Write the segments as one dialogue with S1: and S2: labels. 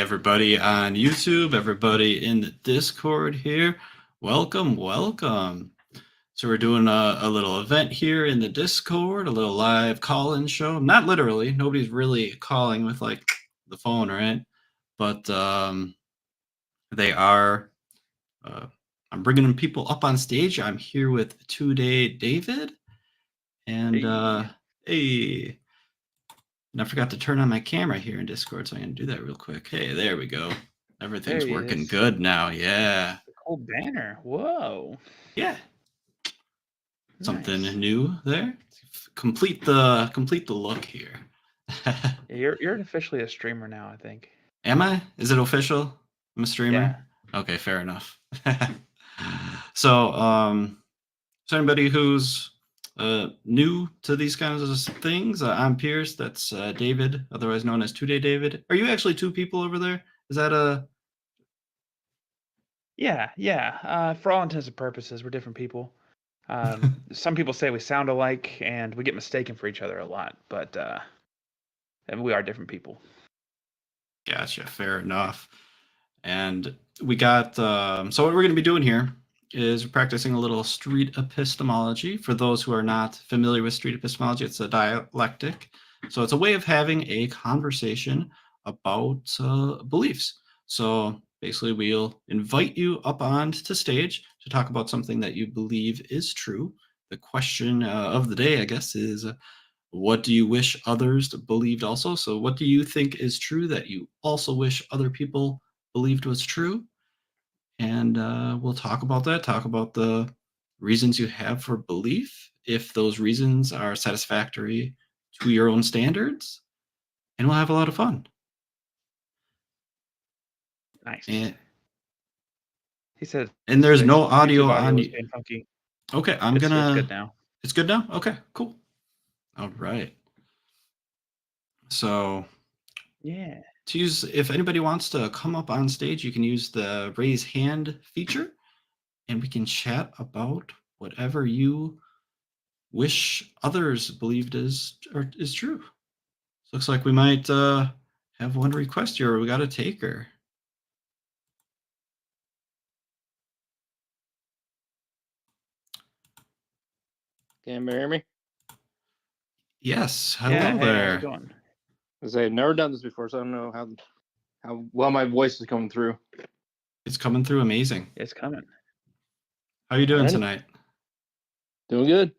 S1: everybody on YouTube, everybody in the Discord here. Welcome, welcome. So we're doing a little event here in the Discord, a little live call-in show. Not literally, nobody's really calling with like the phone, right? But they are. I'm bringing people up on stage. I'm here with Today David, and hey. And I forgot to turn on my camera here in Discord, so I'm going to do that real quick. Hey, there we go. Everything's working good now. Yeah.
S2: Cool banner. Whoa.
S1: Yeah. Something new there. Complete the look here.
S2: You're officially a streamer now, I think.
S1: Am I? Is it official? I'm a streamer?
S2: Yeah.
S1: Okay, fair enough. So anybody who's new to these kinds of things, I'm Pierce. That's David, otherwise known as Today David. Are you actually two people over there? Is that a...
S2: Yeah. For all intents and purposes, we're different people. Some people say we sound alike, and we get mistaken for each other a lot, but we are different people.
S1: Gotcha. Fair enough. And we got... so what we're going to be doing here is we're practicing a little street epistemology. For those who are not familiar with street epistemology, it's a dialectic. So it's a way of having a conversation about beliefs. So basically, we'll invite you up onto stage to talk about something that you believe is true. The question of the day, I guess, is what do you wish others believed also? So what do you think is true that you also wish other people believed was true? And we'll talk about that, talk about the reasons you have for belief, if those reasons are satisfactory to your own standards, and we'll have a lot of fun.
S2: Nice.
S1: And
S2: he said,
S1: and there's no audio on
S2: you. Funky.
S1: Okay,
S2: It's good now.
S1: It's good now? Okay, cool. All right. So
S2: yeah.
S1: To use, if anybody wants to come up on stage, you can use the raise hand feature, and we can chat about whatever you wish others believed is true. Looks like we might have one request here. We got a taker.
S3: Can you hear me?
S1: Yes. Hello there.
S2: How's it going?
S3: I've never done this before, so I don't know how well my voice is coming through.
S1: It's coming through amazing.
S2: It's coming.
S1: How are you doing tonight?
S3: Doing good.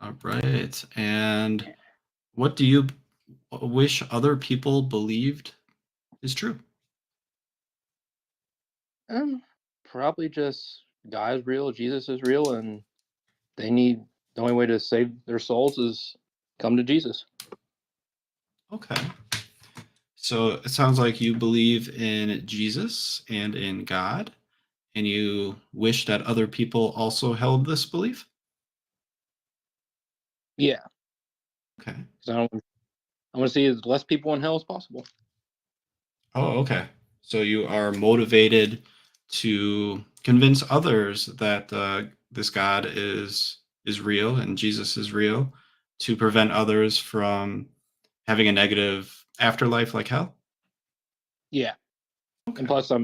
S1: All right. And what do you wish other people believed is true?
S3: Probably just God is real, Jesus is real, and the only way to save their souls is come to Jesus.
S1: Okay. So it sounds like you believe in Jesus and in God, and you wish that other people also held this belief?
S3: Yeah.
S1: Okay.
S3: Because I want to see as less people in hell as possible.
S1: Oh, okay. So you are motivated to convince others that this God is real and Jesus is real, to prevent others from having a negative afterlife like hell?
S3: Yeah.
S1: Okay.
S3: And plus, I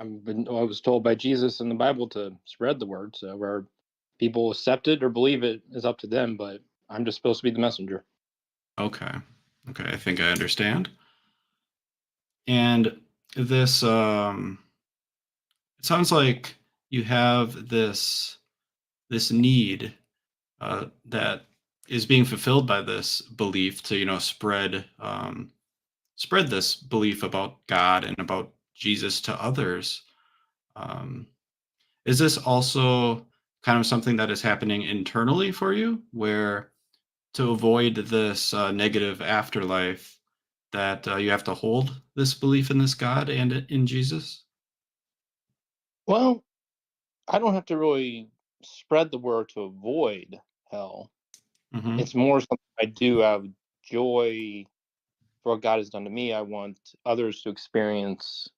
S3: was told by Jesus in the Bible to spread the word. So where people accept it or believe it is up to them, but I'm just supposed to be the messenger.
S1: Okay. I think I understand. And this, it sounds like you have this need that is being fulfilled by this belief to, spread this belief about God and about Jesus to others. Is this also kind of something that is happening internally for you, where to avoid this negative afterlife, that you have to hold this belief in this God and in Jesus?
S3: Well, I don't have to really spread the word to avoid hell.
S1: Mm-hmm.
S3: It's more something I do out of joy for what God has done to me. I want others to experience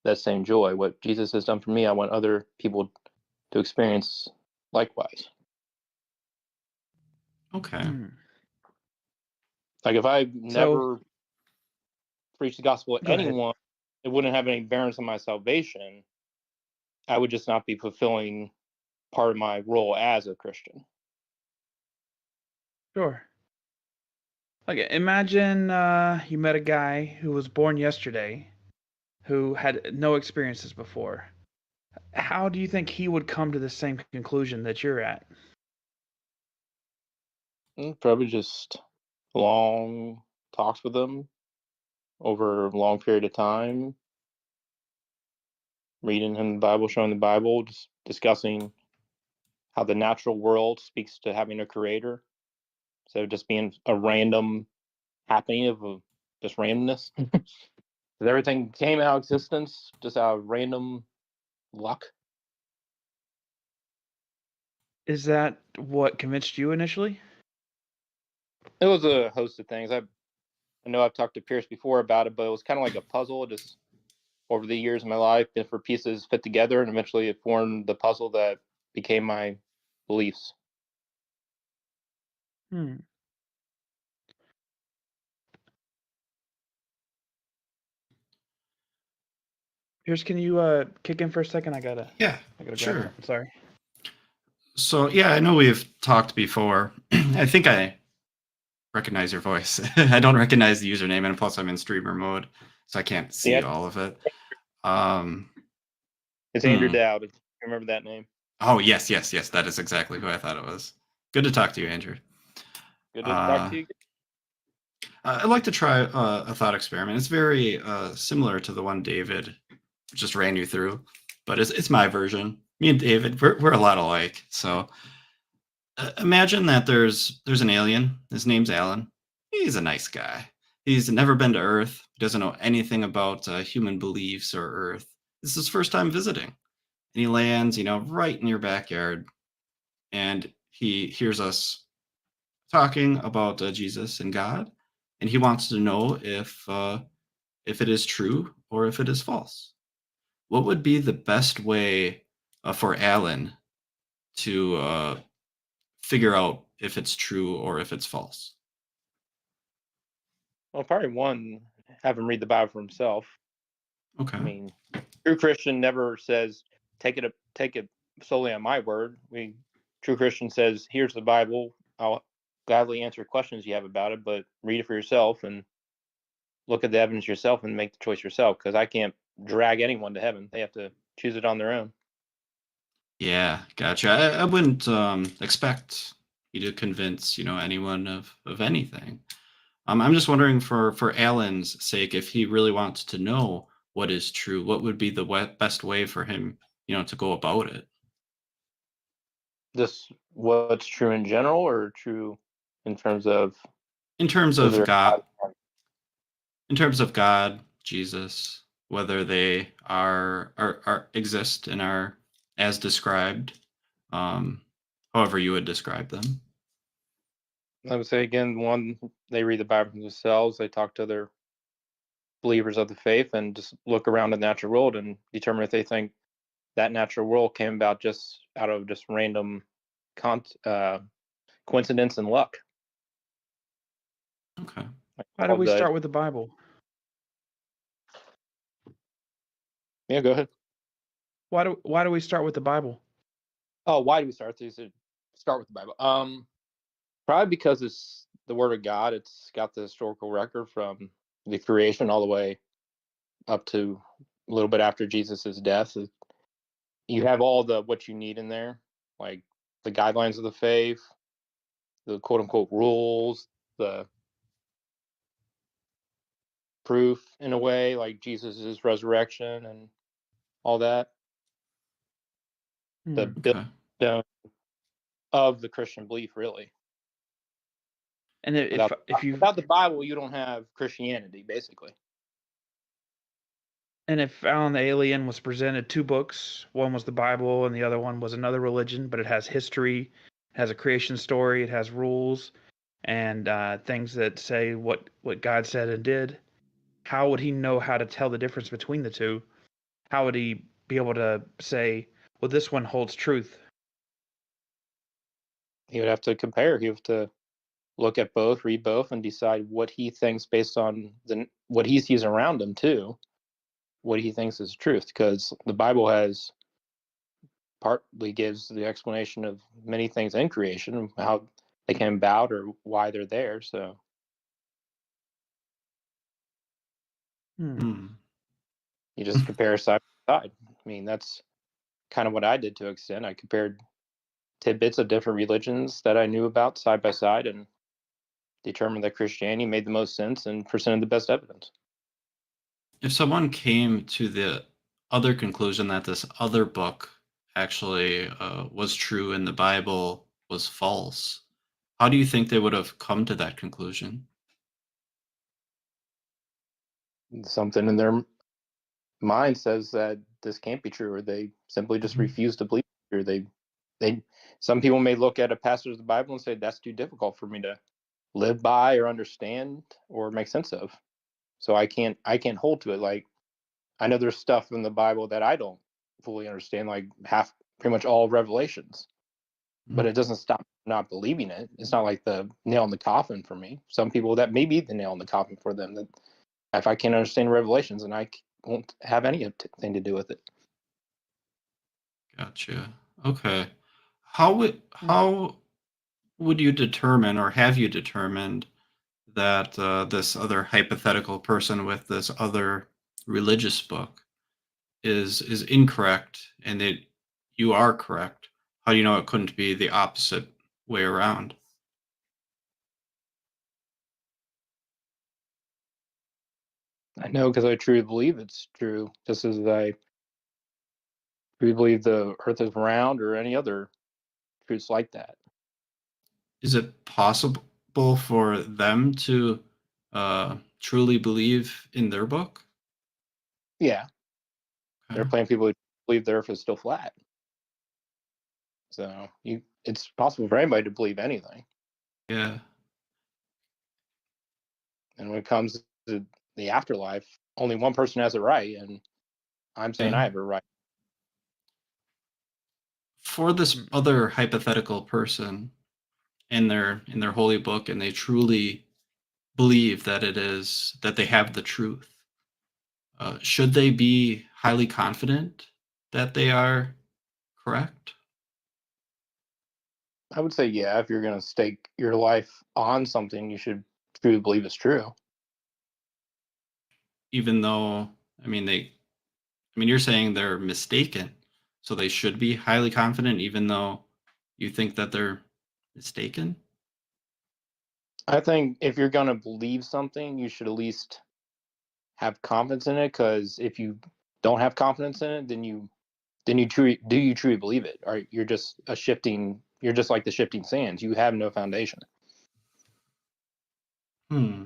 S3: that same joy. What Jesus has done for me, I want other people to experience likewise.
S1: Okay.
S3: Like if I never preach the gospel to
S2: Go ahead.
S3: anyone, it wouldn't have any bearings on my salvation. I would just not be fulfilling part of my role as a Christian.
S2: Sure. Okay, imagine you met a guy who was born yesterday, who had no experiences before. How do you think he would come to the same conclusion that you're at?
S3: Probably just long talks with them over a long period of time, reading him the Bible, showing the Bible, just discussing how the natural world speaks to having a creator, instead of just being a random happening of just randomness. Because everything came out of existence just out of random luck.
S2: Is that what convinced you initially?
S3: It was a host of things. I know I've talked to Pierce before about it, but it was kind of like a puzzle. Just over the years of my life, different pieces fit together, and eventually it formed the puzzle that became my beliefs.
S2: Hmm. Pierce, can you kick in for a second? I gotta grab
S1: sure.
S2: something. Sorry.
S1: So yeah, I know we've talked before. I think I recognize your voice. I don't recognize the username, and plus I'm in streamer mode, so I can't see all of it.
S3: It's Andrew Dowd. If you remember that name.
S1: Oh yes. That is exactly who I thought it was. Good to talk to you, Andrew.
S3: Good to talk to you.
S1: I'd like to try a thought experiment. It's very similar to the one David just ran you through, but it's my version. Me and David, we're a lot alike. So imagine that there's an alien. His name's Alan. He's a nice guy. He's never been to Earth. He doesn't know anything about human beliefs or Earth. This is his first time visiting. And he lands, right in your backyard. And he hears us talking about Jesus and God. And he wants to know if it is true or if it is false. What would be the best way for Alan to figure out if it's true or if it's false?
S3: Well, probably one, have him read the Bible for himself.
S1: Okay.
S3: I mean, true Christian never says take it solely on my word. True Christian says, here's the Bible. I'll gladly answer questions you have about it, but read it for yourself and look at the evidence yourself and make the choice yourself. Because I can't drag anyone to heaven; they have to choose it on their own.
S1: Yeah, gotcha. I wouldn't expect you to convince anyone of anything. I'm just wondering for Alan's sake, if he really wants to know what is true, what would be the best way for him, to go about it?
S3: Just what's true in general, or true in terms of
S1: Of God, in terms of God, Jesus, whether they are exist and are as described, however you would describe them.
S3: I would say again, one, they read the Bible themselves. They talk to other believers of the faith and just look around the natural world and determine if they think that natural world came about just out of just random coincidence and luck.
S1: Okay.
S2: Why do we start with the Bible?
S3: Yeah, go ahead.
S2: Why do we start with the Bible?
S3: Oh, why do we start? Start with the Bible. Probably because it's the Word of God. It's got the historical record from the creation all the way up to a little bit after Jesus' death. You have all what you need in there, like the guidelines of the faith, the quote unquote rules, the proof in a way, like Jesus' resurrection and all that. The building of the Christian belief, really.
S2: And
S3: without the Bible, you don't have Christianity, basically.
S2: And if Alan the Alien was presented two books, one was the Bible and the other one was another religion, but it has history, it has a creation story, it has rules, and things that say what God said and did, how would he know how to tell the difference between the two? How would he be able to say, well, this one holds truth?
S3: He would have to compare. He would have to look at both, read both, and decide what he thinks based on what he sees around him too, what he thinks is truth, because the Bible has partly gives the explanation of many things in creation, how they came about or why they're there. So
S1: Hmm.
S3: you just compare side by side. I mean, that's kind of what I did to an extent. I compared tidbits of different religions that I knew about side by side and determined that Christianity made the most sense and presented the best evidence.
S1: If someone came to the other conclusion that this other book actually was true and the Bible was false, how do you think they would have come to that conclusion?
S3: Something in their mind says that this can't be true, or they simply just
S1: Mhm.
S3: refuse to believe it, or they some people may look at a passage of the Bible and say that's too difficult for me to live by or understand or make sense of. So I can't hold to it. Like, I know there's stuff in the Bible that I don't fully understand, like half pretty much all Revelations, but it doesn't stop not believing it. It's not like the nail in the coffin for me. Some people, that may be the nail in the coffin for them. That if I can't understand Revelations, and won't have anything to do with it.
S1: Gotcha. Okay. How would you determine, or have you determined that this other hypothetical person with this other religious book is incorrect, and that you are correct? How do you know it couldn't be the opposite way around?
S3: I know because I truly believe it's true, just as I truly believe the Earth is round or any other truths like that.
S1: Is it possible for them to truly believe in their book?
S3: Yeah, there are
S1: Okay.
S3: plenty of people who believe the Earth is still flat. So it's possible for anybody to believe anything.
S1: Yeah.
S3: And when it comes to the afterlife, only one person has it right, and I'm saying
S1: Yeah.
S3: I have it right.
S1: For this other hypothetical person in their holy book, and they truly believe that it is that they have the truth, should they be highly confident that they are correct?
S3: I would say, yeah, if you're going to stake your life on something, you should truly believe it's true.
S1: Even though, you're saying they're mistaken, so they should be highly confident, even though you think that they're mistaken.
S3: I think if you're going to believe something, you should at least have confidence in it. Because if you don't have confidence in it, then you truly believe it, or you're just you're just like the shifting sands. You have no foundation.
S1: Hmm.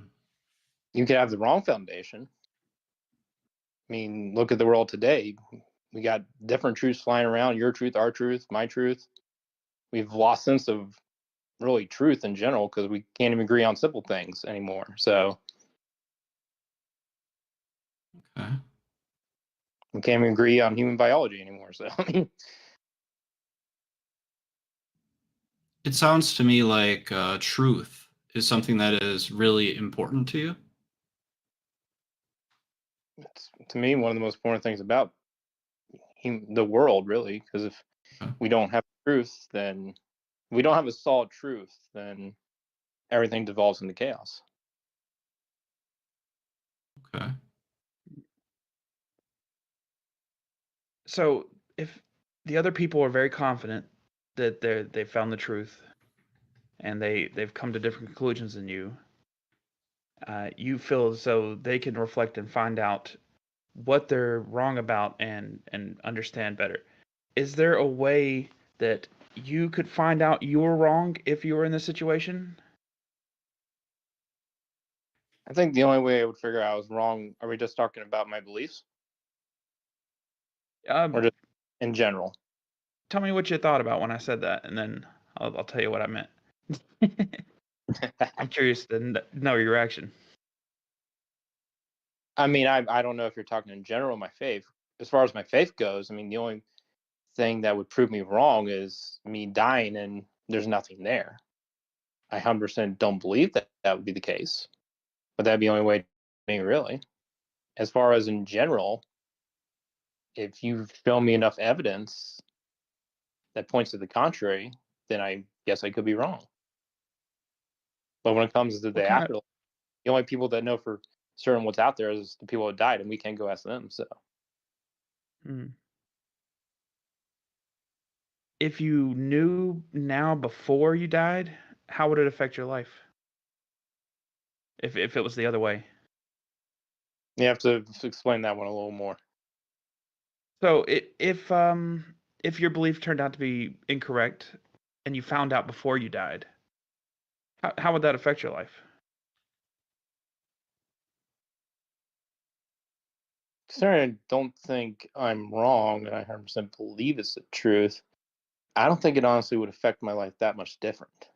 S3: You could have the wrong foundation. I mean, look at the world today. We got different truths flying around: your truth, our truth, my truth. We've lost sense of really truth in general because we can't even agree on simple things anymore. So
S1: Okay.
S3: we can't even agree on human biology anymore. So I mean,
S1: It sounds to me like truth is something that is really important to you.
S3: it's to me one of the most important things about the world, really. Because if
S1: Okay.
S3: we don't have truth, then we don't have a solid truth, then everything devolves into chaos.
S1: Okay.
S2: So if the other people are very confident that they've found the truth and they've come to different conclusions than you, you feel as though they can reflect and find out what they're wrong about and understand better. Is there a way that you could find out you're wrong if you were in this situation?
S3: I think the only way I would figure out I was wrong. Are we just talking about my beliefs, or
S2: Um,
S3: just in general?
S2: Tell me what you thought about when I said that, and then I'll tell you what I meant. I'm curious to know your reaction.
S3: I mean, I don't know if you're talking in general my faith. As far as my faith goes, I mean, the only thing that would prove me wrong is me dying and there's nothing there. I 100% don't believe that that would be the case, but that'd be the only way mean, really. As far as in general, if you've shown me enough evidence that points to the contrary, then I guess I could be wrong. But when it comes to
S2: What
S3: the
S2: kind of
S3: afterlife, the only people that know for certain what's out there is the people that died, and we can't go ask them. So
S2: hmm. If you knew now before you died, how would it affect your life? If it was the other way.
S3: you have to explain that one a little more.
S2: So if your belief turned out to be incorrect and you found out before you died, how would that affect your life?
S3: Considering I don't think I'm wrong and I 100% believe it's the truth, I don't think it honestly would affect my life that much different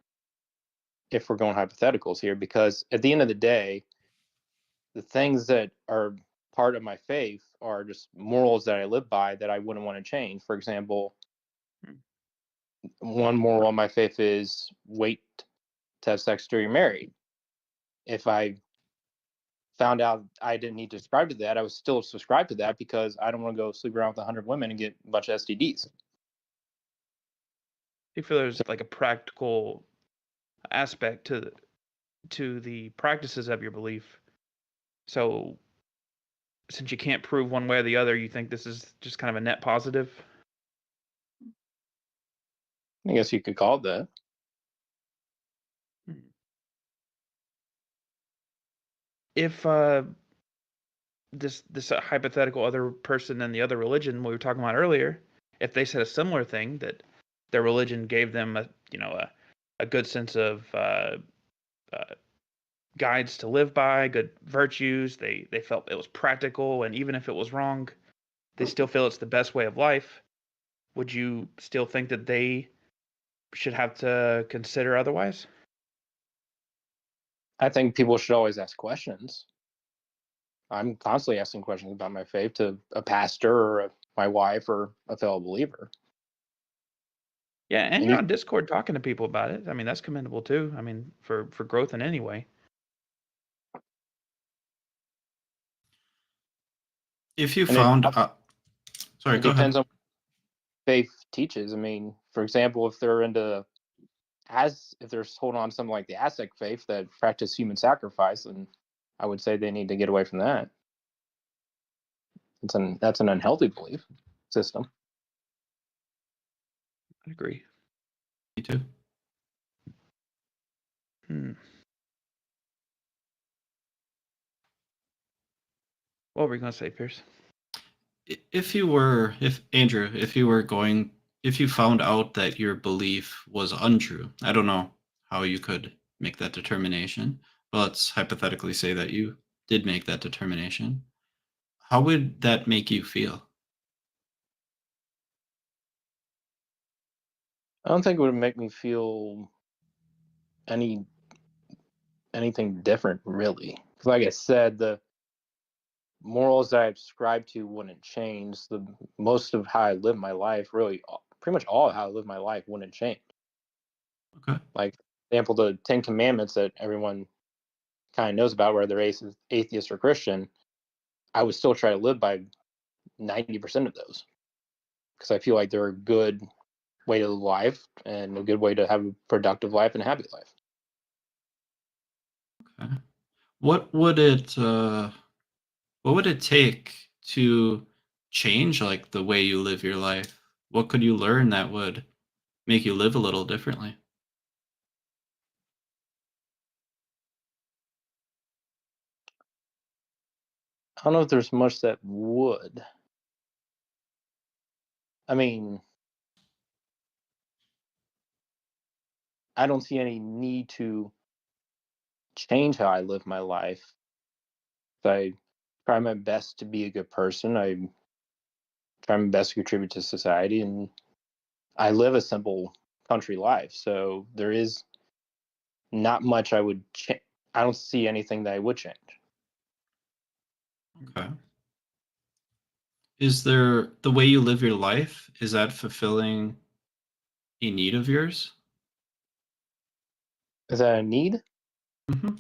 S3: if we're going hypotheticals here, because at the end of the day, the things that are part of my faith are just morals that I live by that I wouldn't want to change. For example,
S2: Hmm.
S3: one moral of my faith is wait to have sex till you're married. If I found out I didn't need to subscribe to that, I would still subscribe to that because I don't want to go sleep around with 100 women and get a bunch of STDs.
S2: Do you feel
S3: So
S2: there's like a practical aspect to the practices of your belief? So since you can't prove one way or the other, you think this is just kind of a net positive?
S3: I guess you could call it that.
S2: Hmm. If this hypothetical other person in the other religion we were talking about earlier, if they said a similar thing that their religion gave them a good sense of uh, guides to live by, good virtues, they felt it was practical, and even if it was wrong, they still feel it's the best way of life. Would you still think that they should have to consider otherwise?
S3: I think people should always ask questions. I'm constantly asking questions about my faith to a pastor or my wife or a fellow believer.
S2: Yeah, and
S3: And
S2: you're
S3: you,
S2: on Discord talking to people about it. I mean, that's commendable too. I mean, for growth in any way.
S1: If you
S3: and it,
S1: found, sorry,
S3: it
S1: go ahead.
S3: depends on what faith teaches. I mean, for example, if they're if they're holding on to something like the Aztec faith that practice human sacrifice, then I would say they need to get away from that. That's an unhealthy belief system.
S2: I agree.
S1: Me too.
S2: Hmm. What were you gonna say, Pierce?
S1: If Andrew, if you found out that your belief was untrue, I don't know how you could make that determination, but let's hypothetically say that you did make that determination. How would that make you feel?
S3: I don't think it would make me feel any anything different, really. Because, like I said, the morals that I subscribe to wouldn't change. The most of how I live my life, really, pretty much all of how I live my life, wouldn't change.
S1: Okay.
S3: Like, for example, the Ten Commandments that everyone kind of knows about, whether they're atheist or Christian, I would still try to live by 90% of those because I feel like they're a good way to live life and a good way to have a productive life and a happy life.
S1: Okay. What would it take to change like the way you live your life? What could you learn that would make you live a little differently?
S3: I don't know if there's much that would. I mean, I don't see any need to change how I live my life. I try my best to be a good person. I try my best to contribute to society, and I live a simple country life. So there is not much I would change. I don't see anything that I would change.
S1: Okay. Is there the way you live your life, is that fulfilling a need of yours?
S3: Is that a need?
S1: Hmm.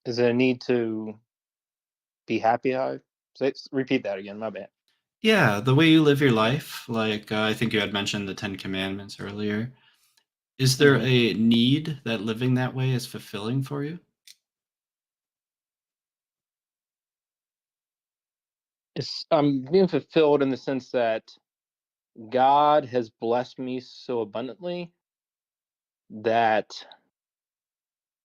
S3: Is it a need to be happy? Repeat that again. My bad.
S1: Yeah, the way you live your life, like I think you had mentioned the Ten Commandments earlier. Is there a need that living that way is fulfilling for you?
S3: I'm being fulfilled in the sense that God has blessed me so abundantly that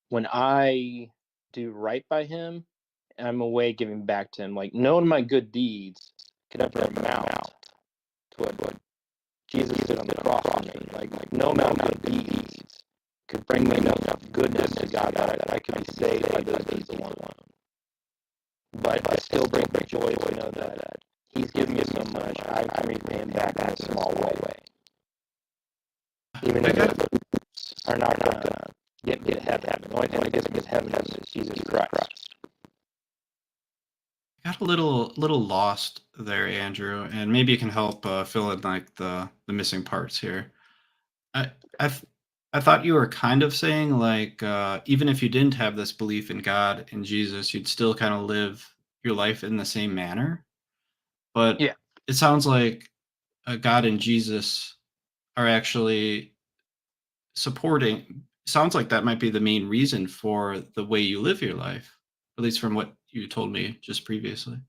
S3: when I do right by Him, I'm away giving back to Him. Like, none of my good deeds could ever amount to what Jesus did on the cross for me. Like no amount of good deeds could bring me enough goodness to God that I could be saved by those deeds alone. But I still bring me joy to know that He's given me so much, I can repay Him back in a small way. Even if the fruits are not going to get me to heaven. The only thing that gets me to heaven is Jesus Christ.
S1: I got a little lost there, Andrew, and maybe you can help fill in like the missing parts here. I I th- I thought you were kind of saying like even if you didn't have this belief in God and Jesus, you'd still kind of live your life in the same manner. But
S3: Yeah.
S1: it sounds like God and Jesus are actually supporting. Sounds like that might be the main reason for the way you live your life, at least from what you told me just previously.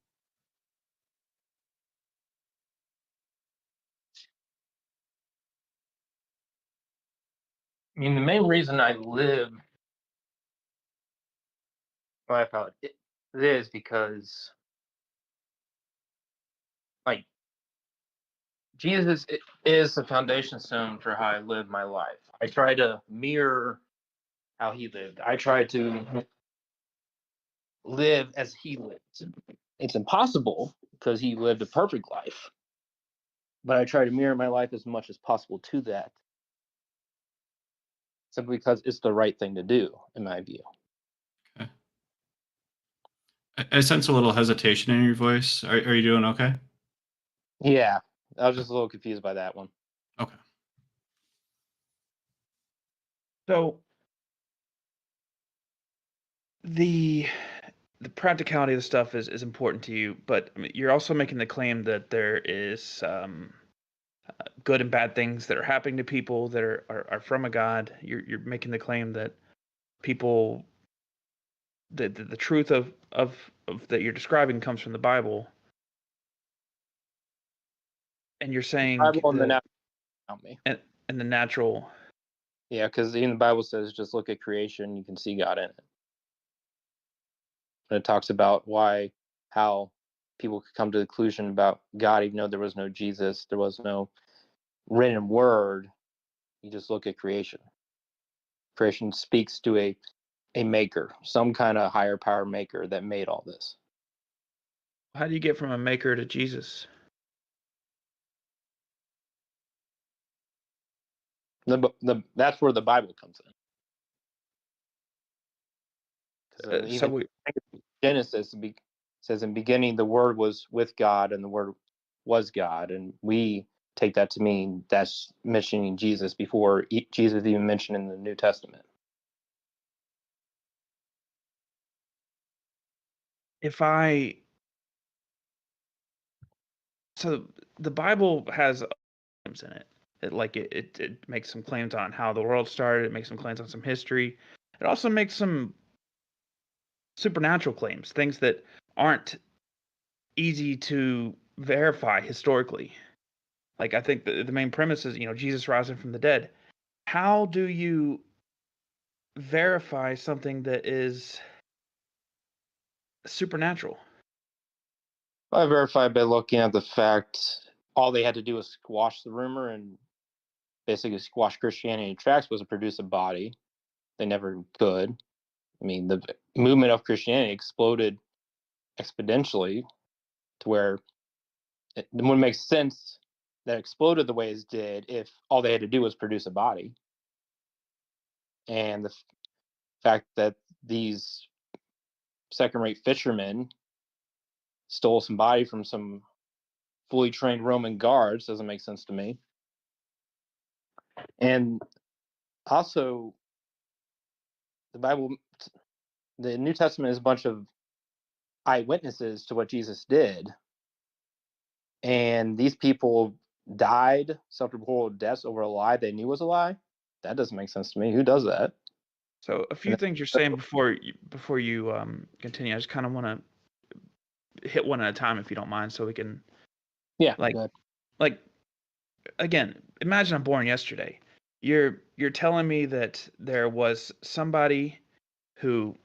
S3: I mean, the main reason I live life out it is because, like, Jesus is the foundation stone for how I live my life. I try to mirror how He lived. I try to live as He lived. It's impossible because He lived a perfect life, but I try to mirror my life as much as possible to that, simply because it's the right thing to do, in my view.
S1: Okay. I sense a little hesitation in your voice. Are you doing okay?
S3: Yeah, I was just a little confused by that one.
S1: Okay.
S2: So the practicality of the stuff is important to you, but I mean, you're also making the claim that there is good and bad things that are happening to people that are from a God. You're making the claim that people the truth of that you're describing comes from the Bible, and you're saying
S3: Bible and the
S2: that
S3: natural around me.
S2: and the natural.
S3: Yeah, because even the Bible says, just look at creation, you can see God in it. And it talks about how people could come to the conclusion about God, even though there was no Jesus, there was no written word. You just look at creation. Creation speaks to a maker, some kind of higher power maker that made all this.
S2: How do you get from a maker to Jesus?
S3: That's where the Bible comes in. Because
S2: So
S3: even Genesis says, in beginning the Word was with God, and the Word was God, and we take that to mean that's mentioning Jesus before Jesus even mentioned in the New Testament.
S2: if I so the Bible has claims in it. It makes some claims on how the world started. It makes some claims on some history. It also makes some supernatural claims, things that aren't easy to verify historically. Like I think the main premise is, Jesus rising from the dead. How do you verify something that is supernatural?
S3: I verified by looking at the fact all they had to do was squash the rumor and basically squash Christianity in tracks was to produce a body. They never could. I mean, the movement of Christianity exploded exponentially to where it wouldn't make sense that it exploded the way it did if all they had to do was produce a body. And the fact that these second-rate fishermen stole some body from some fully trained Roman guards doesn't make sense to me. And also, the Bible the New Testament is a bunch of eyewitnesses to what Jesus did, and these people died, suffered horrible deaths over a lie they knew was a lie. That doesn't make sense to me. Who does that?
S2: So a few things you're saying before you continue. I just kind of want to hit one at a time, if you don't mind, so we can
S3: Yeah,
S2: like
S3: go ahead.
S2: like again. Imagine I'm born yesterday. You're telling me that there was somebody who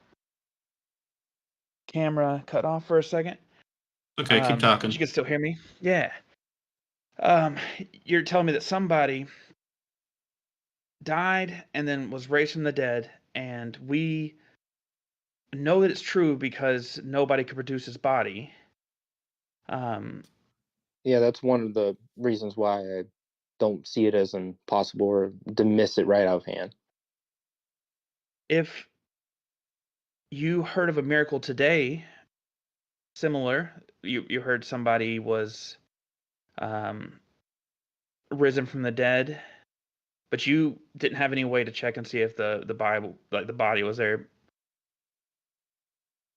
S2: camera cut off for a second.
S1: Okay, keep talking.
S2: You can still hear me? Yeah. You're telling me that somebody died and then was raised from the dead, and we know that it's true because nobody could produce his body.
S3: Yeah, that's one of the reasons why I don't see it as impossible or dismiss it right out of hand.
S2: If you heard of a miracle today, similar, you heard somebody was risen from the dead, but you didn't have any way to check and see if the Bible, like the body, was there.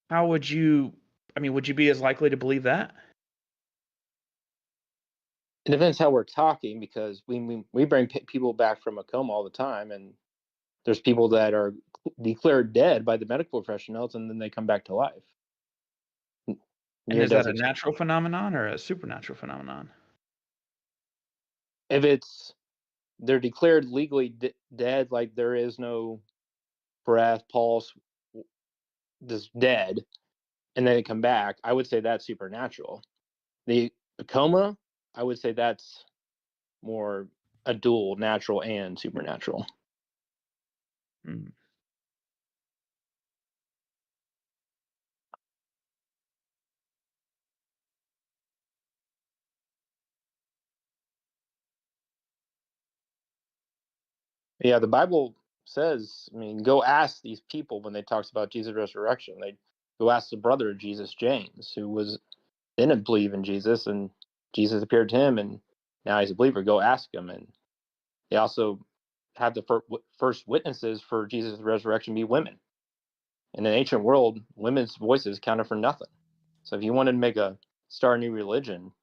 S2: How would you? I mean, would you be as likely to believe that?
S3: It depends how we're talking, because we bring people back from a coma all the time, and there's people that are declared dead by the medical professionals, and then they come back to life.
S2: And
S3: Near
S2: is that
S3: death
S2: a
S3: experience.
S2: natural phenomenon or a supernatural phenomenon?
S3: If they're declared legally dead, like there is no breath, pulse, just dead, and then they come back, I would say that's supernatural. The coma, I would say that's more a dual, natural and supernatural.
S2: Hmm.
S3: Yeah, the Bible says, I mean, go ask these people when they talks about Jesus' resurrection. They go ask the brother of Jesus, James, who didn't believe in Jesus, and Jesus appeared to him, and now he's a believer. Go ask him. And they also have the first witnesses for Jesus' resurrection be women. In the ancient world, women's voices counted for nothing. So if you wanted to start a new religion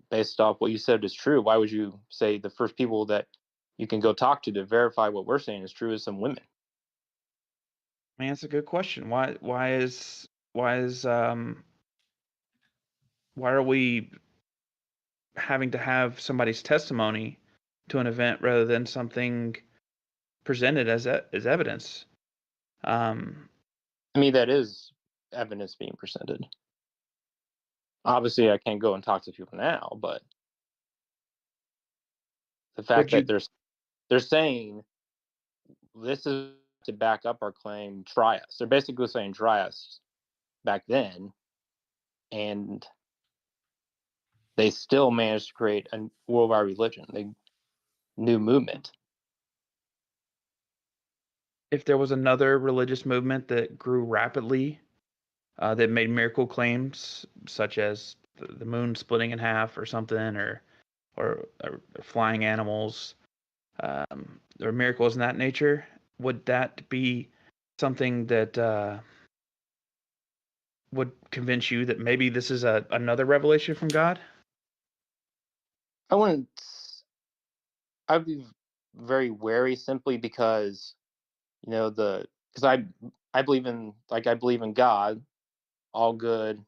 S3: based off what you said is true, why would you say the first people that you can go talk to verify what we're saying is true is some women?
S2: I mean, that's a good question. Why are we having to have somebody's testimony to an event rather than something presented as evidence?
S3: I mean, that is evidence being presented. Obviously, I can't go and talk to people now, but the fact
S2: Would
S3: that
S2: you?
S3: they're saying this is to back up our claim, try us. They're basically saying try us back then, and they still managed to create a worldwide religion, a new movement.
S2: If there was another religious movement that grew rapidly, that made miracle claims, such as the moon splitting in half or something, or flying animals, or miracles in that nature, would that be something that would convince you that maybe this is another revelation from God?
S3: I wouldn't. I'd be very wary, simply because because I believe in God, all good,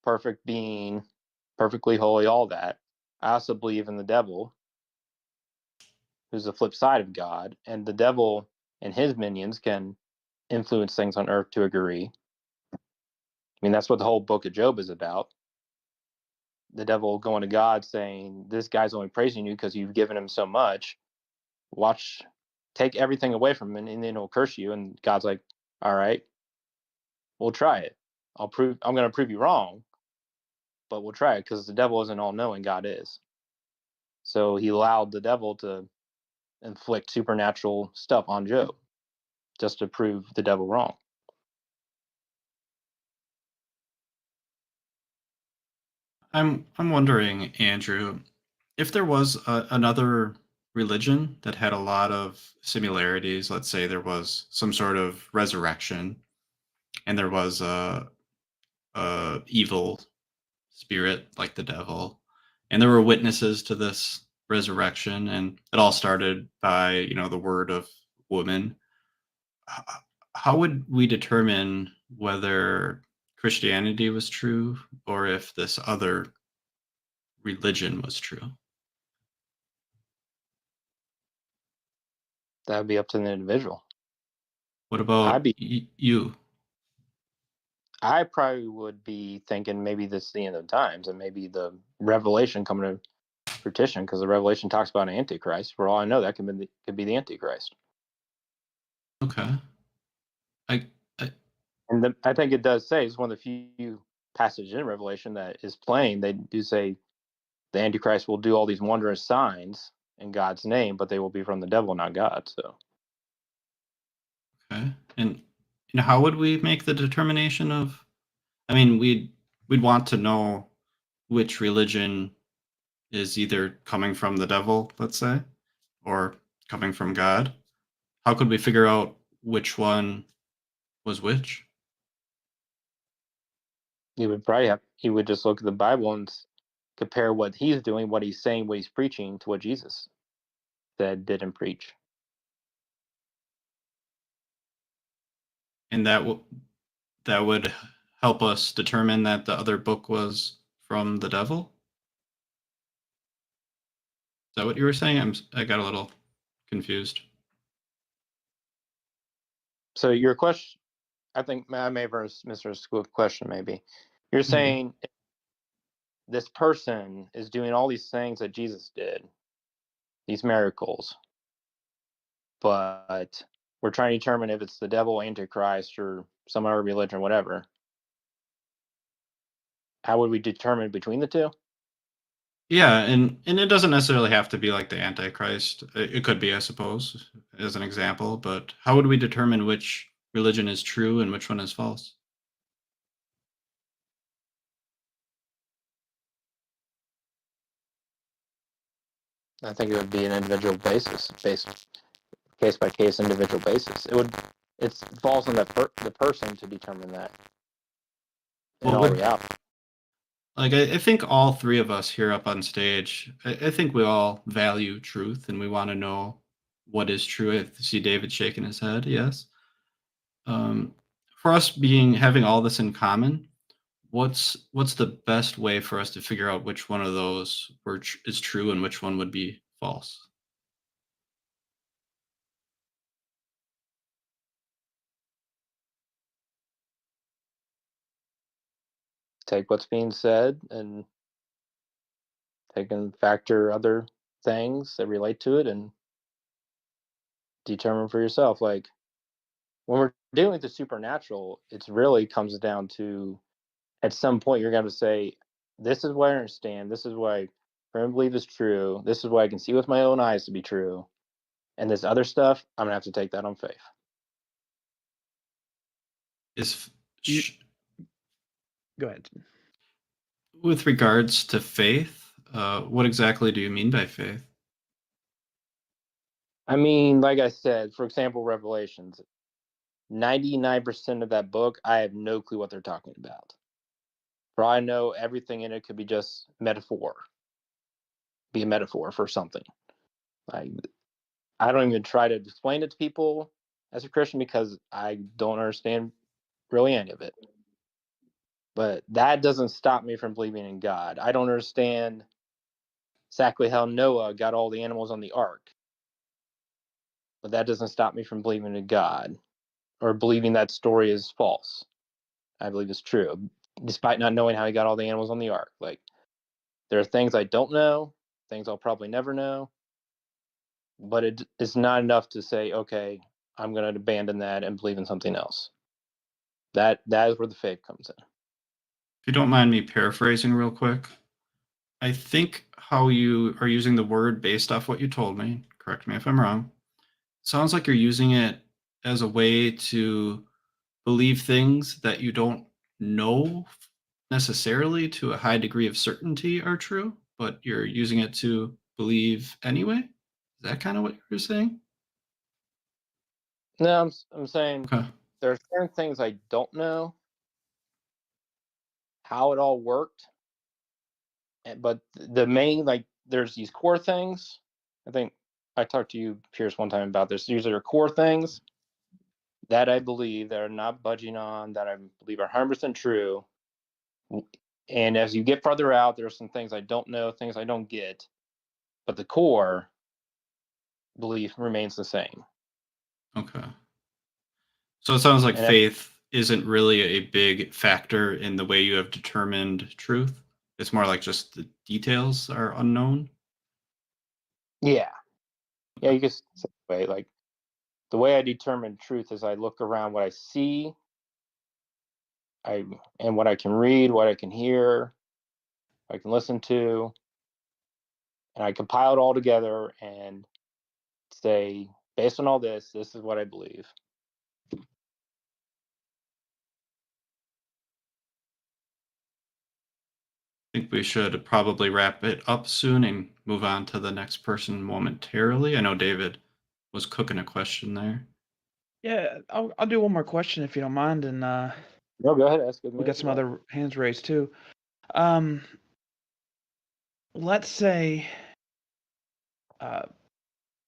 S3: perfect being, perfectly holy, all that. I also believe in the devil, who's the flip side of God, and the devil and his minions can influence things on earth to a degree. I mean, that's what the whole book of Job is about. The devil going to God saying, "This guy's only praising you because you've given him so much. Watch, take everything away from him, and then he'll curse you." And God's like, "All right, we'll try it. I'm going to prove you wrong, but we'll try it, because the devil isn't all knowing, God is." So he allowed the devil to inflict supernatural stuff on Job just to prove the devil wrong.
S1: I'm wondering, Andrew, if there was another religion that had a lot of similarities. Let's say there was some sort of resurrection, and there was a evil spirit like the devil, and there were witnesses to this resurrection, and it all started by the word of woman. H- how would we determine whether Christianity was true or if this other religion was true?
S3: That would be up to the individual.
S1: What about
S3: I'd
S1: you?
S3: I probably would be thinking maybe this is the end of the times, and maybe the revelation coming to fruition, because the revelation talks about an antichrist. For all I know, that could be the antichrist.
S1: Okay. I, I
S3: And I think it does say it's one of the few passages in Revelation that is plain. They do say the antichrist will do all these wondrous signs in God's name, but they will be from the devil, not God. So
S1: okay. And how would we make the determination of? I mean, we'd want to know which religion is either coming from the devil, let's say, or coming from God. How could we figure out which one was which?
S3: you would just look at the Bible and compare what he's doing, what he's saying, what he's preaching to what Jesus said, did, and preach.
S1: And that would help us determine that the other book was from the devil. Is that what you were saying? I got a little confused.
S3: So your question, I think I may have misunderstood the question. Maybe you're
S1: Maybe.
S3: saying this person is doing all these things that Jesus did, these miracles, but we're trying to determine if it's the devil, antichrist, or some other religion, whatever. How would we determine between the two?
S1: Yeah, and it doesn't necessarily have to be like the Antichrist. It could be, I suppose, as an example. But how would we determine which religion is true and which one is false?
S3: I think it would be an individual basis, case by case, individual basis. It falls on the person to determine that in
S1: What
S3: all
S1: would
S3: reality.
S1: like I think all three of us here up on stage, I think we all value truth and we want to know what is true. I see David shaking his head. Yes. Um, for us having all this in common, what's the best way for us to figure out which one of those is true and which one would be false?
S3: Take what's being said and take and factor other things that relate to it and determine for yourself. Like when we're dealing with the supernatural, it really comes down to at some point you're going to say, "This is what I understand. This is what I firmly believe is true. This is what I can see with my own eyes to be true." And this other stuff, I'm gonna have to take that on faith.
S1: Is
S2: You
S1: sh-
S2: go ahead.
S1: With regards to faith, what exactly do you mean by faith?
S3: I mean, like I said, for example, Revelations, 99% of that book, I have no clue what they're talking about. For all I know, everything in it could be just be a metaphor for something. Like I don't even try to explain it to people as a Christian because I don't understand really any of it. But that doesn't stop me from believing in God. I don't understand exactly how Noah got all the animals on the ark, but that doesn't stop me from believing in God or believing that story is false. I believe it's true, despite not knowing how he got all the animals on the ark. Like there are things I don't know, things I'll probably never know, but it's not enough to say, okay, I'm going to abandon that and believe in something else. That is where the faith comes in.
S1: If you don't mind me paraphrasing real quick, I think how you are using the word based off what you told me, correct me if I'm wrong, sounds like you're using it as a way to believe things that you don't know necessarily to a high degree of certainty are true, but you're using it to believe anyway. Is Is that kind of what you were saying?
S3: No, I'm saying
S1: Okay.
S3: there are certain things I don't know how it all worked, but the main, like, there's these core things. I think I talked to you, Pierce, one time about this. These are core things that I believe that are not budging on, that I believe are 100% true. And as you get further out, there are some things I don't know, things I don't get, but the core belief remains the same.
S1: Okay. So it sounds like
S3: And if,
S1: faith isn't really a big factor in the way you have determined truth. It's more like just the details are unknown.
S3: yeah, yeah, you can say it that way. Like, the way I determine truth is I look around what I see, and what I can read, what I can hear, I can listen to, and I compile it all together and say, based on all this, this is what I believe.
S1: I think we should probably wrap it up soon and move on to the next person momentarily. I know David was cooking a question there.
S2: Yeah, I'll do one more question if you don't mind, and
S3: No, go ahead, ask me
S2: we got
S3: if you
S2: some
S3: like.
S2: other hands raised too. Um, let's say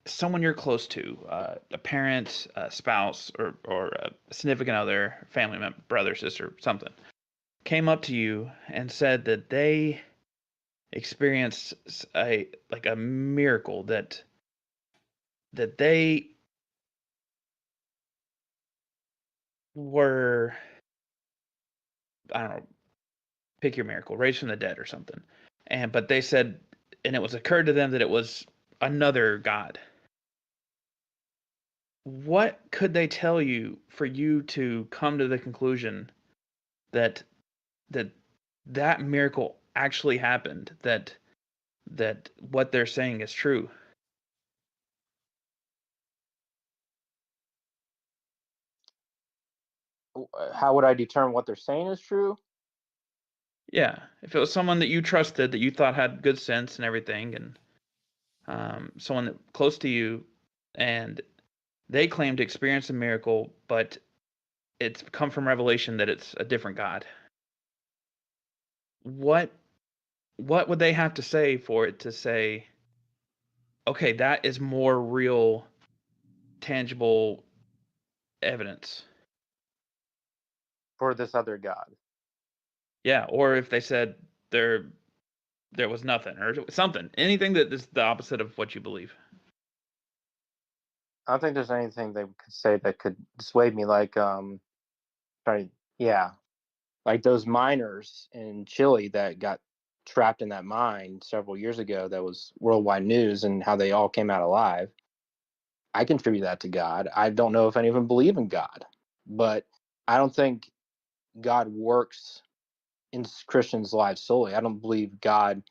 S2: someone you're close to, a parent, a spouse, or a significant other, family member, brother, sister, something, came up to you and said that they experienced a miracle that they were, I don't know, pick your miracle, raised from the dead or something. But they said, and it was occurred to them that it was another God. What could they tell you for you to come to the conclusion that that that miracle actually happened, that what they're saying is true?
S3: How would I determine what they're saying is true?
S2: Yeah, if it was someone that you trusted, that you thought had good sense and everything, and someone that close to you, and they claim to experience a miracle, but it's come from revelation that it's a different God. What what would they have to say for it to say, okay, that is more real, tangible evidence?
S3: For this other God?
S2: Yeah, or if they said there was nothing or something, anything that is the opposite of what you believe.
S3: I don't think there's anything they could say that could dissuade me. Like, sorry, yeah, like those miners in Chile that got trapped in that mine several years ago. That was worldwide news, and how they all came out alive. I contribute that to God. I don't know if any of them believe in God, but I don't think God works in Christians' lives solely. I don't believe God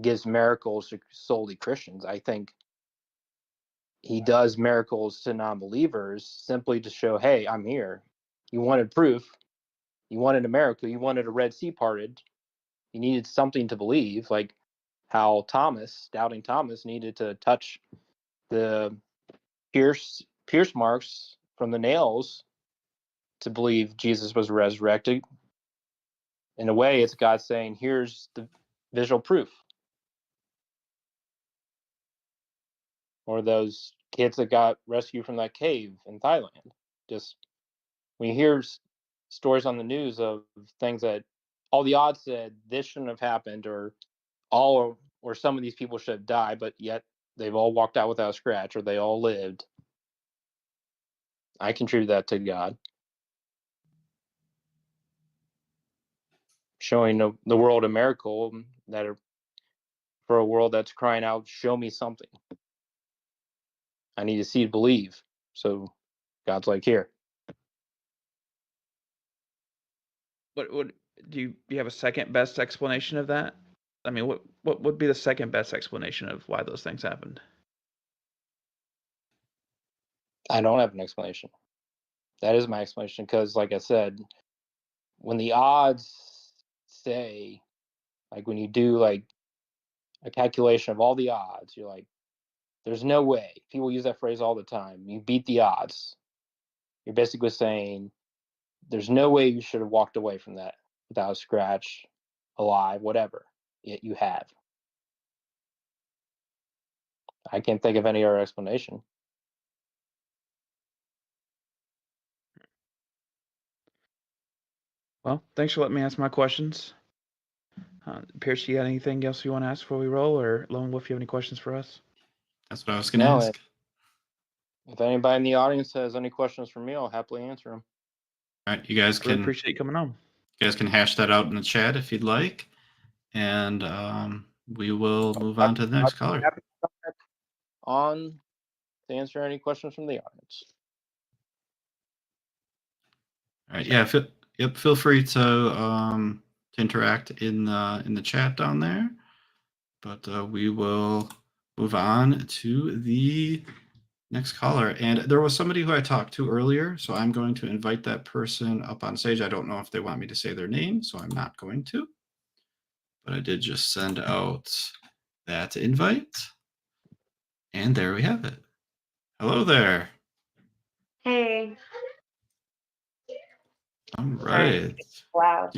S3: gives miracles to solely Christians. I think he does miracles to non-believers simply to show, hey, I'm here. You wanted proof. You wanted a miracle. You wanted a Red Sea parted. You needed something to believe, like how Thomas, doubting Thomas, needed to touch the pierce marks from the nails to believe Jesus was resurrected. In a way, it's God saying, here's the visual proof. Or those kids that got rescued from that cave in Thailand. Just when you hear stories on the news of things that all the odds said this shouldn't have happened, or some of these people should have died, but yet they've all walked out without a scratch, or they all lived. I contribute that to God, showing the world a miracle that are, for a world that's crying out, show me something. I need to see to believe. So God's like, here.
S2: What would do you have a second best explanation of that? I mean, what would be the second best explanation of why those things happened?
S3: I don't have an explanation. That is my explanation because, like I said, when the odds say, like when you do like a calculation of all the odds, you're like, There's no way. People use that phrase all the time. You beat the odds. You're basically saying there's no way you should have walked away from that without a scratch, alive, whatever. Yet you have. I can't think of any other explanation.
S2: Well, thanks for letting me ask my questions. Pierce, you got anything else you want to ask before we roll, or Lone Wolf, you have any questions for us?
S1: That's what I was going to
S3: No,
S1: ask.
S3: if anybody in the audience has any questions for me, I'll happily answer them.
S1: All right, you guys
S2: Really
S1: can
S2: appreciate you coming on.
S1: hash that out in the chat if you'd like, and we will move on to the next caller.
S3: Happy to come back on to answer any questions from the audience.
S1: All right, yeah, feel free to interact in the chat down there, but we will move on to the next caller. And there was somebody who I talked to earlier, so I'm going to invite that person up on stage. I don't know if they want me to say their name, so I'm not going to, but I did just send out that invite, and there we have it. Hello there.
S4: Hey.
S1: All right.
S4: Wow.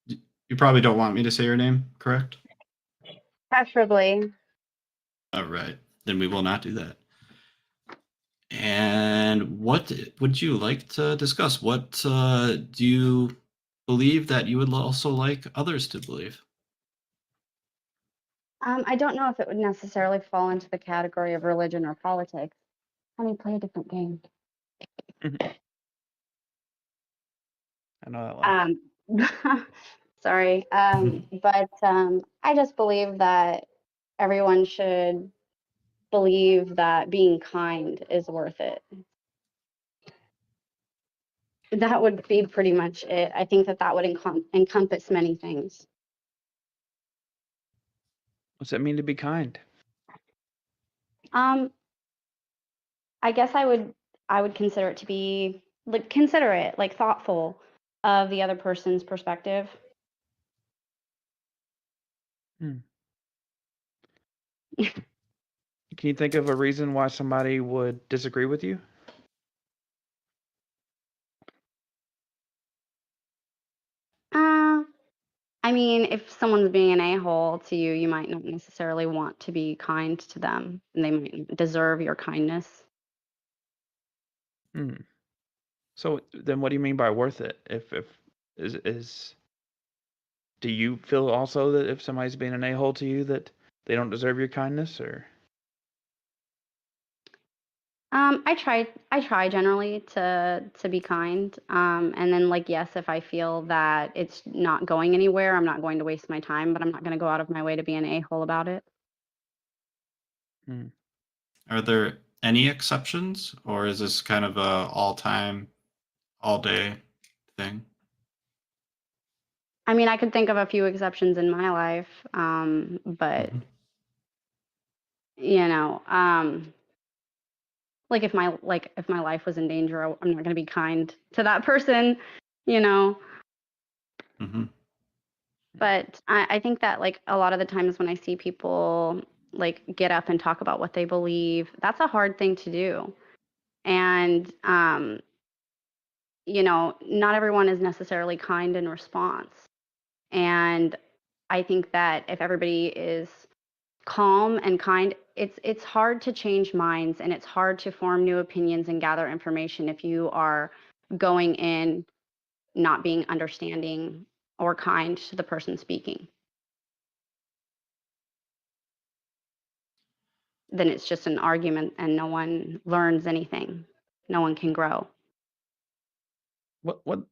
S1: You probably don't want me to say your name, correct?
S4: Preferably.
S1: All right, then we will not do that. And what would you like to discuss? What do you believe that you would also like others to believe?
S4: I don't know if it would necessarily fall into the category of religion or politics. Honey, play a different game.
S2: I know that one.
S4: Sorry. But I just believe that everyone should believe that being kind is worth it. That would be pretty much it. I think that would encompass many things.
S2: What's it mean to be kind?
S4: I guess I would consider it to be like considerate, like thoughtful of the other person's perspective.
S2: Can you think of a reason why somebody would disagree with you?
S4: I mean, if someone's being an a-hole to you, you might not necessarily want to be kind to them, and they might deserve your kindness.
S2: So then what do you mean by worth it? Do you feel also that if somebody's being an a-hole to you that they don't deserve your kindness, or?
S4: I try generally to be kind. And then like, yes, if I feel that it's not going anywhere, I'm not going to waste my time, but I'm not going to go out of my way to be an a-hole about it.
S1: Are there any exceptions, or is this kind of a all-time, all-day thing?
S4: I mean, I could think of a few exceptions in my life, but you know, like if my life was in danger, I'm not going to be kind to that person, you know. But I think that like a lot of the times when I see people like get up and talk about what they believe, that's a hard thing to do. And you know, not everyone is necessarily kind in response. And I think that if everybody is calm and kind, it's hard to change minds, and it's hard to form new opinions and gather information if you are going in not being understanding or kind to the person speaking. Then it's just an argument and no one learns anything. No one can grow.
S2: What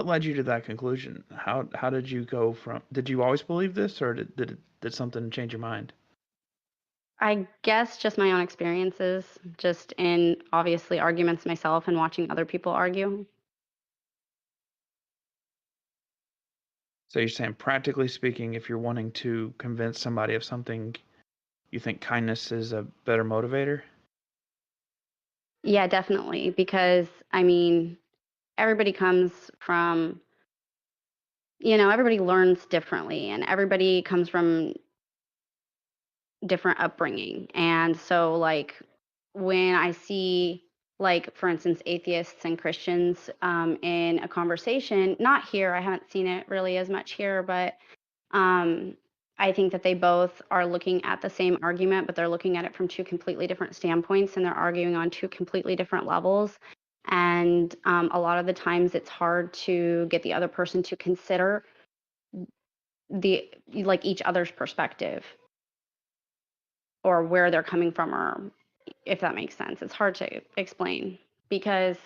S2: led you to that conclusion? How did you go from? Did you always believe this, or did something change your mind?
S4: I guess just my own experiences, just in obviously arguments myself and watching other people argue.
S2: So you're saying, practically speaking, if you're wanting to convince somebody of something, you think kindness is a better motivator?
S4: Yeah, definitely. Because I mean, everybody comes from, you know, everybody learns differently, and everybody comes from different upbringing. And so, like, when I see, like, for instance, atheists and Christians in a conversation, not here, I haven't seen it really as much here, but I think that they both are looking at the same argument, but they're looking at it from two completely different standpoints, and they're arguing on two completely different levels. And a lot of the times it's hard to get the other person to consider like each other's perspective or where they're coming from, or if that makes sense. It's hard to explain because,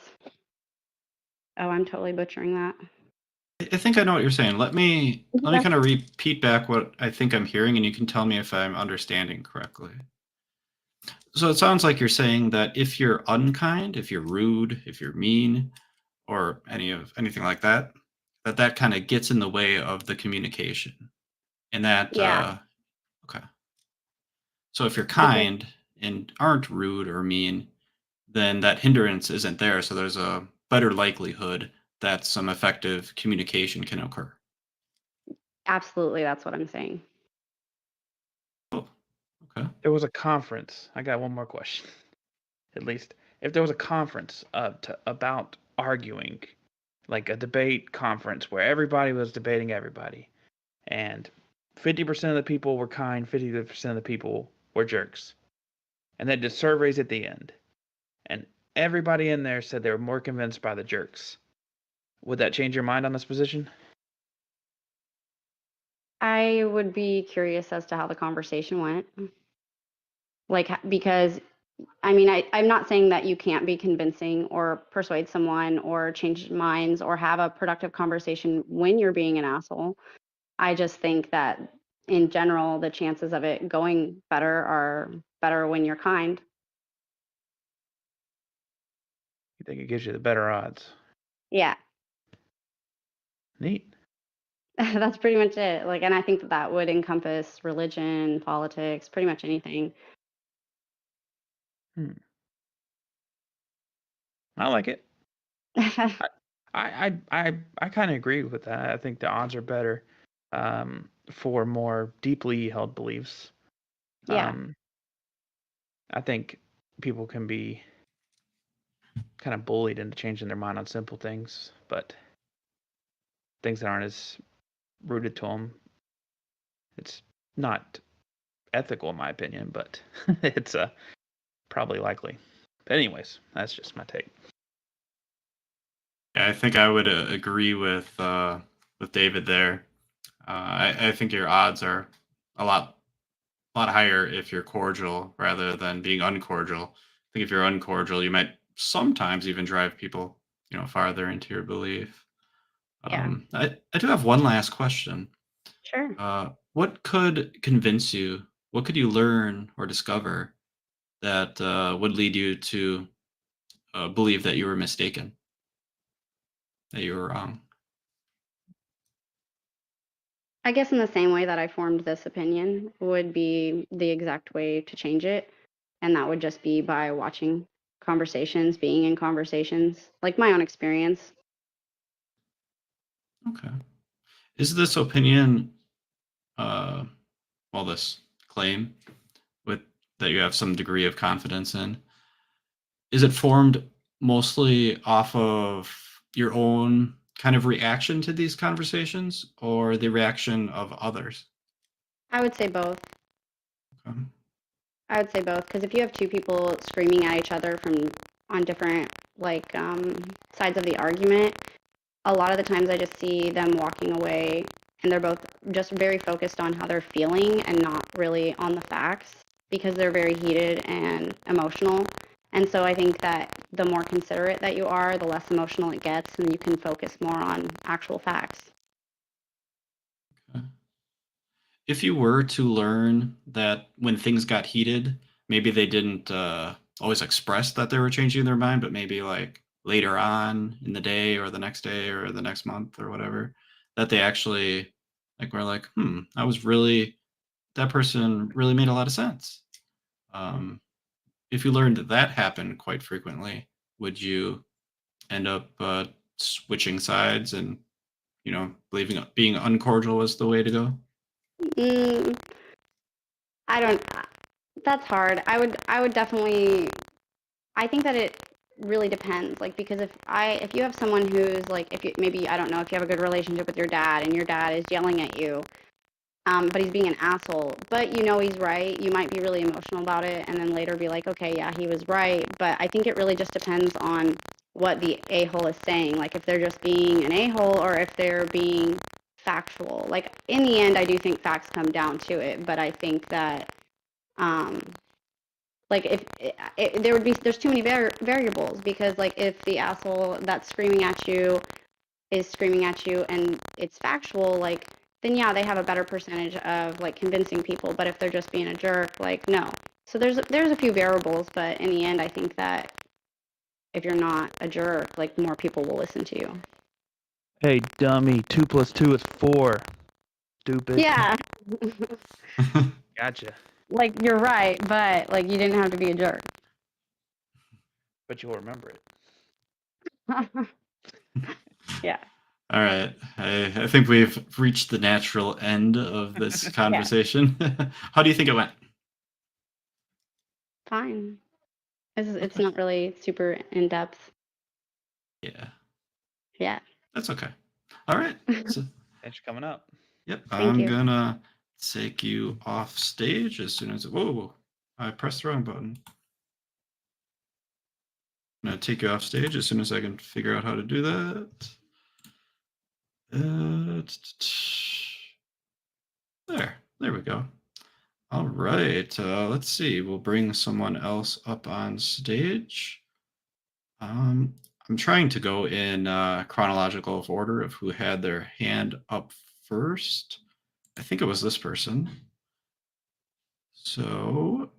S4: oh, I'm totally butchering that.
S1: I think I know what you're saying. Let me kind of repeat back what I think I'm hearing, and you can tell me if I'm understanding correctly. So it sounds like you're saying that if you're unkind, if you're rude, if you're mean, or anything like that, that kind of gets in the way of the communication. And that
S4: Yeah.
S1: okay. So if you're
S4: Because
S1: kind and aren't rude or mean, then that hindrance isn't there. So there's a better likelihood that some effective communication can occur.
S4: absolutely, that's what I'm saying.
S1: Oh, okay.
S2: There was a conference. I got one more question. At least, if there was a conference about arguing, like a debate conference where everybody was debating everybody, and 50% of the people were kind, 50% of the people were jerks, and they did surveys at the end, and everybody in there said they were more convinced by the jerks. Would that change your mind on this position?
S4: I would be curious as to how the conversation went. Like, because I mean, I'm not saying that you can't be convincing or persuade someone or change minds or have a productive conversation when you're being an asshole. I just think that in general, the chances of it going better are better when you're kind.
S2: You think it gives you the better odds?
S4: Yeah,
S2: Neat.
S4: that's pretty much it. Like, and I think that that would encompass religion, politics, pretty much anything.
S2: I like it. I kind of agree with that. I think the odds are better for more deeply held beliefs.
S4: Yeah.
S2: I think people can be kind of bullied into changing their mind on simple things, but things that aren't as rooted to them, it's not ethical in my opinion, but it's probably likely. But anyways, that's just my take.
S1: Yeah, I think I would agree with David there. I think your odds are a lot higher if you're cordial rather than being uncordial. I think if you're uncordial, you might sometimes even drive people, farther into your belief.
S4: Yeah.
S1: I do have one last question.
S4: Sure.
S1: What could convince you? What could you learn or discover that would lead you to believe that you were mistaken, that you were wrong?
S4: I guess in the same way that I formed this opinion would be the exact way to change it. And that would just be by watching conversations, being in conversations, like my own experience.
S1: Okay. Is this opinion, this claim with that you have some degree of confidence in, is it formed mostly off of your own kind of reaction to these conversations or the reaction of others?
S4: I would say both.
S1: Okay.
S4: I would say both because if you have two people screaming at each other from on different like sides of the argument, a lot of the times I just see them walking away and they're both just very focused on how they're feeling and not really on the facts because they're very heated and emotional. And so I think that the more considerate that you are, the less emotional it gets, and you can focus more on actual facts.
S1: Okay. If you were to learn that when things got heated, maybe they didn't always express that they were changing their mind, but maybe like later on in the day or the next month or whatever, that they actually were like, that person really made a lot of sense. If you learned that happened quite frequently, would you end up switching sides and, believing being uncordial was the way to go?
S4: Mm, I don't. That's hard. I would definitely. I think that it really depends. Like, because if you have someone who's like, if you maybe I don't know if you have a good relationship with your dad and your dad is yelling at you, but he's being an asshole, but you know he's right. You might be really emotional about it, and then later be like, okay, yeah, he was right. But I think it really just depends on what the a-hole is saying. Like, if they're just being an a-hole or if they're being factual. Like, in the end, I do think facts come down to it, but I think that, um, like, if there's too many variables, because like if the asshole that's screaming at you is screaming at you and it's factual, like, then yeah, they have a better percentage of like convincing people. But if they're just being a jerk, like, no. So there's a few variables, but in the end, I think that if you're not a jerk, like, more people will listen to you.
S2: Hey, dummy, 2 + 2 is 4. Stupid.
S4: Yeah.
S2: Gotcha.
S4: Like, you're right, but like you didn't have to be a jerk.
S2: But you'll remember it.
S4: Yeah.
S1: All right. I think we've reached the natural end of this conversation. How do you think it went?
S4: Fine. It's not really super in depth.
S1: Yeah,
S4: Yeah.
S1: that's okay. All right. So,
S2: Thanks for coming up.
S1: yep,
S4: Thank
S1: I'm
S4: you.
S1: gonna take you off stage as soon as. Whoa! I pressed the wrong button. I'm gonna take you off stage as soon as I can figure out how to do that. There we go. All right. Let's see. We'll bring someone else up on stage. I'm trying to go in chronological order of who had their hand up first. I think it was this person. So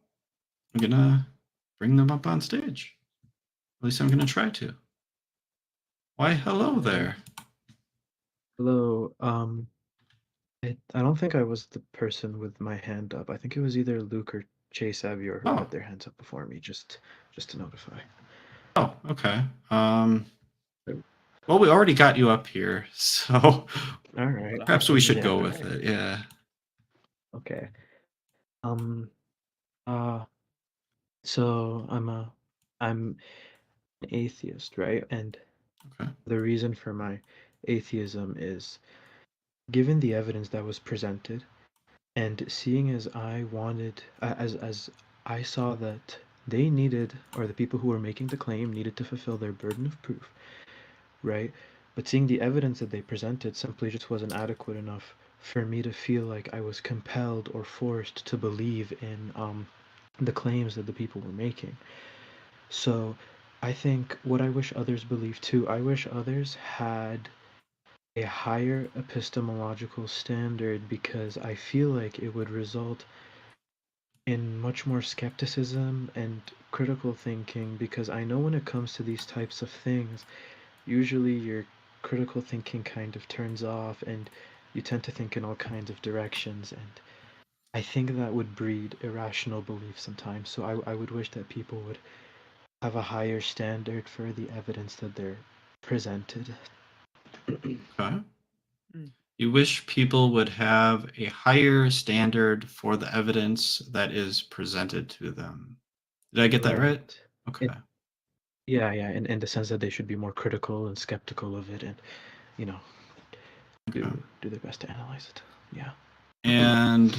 S1: I'm gonna bring them up on stage. At least I'm gonna try to. Why, hello there.
S5: Hello. I don't think I was the person with my hand up. I think it was either Luke or Chase Avior who
S1: Oh.
S5: had their hands up before me, just to notify.
S1: Oh, okay. Well, we already got you up here, so
S5: All right.
S1: perhaps we should
S5: Yeah,
S1: go
S5: all
S1: with
S5: right.
S1: it. Yeah.
S5: Okay. So I'm an atheist, right? And
S1: Okay.
S5: the reason for my atheism is, given the evidence that was presented, and seeing as I wanted, as I saw that they needed, or the people who were making the claim needed to fulfill their burden of proof, right? But seeing the evidence that they presented simply just wasn't adequate enough for me to feel like I was compelled or forced to believe in the claims that the people were making. So I think what I wish others believed too, I wish others had a higher epistemological standard, because I feel like it would result in much more skepticism and critical thinking, because I know when it comes to these types of things, usually your critical thinking kind of turns off and you tend to think in all kinds of directions, and I think that would breed irrational belief sometimes. So I would wish that people would have a higher standard for the evidence that they're presented.
S1: Okay. You wish people would have a higher standard for the evidence that is presented to them. Did I get that right? Okay.
S5: Yeah, in the sense that they should be more critical and skeptical of it, and you know,
S1: Okay.
S5: do their best to analyze it. Yeah.
S1: And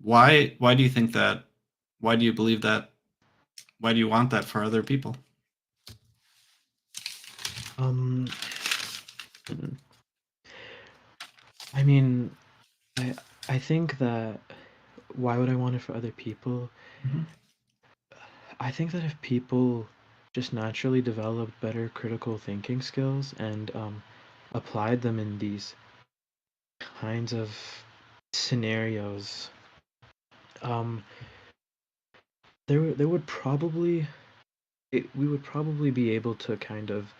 S1: why do you think that? Why do you believe that? Why do you want that for other people?
S5: I mean, I think that, why would I want it for other people?
S1: Mhm.
S5: I think that if people just naturally developed better critical thinking skills and applied them in these kinds of scenarios, there would probably we would probably be able to kind of,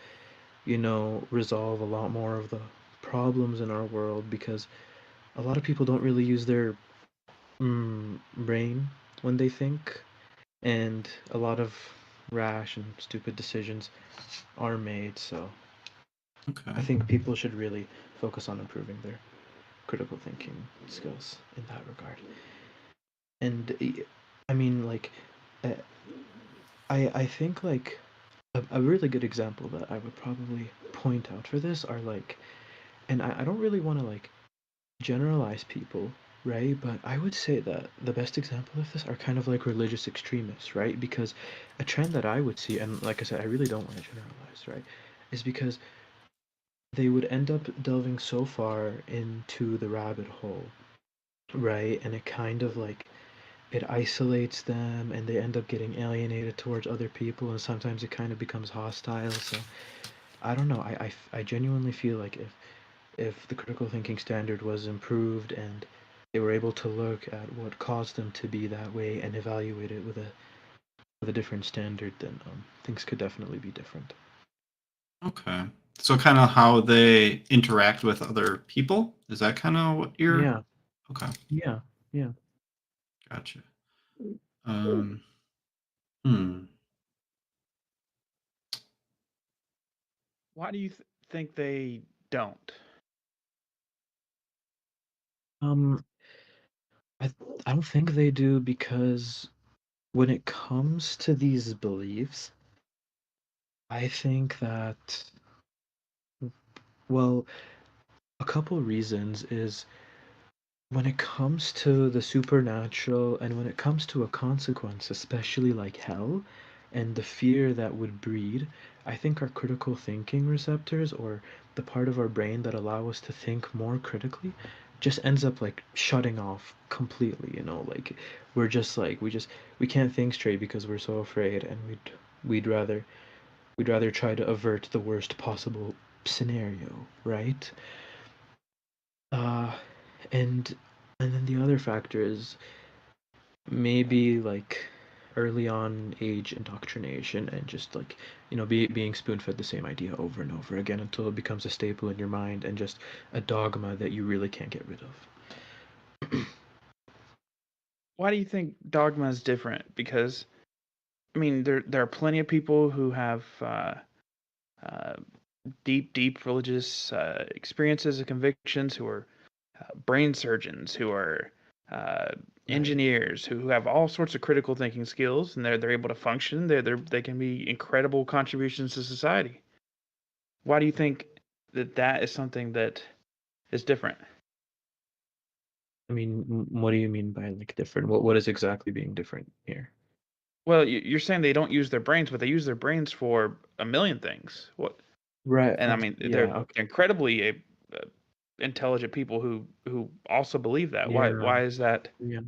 S5: resolve a lot more of the problems in our world, because a lot of people don't really use their brain when they think, and a lot of rash and stupid decisions are made. So I
S1: Okay.
S5: think people should really focus on improving their critical thinking skills in that regard. And I mean, like, uh, I think like a really good example that I would probably point out for this are like, and I don't really want to like generalize people, right? But I would say that the best example of this are kind of like religious extremists, right? Because a trend that I would see, and like I said, I really don't want to generalize, right? Is because they would end up delving so far into the rabbit hole, right? And it kind of like it isolates them and they end up getting alienated towards other people and sometimes it kind of becomes hostile. So I don't know. I genuinely feel like if the critical thinking standard was improved and they were able to look at what caused them to be that way and evaluate it with a different standard, then things could definitely be different.
S1: Okay. So kind of how they interact with other people? Is that kind of what you're...
S5: Yeah,
S1: Okay,
S5: yeah, yeah.
S1: gotcha. Hmm.
S2: Why do you think they don't?
S5: Um, I I don't think they do because when it comes to these beliefs, I think that, well, a couple reasons is when it comes to the supernatural and when it comes to a consequence, especially like hell and the fear that would breed, I think our critical thinking receptors or the part of our brain that allow us to think more critically just ends up like shutting off completely, you know, like we're just like we can't think straight because we're so afraid and we'd rather we'd rather try to avert the worst possible scenario, right? Uh, and and then the other factor is maybe like early on age indoctrination and just like being spoon-fed the same idea over and over again until it becomes a staple in your mind and just a dogma that you really can't get rid of.
S2: Why do you think dogma is different? Because I mean, there are plenty of people who have uh, deep religious experiences and convictions, who are brain surgeons, who are uh,
S5: Right.
S2: engineers, who have all sorts of critical thinking skills, and they're able to function. They can be incredible contributions to society. Why do you think that is something that is different?
S5: I mean, what do you mean by like different? What is exactly being different here?
S2: Well, you're saying they don't use their brains, but they use their brains for a million things. What?
S5: Right.
S2: And I mean,
S5: Yeah.
S2: they're
S5: Okay.
S2: incredibly intelligent people who also believe that. Why?
S5: Yeah.
S2: Why is that?
S5: Yeah.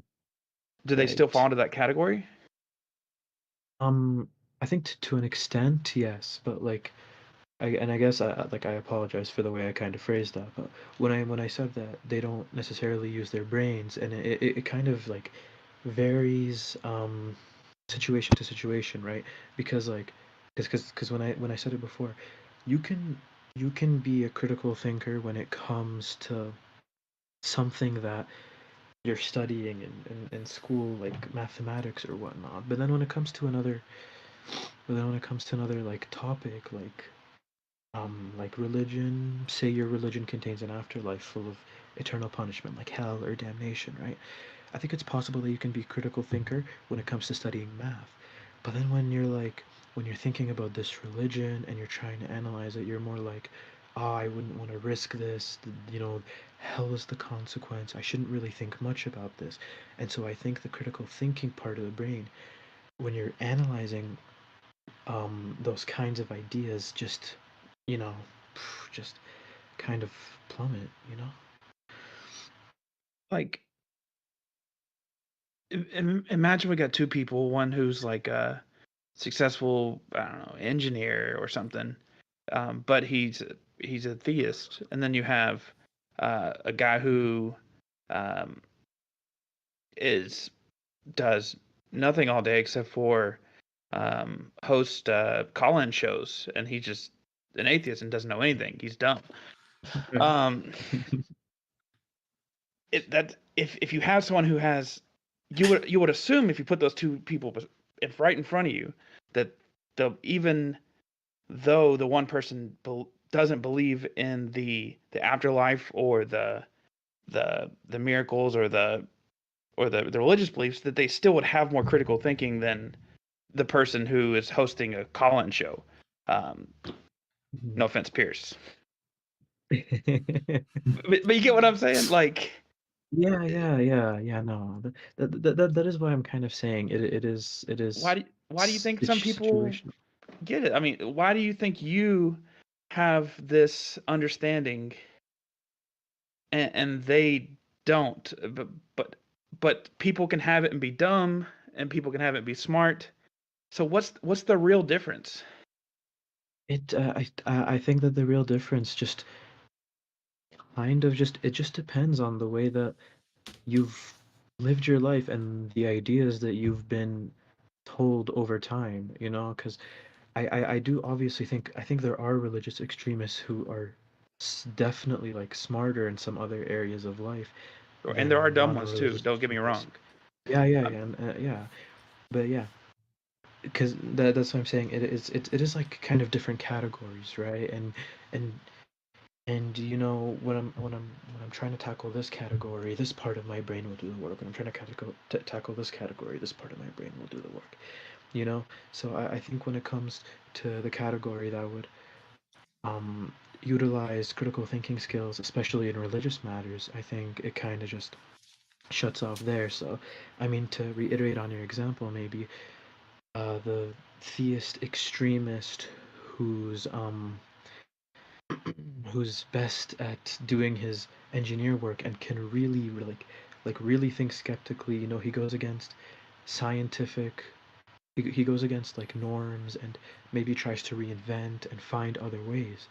S2: Do they still fall
S5: Right.
S2: into that category?
S5: Um, I think to an extent, yes, but like I guess I apologize for the way I kind of phrased that, but when I said that they don't necessarily use their brains, and it kind of like varies situation to situation, right? Because like because when I said it before, you can you can be a critical thinker when it comes to something that you're studying in school, like mathematics or whatnot. But then when it comes to another, but then when it comes to another like topic, like religion, say your religion contains an afterlife full of eternal punishment like hell or damnation, right? I think it's possible that you can be a critical thinker when it comes to studying math. But then when you're thinking about this religion and you're trying to analyze it, you're more like, oh, I wouldn't want to risk this. Hell is the consequence. I shouldn't really think much about this. And so I think the critical thinking part of the brain, when you're analyzing those kinds of ideas, you know, just kind of plummet, you know?
S2: Like, imagine we got two people, one who's like a successful, I don't know, engineer or something, but he's a theist, and then you have a guy who um, is does nothing all day except for host call-in shows, and he's just an atheist and doesn't know anything. He's dumb. Um, that if you have someone who has, you would assume if you put those two people if right in front of you, that even though the one person doesn't believe in the afterlife or the miracles or the religious beliefs, that they still would have more critical thinking than the person who is hosting a call-in show. No offense, Pierce. But you get what I'm saying? Like,
S5: Yeah. No, that is why I'm kind of saying it is
S2: why do you think some people
S5: situational.
S2: get it? I mean, why do you think you have this understanding and they don't? But people can have it and be dumb, and people can have it and be smart. So what's the real difference?
S5: I think that the real difference just it just depends on the way that you've lived your life and the ideas that you've been told over time, you know, because I do obviously think there are religious extremists who are definitely like smarter in some other areas of life
S2: And there are
S5: than
S2: dumb ones too.
S5: non-religious
S2: Don't get me
S5: extremists.
S2: wrong.
S5: Yeah,
S2: Um,
S5: and, yeah, but yeah, because that's what I'm saying. It is like kind of different categories, right? And you know, when I'm trying to tackle this category, this part of my brain will do the work. When I'm trying to tackle this category, this part of my brain will do the work. You know, so I think when it comes to the category that would utilize critical thinking skills, especially in religious matters, I think it kind of just shuts off there. So, I mean, to reiterate on your example, maybe the theist extremist who's who's best at doing his engineer work and can really really think skeptically. You know, he goes against scientific. He goes against like norms and maybe tries to reinvent and find other ways,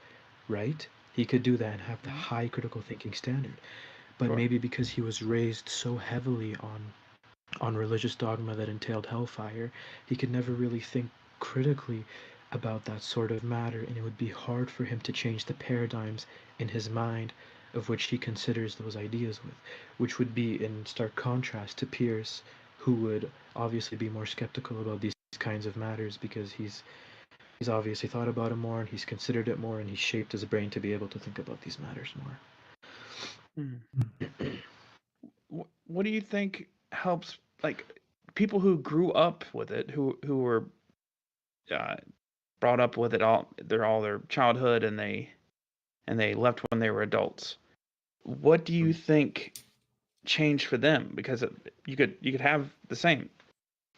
S5: right? He could do that and have the high critical thinking standard. But
S2: Sure.
S5: maybe because he was raised so heavily on religious dogma that entailed hellfire, he could never really think critically about that sort of matter, and it would be hard for him to change the paradigms in his mind of which he considers those ideas with, which would be in stark contrast to Pierce, who would obviously be more skeptical about these kinds of matters because he's obviously thought about it more and he's considered it more and he's shaped his brain to be able to think about these matters more.
S2: What do you think helps, like, people who grew up with it, who were uh, brought up with it all their childhood, and they left when they were adults? What do you think changed for them? Because you could have the same.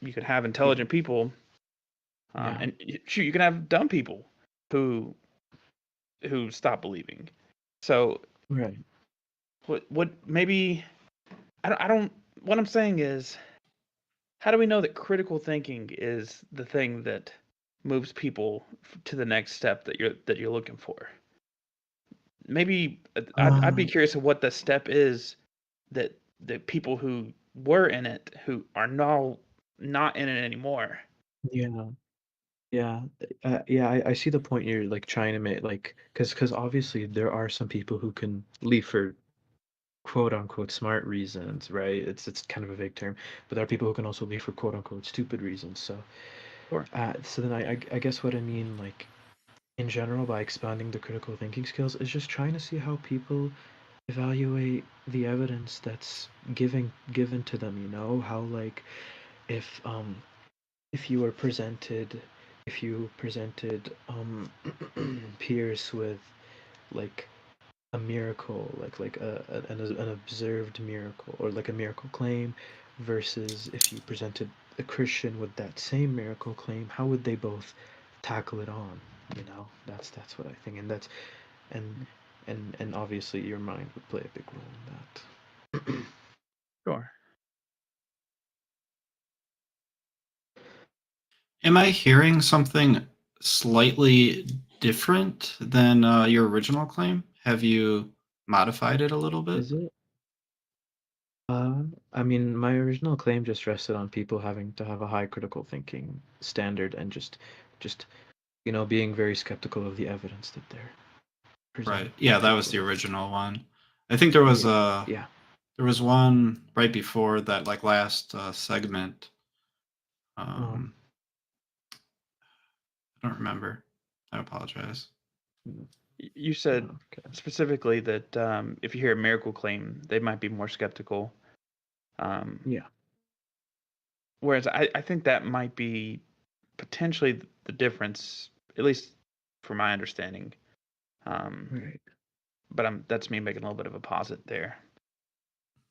S2: You could have intelligent people,
S5: Yeah.
S2: and shoot, you can have dumb people who stop believing. So
S5: Right.
S2: what maybe I don't. What I'm saying is, how do we know that critical thinking is the thing that moves people to the next step that you're looking for? Maybe I'd be curious of what the step is that the people who were in it, who are now not in it anymore.
S5: Yeah. Yeah, yeah, I see the point you're like trying to make, like, because obviously there are some people who can leave for quote unquote smart reasons, right? It's kind of a vague term, but there are people who can also leave for quote unquote stupid reasons. So,
S2: Sure.
S5: so then I guess what I mean, like in general, by expanding the critical thinking skills, is just trying to see how people evaluate the evidence that's given to them. You know, how like if um if you were presented if you presented Pierce with like a miracle, like an observed miracle or like a miracle claim, versus if you presented a Christian with that same miracle claim, how would they both tackle it on? You know, that's what I think, and that's and obviously your mind would play a big role in that.
S2: Sure.
S1: Am I hearing something slightly different than your original claim? Have you modified it a little bit?
S5: Is it? I mean, my original claim just rested on people having to have a high critical thinking standard and just you know, being very skeptical of the evidence that they're
S1: Right.
S5: presented
S1: Yeah, that was
S5: to
S1: the
S5: with.
S1: original one. I think there was
S5: Yeah.
S1: there was one right before that, like last segment. I don't remember. I apologize.
S2: You said
S5: Okay.
S2: specifically that if you hear a miracle claim, they might be more skeptical.
S5: Yeah.
S2: Whereas I think that might be potentially the difference, at least for my understanding.
S5: Right.
S2: But that's me making a little bit of a posit there.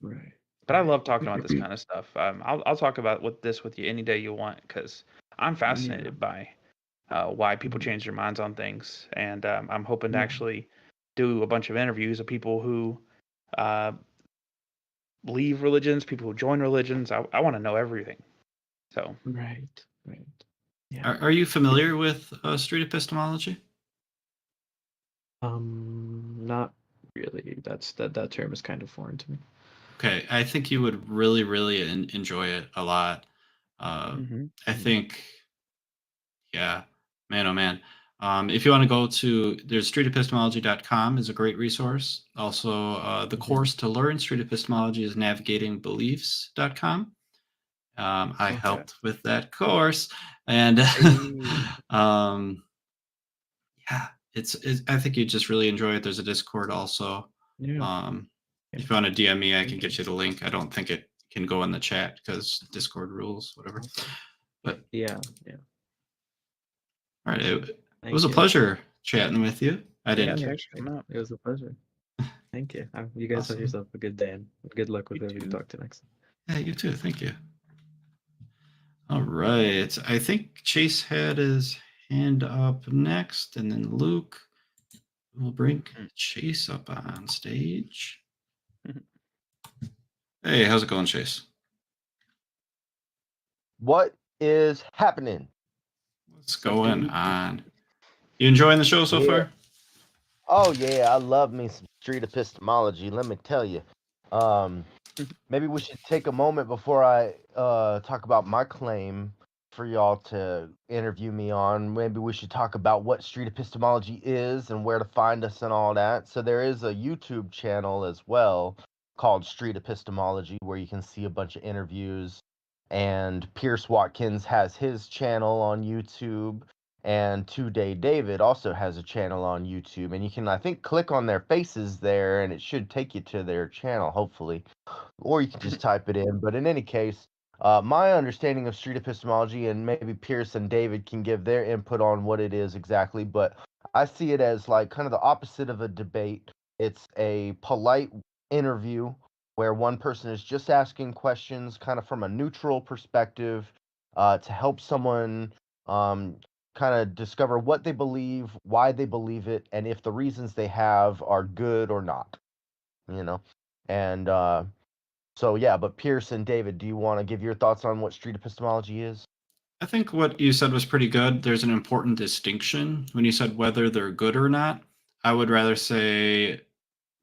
S5: Right.
S2: But I love talking about this kind of stuff. I'll talk about with you any day you want, because I'm fascinated by why people change their minds on things, and I'm hoping to
S5: Yeah.
S2: actually do a bunch of interviews of people who leave religions, people who join religions. I want to know everything. So
S5: Right. Right. Yeah.
S1: Are you familiar with street epistemology?
S5: Not really. That term is kind of foreign to me.
S1: Okay, I think you would really, really enjoy it a lot. I think, yeah, man, oh man. If you want to go to, there's streetepistemology.com is a great resource. Also, the course to learn street epistemology is navigatingbeliefs.com. I helped with that course, and yeah, it's I think you just really enjoy it. There's a Discord also.
S5: Yeah.
S1: If you want to DM me, I can get you the link. I don't think it can go in the chat because Discord rules, whatever. But
S5: Yeah.
S1: all right, it
S5: Thank
S1: was a
S5: you.
S1: pleasure chatting with you. I
S2: yeah,
S1: didn't.
S2: thanks for coming up.
S5: It was a pleasure. Thank you. You guys have
S1: Awesome.
S5: yourself a good day, and good luck with
S1: You
S5: whoever you
S1: too.
S5: talk to next.
S1: Yeah, you too. Thank you. All right. I think Chase had his hand up next, and then Luke will bring Chase up on stage. Hey, how's it going, Chase?
S6: What is happening?
S1: What's going on? You enjoying the show so far?
S6: Oh yeah, I love me some street epistemology. Let me tell you. Maybe we should take a moment before I talk about my claim for y'all to interview me on. Maybe we should talk about what street epistemology is and where to find us and all that. So there is a YouTube channel as well called Street Epistemology where you can see a bunch of interviews. And Pierce Watkins has his channel on YouTube. And Today David also has a channel on YouTube. And you can, I think, click on their faces there and it should take you to their channel, hopefully. Or you can just type it in. But in any case, my understanding of street epistemology, and maybe Pierce and David can give their input on what it is exactly, but I see it as like kind of the opposite of a debate. It's a polite interview where one person is just asking questions kind of from a neutral perspective to help someone kind of discover what they believe, why they believe it, and if the reasons they have are good or not, you know? And so, yeah, but Pierce and David, do you want to give your thoughts on what street epistemology is?
S1: I think what you said was pretty good. There's an important distinction. When you said whether they're good or not, I would rather say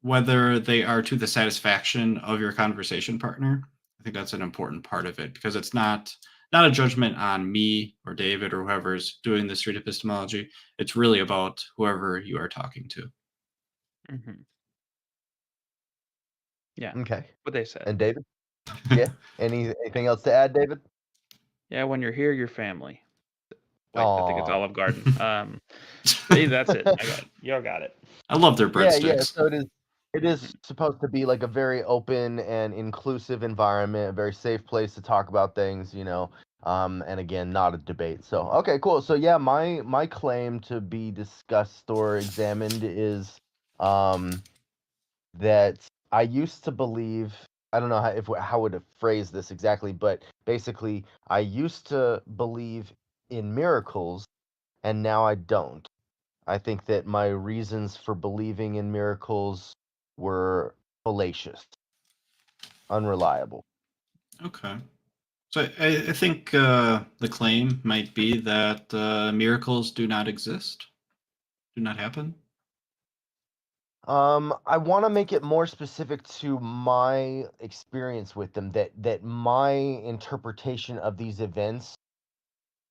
S1: whether they are to the satisfaction of your conversation partner. I think that's an important part of it because it's not a judgment on me or David or whoever's doing the street epistemology. It's really about whoever you are talking to.
S2: Yeah.
S6: Okay.
S2: What they said.
S6: And David? Yeah. Anything else to add, David?
S2: Yeah, when you're here, you're family. Wait, I think it's
S6: Aw.
S2: Olive Garden. See, that's it. I got it. Y'all got it.
S1: I love their breadsticks.
S6: Yeah. So it is supposed to be like a very open and inclusive environment, a very safe place to talk about things, you know. And again, not a debate. So okay, cool. So yeah, my claim to be discussed or examined is that I used to believe, I don't know how would I phrase this exactly, but basically I used to believe in miracles and now I don't. I think that my reasons for believing in miracles were fallacious, unreliable.
S1: Okay. So I think the claim might be that miracles do not exist, do not happen.
S6: I want to make it more specific to my experience with them, that my interpretation of these events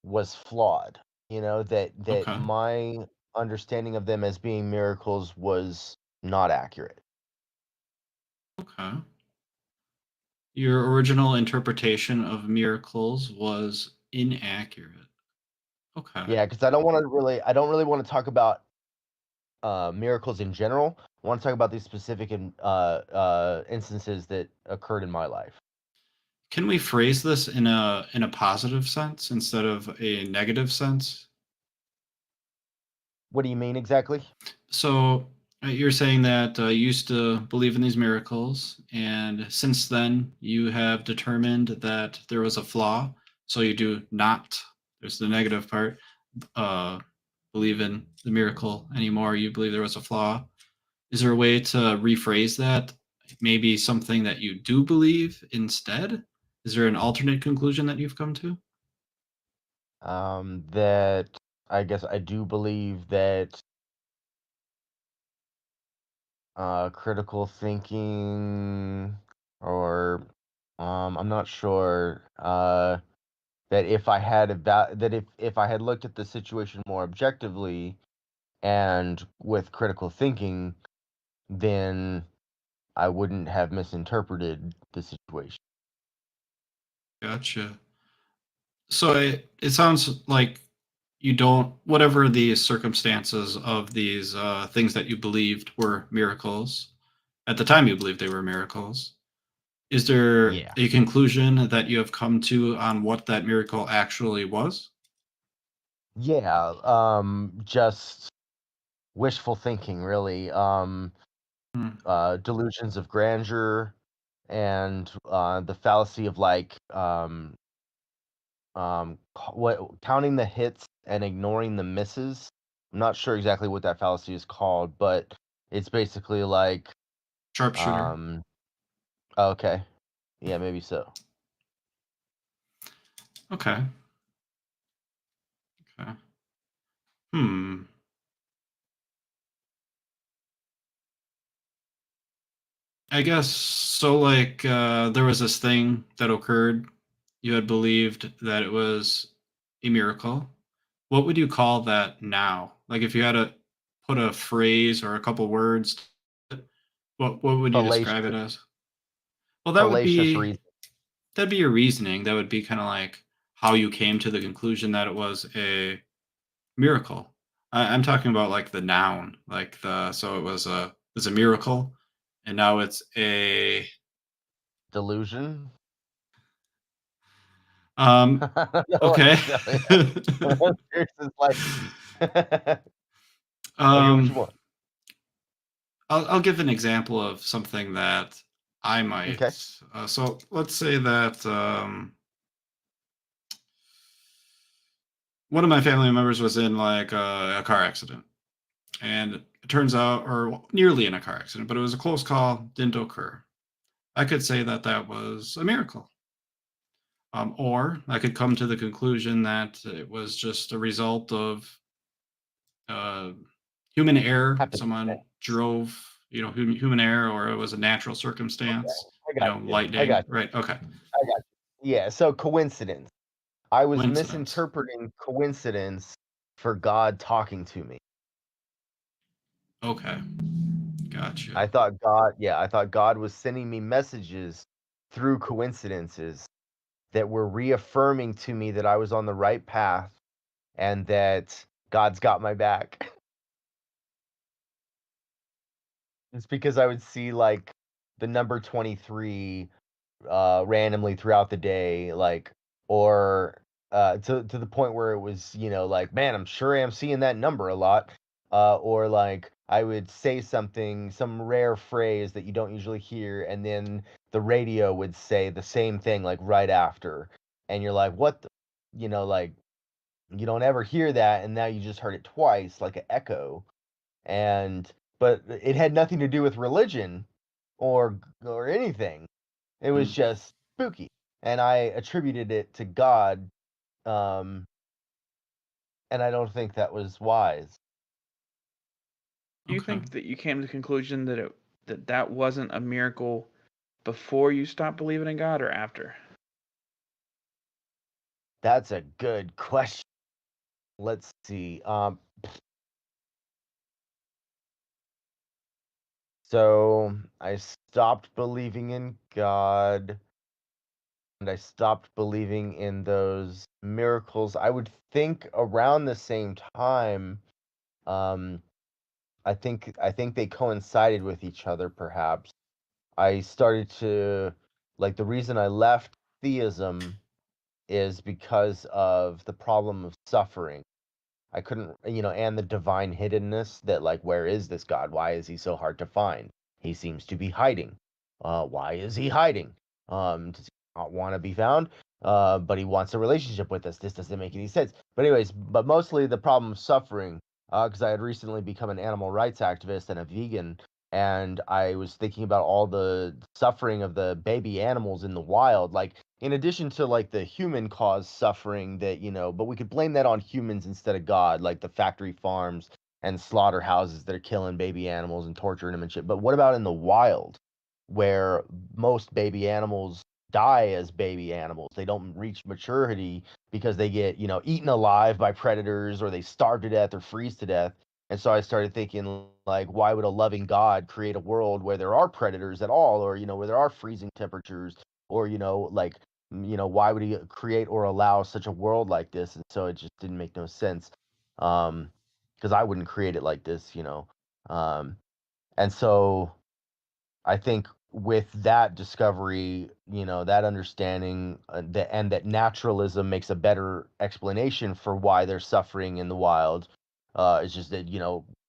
S6: was flawed. You know, that
S1: Okay.
S6: my understanding of them as being miracles was not accurate.
S1: Okay. Your original interpretation of miracles was inaccurate. Okay.
S6: Yeah, because I don't really want to talk about miracles in general. I want to talk about these specific instances that occurred in my life.
S1: Can we phrase this in a positive sense instead of a negative sense?
S6: What do you mean exactly?
S1: So you're saying that you used to believe in these miracles, and since then you have determined that there was a flaw. So you do not, there's the negative part, believe in the miracle anymore. You believe there was a flaw. Is there a way to rephrase that? Maybe something that you do believe instead? Is there an alternate conclusion that you've come to?
S6: That I guess I do believe that critical thinking, or I'm not sure. That if I had if I had looked at the situation more objectively and with critical thinking, then I wouldn't have misinterpreted the situation.
S1: Gotcha. So it sounds like you don't, whatever the circumstances of these things that you believed were miracles, at the time you believed they were miracles, is there
S6: Yeah.
S1: a conclusion that you have come to on what that miracle actually was?
S6: Yeah, just wishful thinking, really.
S1: Hmm.
S6: Delusions of grandeur, and the fallacy of like counting the hits and ignoring the misses. I'm not sure exactly what that fallacy is called, but it's basically like
S1: Sharpshooter.
S6: okay, yeah, maybe so.
S1: Okay. Okay. Hmm. I guess so. Like, there was this thing that occurred. You had believed that it was a miracle. What would you call that now? Like, if you had to put a phrase or a couple words, to it, what would you describe it
S6: Fallacious,
S1: as? Well,
S6: fallacious reason.
S1: that'd be your reasoning. That would be kind of like how you came to the conclusion that it was a miracle. I'm talking about like the noun, like the so it was a miracle, and now it's a
S6: Delusion.
S1: um
S6: I don't know what
S1: okay.
S6: to tell you. It's like, I'll hear what you
S1: um
S6: want.
S1: I'll give an example of something that I
S6: Okay.
S1: might. So let's say that one of my family members was in like a car accident, and it turns out, or nearly in a car accident, but it was a close call, didn't occur. I could say that that was a miracle. Or I could come to the conclusion that it was just a result of uh, human error. Someone
S6: Happenstance.
S1: drove, human error, or it was a natural
S6: Okay.
S1: circumstance,
S6: I got you. I
S1: lightning,
S6: got
S1: right? Okay.
S6: I got you. Yeah, so coincidence. I was
S1: Coincidence.
S6: misinterpreting coincidence for God talking to me.
S1: Okay. Gotcha.
S6: I thought God was sending me messages through coincidences that were reaffirming to me that I was on the right path and that God's got my back. It's because I would see like the number 23 randomly throughout the day, like, or to the point where it was, like, man, I'm sure I'm seeing that number a lot. Or like I would say something, some rare phrase that you don't usually hear, and then the radio would say the same thing like right after, and you're like, what the, like, you don't ever hear that, and now you just heard it twice, like an echo. And but it had nothing to do with religion or anything. It was
S1: Mm,
S6: just spooky, and I attributed it to God, um, and I don't think that was wise.
S2: Do you
S1: okay.
S2: think that you came to the conclusion that that wasn't a miracle before you stopped believing in God or after?
S6: That's a good question. Let's see. So I stopped believing in God, and I stopped believing in those miracles. I would think around the same time. Um, I think they coincided with each other, perhaps. I started to like the reason I left theism is because of the problem of suffering. I couldn't, and the divine hiddenness that, like, where is this God? Why is he so hard to find? He seems to be hiding. Why is he hiding? Does he not want to be found? But he wants a relationship with us. This doesn't make any sense. But anyways, but mostly the problem of suffering, because I had recently become an animal rights activist and a vegan, and I was thinking about all the suffering of the baby animals in the wild, like in addition to like the human caused suffering that, but we could blame that on humans instead of God, like the factory farms and slaughterhouses that are killing baby animals and torturing them and shit. But what about in the wild where most baby animals die as baby animals? They don't reach maturity because they get, eaten alive by predators, or they starve to death or freeze to death. And so I started thinking, like, why would a loving God create a world where there are predators at all, or, where there are freezing temperatures, or, like, why would he create or allow such a world like this? And so it just didn't make no sense. Because I wouldn't create it like this. And so I think with that discovery, that understanding, and that naturalism makes a better explanation for why they're suffering in the wild. It's just that,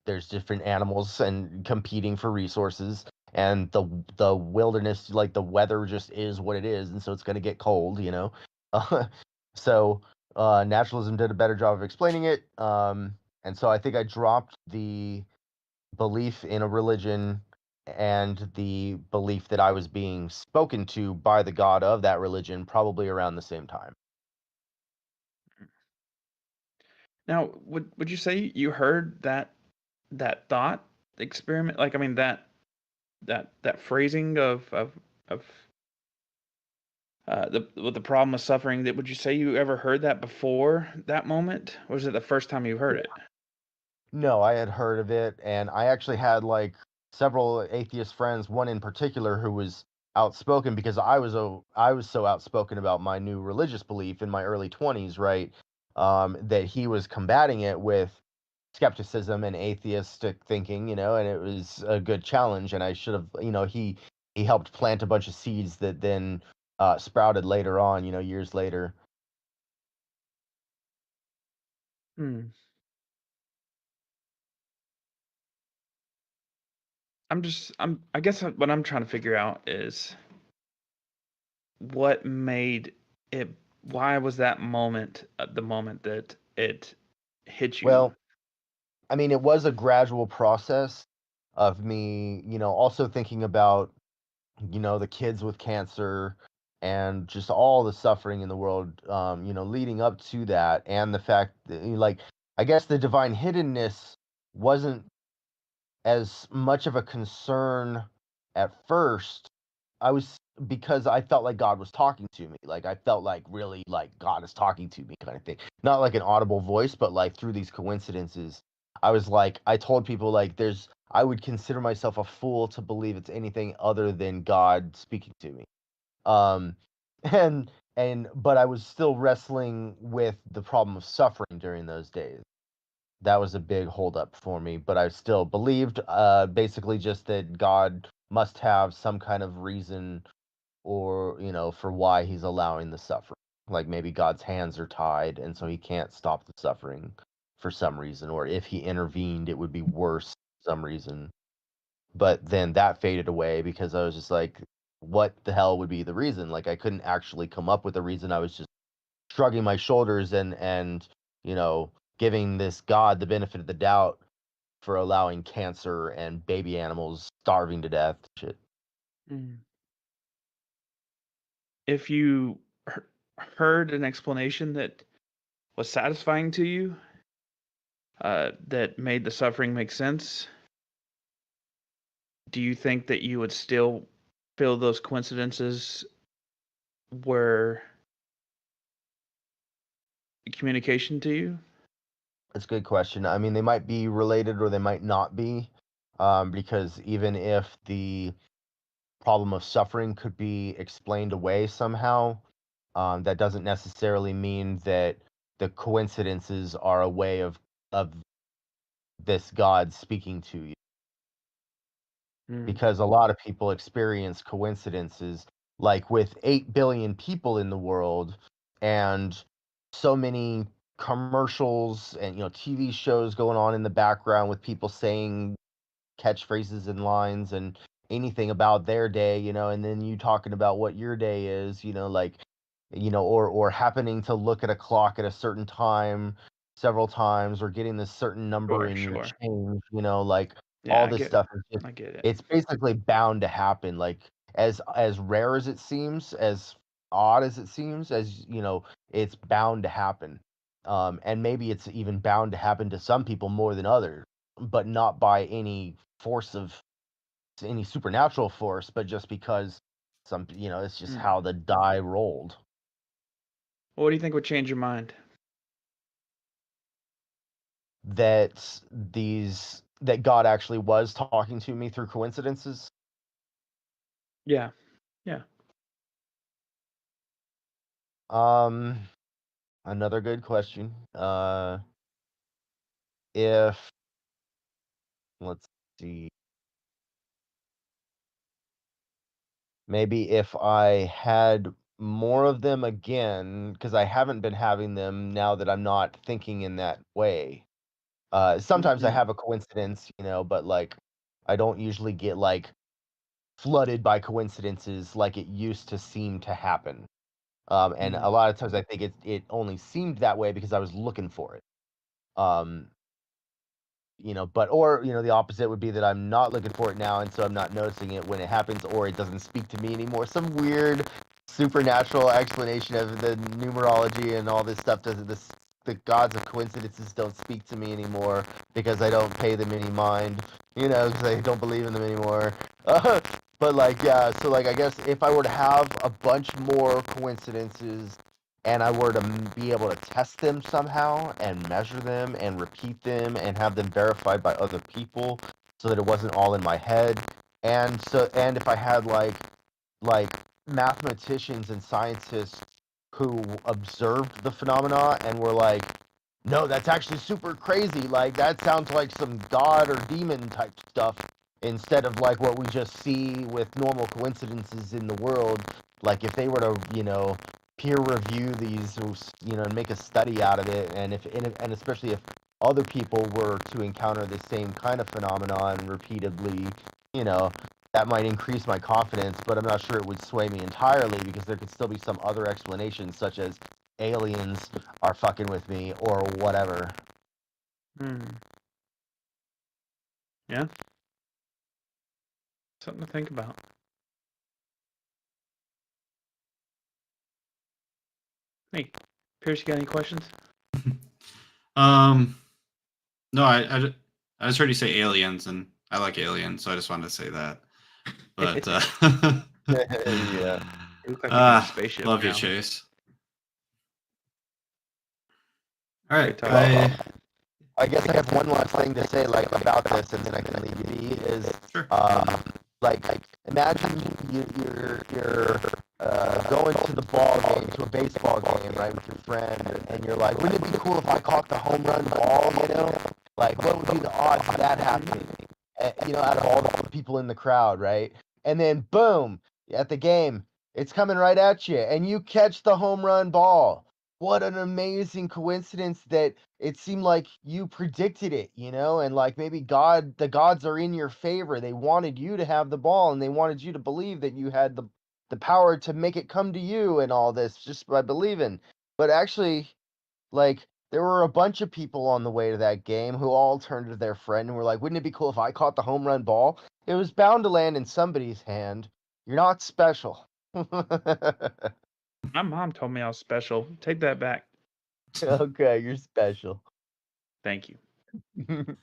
S6: there's different animals and competing for resources, and the wilderness, like the weather just is what it is, and so it's going to get cold. So naturalism did a better job of explaining it. And so I think I dropped the belief in a religion and the belief that I was being spoken to by the God of that religion probably around the same time.
S2: Now, would you say you heard that thought experiment? Like, I mean, that phrasing of with the problem of suffering. That would you say you ever heard that before that moment, or was it the first time you heard it?
S6: No, I had heard of it, and I actually had like several atheist friends, one in particular who was outspoken because I was so outspoken about my new religious belief in my early 20s, right? That he was combating it with skepticism and atheistic thinking, and it was a good challenge, and I should have, he helped plant a bunch of seeds that then sprouted later on, years later.
S2: Hmm. I guess what I'm trying to figure out is what made it, why was that moment the moment that it hit you?
S6: Well, I mean, it was a gradual process of me, also thinking about, the kids with cancer and just all the suffering in the world, leading up to that. And the fact that, like, I guess the divine hiddenness wasn't as much of a concern at first. I was Because I felt like God was talking to me. Like I felt like really like God is talking to me kind of thing. Not like an audible voice, but like through these coincidences. I told people like I would consider myself a fool to believe it's anything other than God speaking to me. Um but I was still wrestling with the problem of suffering during those days. That was a big holdup for me, but I still believed basically just that God must have some kind of reason, or for why he's allowing the suffering. Like maybe God's hands are tied and so he can't stop the suffering for some reason, or if he intervened it would be worse for some reason. But then that faded away because I was just like, what the hell would be the reason? Like I couldn't actually come up with a reason. I was just shrugging my shoulders and you know giving this God the benefit of the doubt for allowing cancer and baby animals starving to death. Shit.
S2: Mm. If you heard an explanation that was satisfying to you, that made the suffering make sense, do you think that you would still feel those coincidences were communication to you?
S6: That's a good question. I mean, they might be related or they might not be, because even if the problem of suffering could be explained away somehow, that doesn't necessarily mean that the coincidences are a way of this God speaking to you.
S2: Mm.
S6: Because a lot of people experience coincidences, like with 8 billion people in the world and so many commercials and TV shows going on in the background with people saying catchphrases and lines and anything about their day, and then you talking about what your day is, or happening to look at a clock at a certain time several times, or getting this certain number in your
S2: Sure.
S6: change, like
S2: Yeah,
S6: all
S2: I
S6: this
S2: get
S6: stuff is just,
S2: I get it.
S6: it's basically bound to happen. Like as rare as it seems, as odd as it seems, as it's bound to happen. And maybe it's even bound to happen to some people more than others, but not by any force of any supernatural force, but just because it's just how the die rolled.
S2: Well, what do you think would change your mind?
S6: That God actually was talking to me through coincidences.
S2: Yeah.
S6: Another good question. If let's see, maybe if I had more of them again, because I haven't been having them now that I'm not thinking in that way. Sometimes I
S2: Mhm.
S6: have a coincidence, but like I don't usually get like flooded by coincidences like it used to seem to happen. And
S2: Mhm.
S6: a lot of times I think it only seemed that way because I was looking for it. Um, but or the opposite would be that I'm not looking for it now, and so I'm not noticing it when it happens, or it doesn't speak to me anymore. Some weird supernatural explanation of the numerology and all this stuff doesn't this the gods of coincidences don't speak to me anymore because I don't pay them any mind, because I don't believe in them anymore. But like, yeah, so like I guess if I were to have a bunch more coincidences and I were to be able to test them somehow and measure them and repeat them and have them verified by other people so that it wasn't all in my head, and if I had like mathematicians and scientists who observed the phenomena and were like, no, that's actually super crazy, like that sounds like some god or demon type stuff, instead of like what we just see with normal coincidences in the world. Like if they were to peer review these, and make a study out of it, and and especially if other people were to encounter the same kind of phenomenon repeatedly, that might increase my confidence, but I'm not sure it would sway me entirely, because there could still be some other explanations, such as aliens are fucking with me or whatever.
S2: Yeah. Something to think about. Hey, Pierce, you got any questions?
S1: No, I just heard you say aliens, and I like aliens, so I just wanted to say that. But
S6: Yeah.
S2: You look like you're in a spaceship
S1: love you,
S2: now.
S1: Chase. All right,
S2: Great talking.
S6: I guess I have one last thing to say, like, about this, and then I can leave you be. Is
S1: Sure.
S6: like imagine you're going to the ball game, to a baseball game, right, with your friend, and you're like, wouldn't it be cool if I caught the home run ball? Like what would be the odds of that happening? Out of all the people in the crowd, right? And then boom, at the game, it's coming right at you, and you catch the home run ball. What an amazing coincidence that it seemed like you predicted it, and like maybe the gods are in your favor. They wanted you to have the ball, and they wanted you to believe that you had the power to make it come to you and all this just by believing. But actually, like, there were a bunch of people on the way to that game who all turned to their friend and were like, wouldn't it be cool if I caught the home run ball? It was bound to land in somebody's hand. You're not special.
S2: My mom told me I was special. Take that back.
S6: Okay, you're special.
S2: Thank you.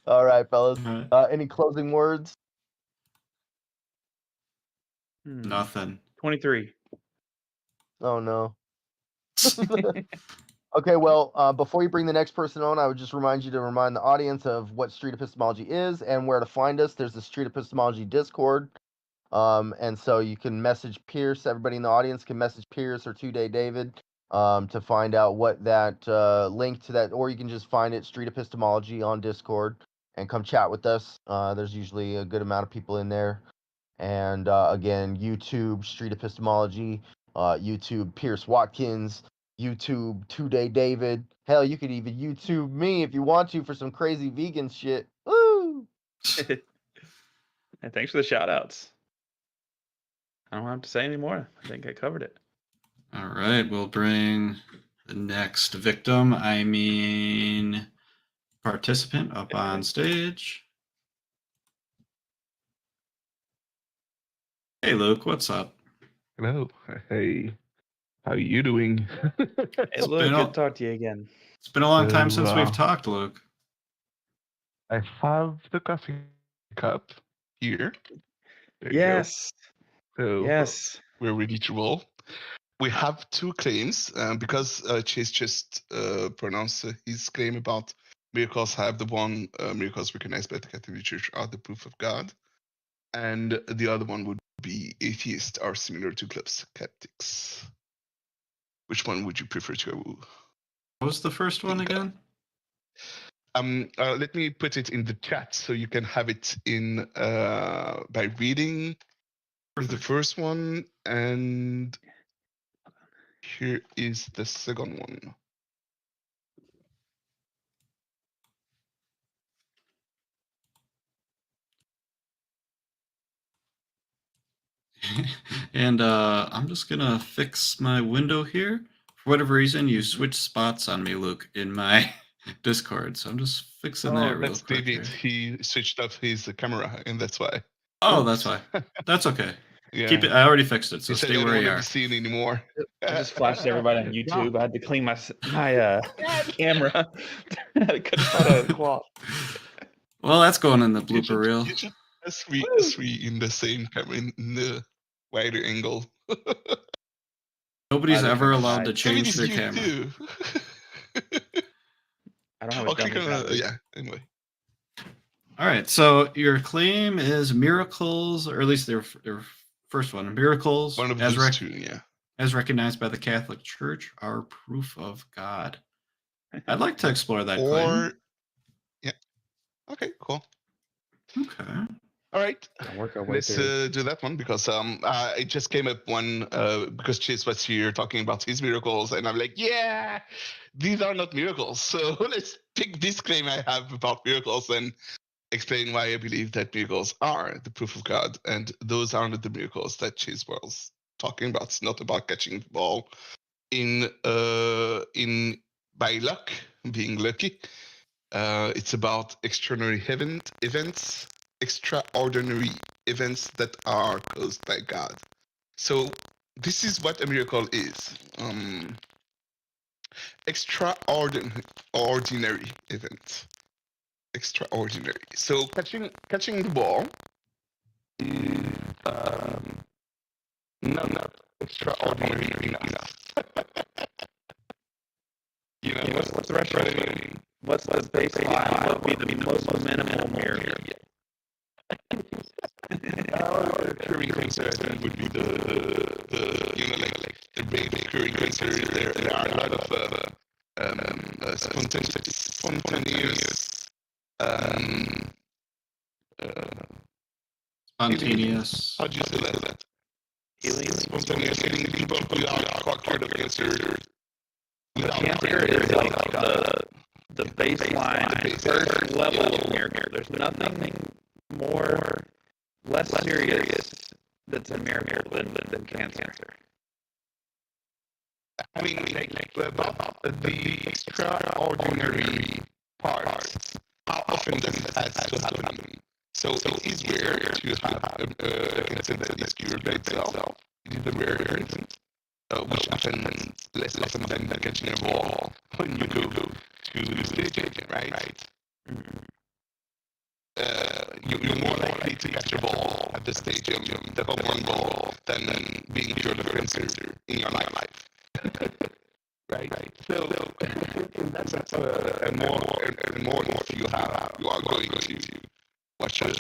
S6: All right, fellas.
S1: All right.
S6: Any closing words?
S1: Nothing.
S2: 23.
S6: Oh, no. Okay, well, before you bring the next person on, I would just remind you to remind the audience of what Street Epistemology is and where to find us. There's the Street Epistemology Discord. And so you can message Pierce. Everybody in the audience can message Pierce or 2-Day David to find out what that link to that, or you can just find it, Street Epistemology on Discord. and come chat with us. There's usually a good amount of people in there. And again, YouTube Street Epistemology, YouTube Pierce Watkins, YouTube 2-Day David. Hell, you could even YouTube me if you want to for some crazy vegan shit. Woo!
S2: And thanks for the shout outs. I don't have to say any more. I think I covered it.
S1: All right, we'll bring the next victim, participant up on stage. Hey, Luke, what's up?
S7: Hello. Hey. How are you doing?
S2: Hey, Luke,
S1: been
S2: good
S1: a-
S2: to talk to you again.
S1: It's been a long time
S7: So,
S1: since we've talked, Luke.
S7: I have the coffee cup here. There
S2: Yes.
S7: you go. So
S2: Yes.
S7: we're ready to roll. We have two claims because Chase just pronounced his claim about miracles. I have the one miracles recognized by the Catholic Church are the proof of God, and the other one would be atheists are similar to skeptics. Which one would you prefer to?
S1: What was the first one again?
S7: Let me put it in the chat so you can have it in by reading the first one, and here is the second one.
S1: And I'm just gonna fix my window here. For whatever reason, you switched spots on me, Luke, in my Discord. So I'm just fixing that real
S7: That's
S1: quick.
S7: David.
S1: Here.
S7: He switched off his camera, and that's why.
S1: Oh, that's why. That's okay.
S7: Yeah.
S1: Keep it. I already fixed it. So
S7: He said,
S1: stay
S7: I
S1: where
S7: don't
S1: you
S7: want
S1: are.
S7: to be seen anymore.
S2: I just flashed everybody on YouTube. I had to clean my camera. I couldn't find a cloth.
S1: Well, that's going in the
S7: You
S1: blooper reel.
S7: should have three in the same camera in the wider angle.
S1: Nobody's
S2: Either
S1: ever
S2: can
S1: allowed to
S2: decide.
S1: change their
S7: Cute
S1: camera.
S7: too.
S2: I don't have a
S7: I'll click
S2: dummy
S7: on
S2: copy.
S7: yeah. Anyway.
S1: All right. So your claim is miracles, or at least their first one, miracles
S7: One of
S1: as
S7: those two, yeah.
S1: as recognized by the Catholic Church are proof of God. I'd like to explore that claim.
S7: Yeah. Okay, cool.
S1: Okay.
S7: All right.
S2: I'll work our way
S7: Let's
S2: through.
S7: do that one because it just came up one because Chase was here talking about his miracles, and I'm like, yeah, these are not miracles. So let's pick this claim I have about miracles and explain why I believe that miracles are the proof of God, and those are not the miracles that Chase was talking about. It's not about catching the ball in by luck, being lucky. It's about extraordinary events, extraordinary events that are caused by God. So this is what a miracle is. Extraordinary event. Extraordinary. So catching the ball is not extraordinary enough. You know,
S2: What's the rest of it? What's the baseline? What would be the most minimal miracle?
S7: Our recurring cancer would be the you know like the rate of recurring cancer. There are a lot of spontaneous
S1: Spontaneous.
S7: how do you say that? Spontaneous healing people who are cured of cancer without
S2: Cancer is like the baseline, first level of miracle. There's nothing less serious that's a miracle than cancer.
S7: I mean, about the extraordinary parts, how often does it has to happen? So it is rare to have a cancer that is cured by itself. It is a rare event, which happens less often than catching a ball when you go to the stadium, right? You're more likely to catch a ball at the stadium, the home run ball, than being cured of cancer in your life. Right. So that's a more if you are going to watch a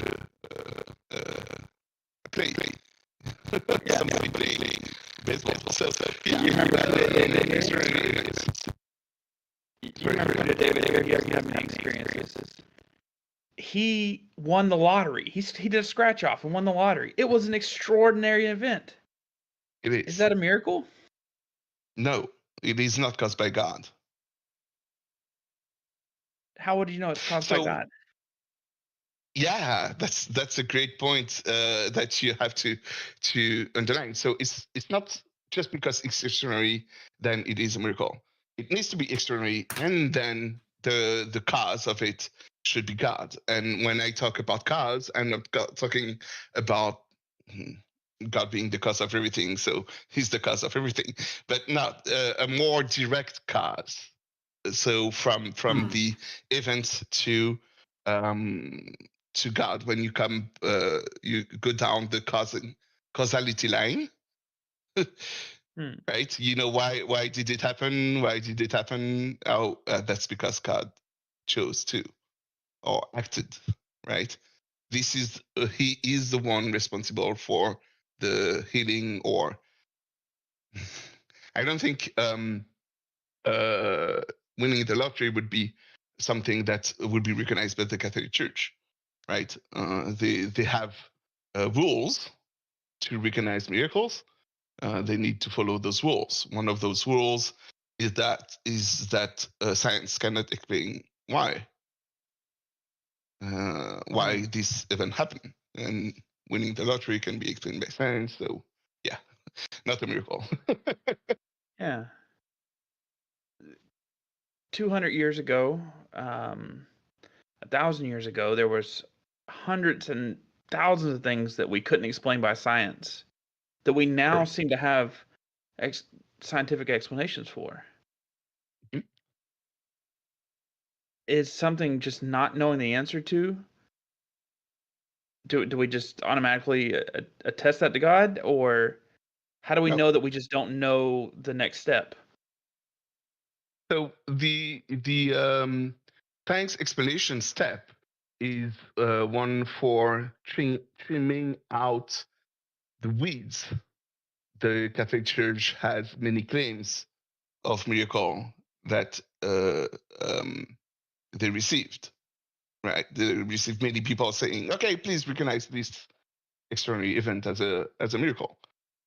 S7: play. Somebody playing baseball. So yeah,
S2: You remember David here? He has many experiences. he won the lottery. He did a scratch off and won the lottery. It was an extraordinary event.
S7: It is.
S2: Is that a miracle?
S7: No, it is not caused by God.
S2: How would you know it's caused by
S7: So,
S2: God?
S7: yeah, that's a great point that you have to underline. So it's not just because it's extraordinary, then it is a miracle. It needs to be extraordinary, and then the cause of it should be God. And when I talk about cause, I'm not talking about God being the cause of everything. So he's the cause of everything, but not a more direct cause. So from the event to God, when you come, you go down the causality line, right? You know why did it happen? Why did it happen? Oh, that's because God chose to or acted, right? This is he is the one responsible for the healing, or I don't think winning the lottery would be something that would be recognized by the Catholic Church, right? They have rules to recognize miracles. They need to follow those rules. One of those rules is that science cannot explain why this event happened, and winning the lottery can be explained by science. So, yeah, not a miracle.
S2: Yeah. 200 years ago, 1,000 years ago, there was hundreds and thousands of things that we couldn't explain by science that we now
S7: Correct.
S2: seem to have scientific explanations for.
S7: Mhm.
S2: Is something just not knowing the answer to? Do we just automatically attest that to God, or how do we
S7: No.
S2: know that we just don't know the next step?
S7: So the science explanation step is one for trimming out the weeds. The Catholic Church has many claims of miracle that they received. Right, they received many people saying, "Okay, please recognize this extraordinary event as a miracle,"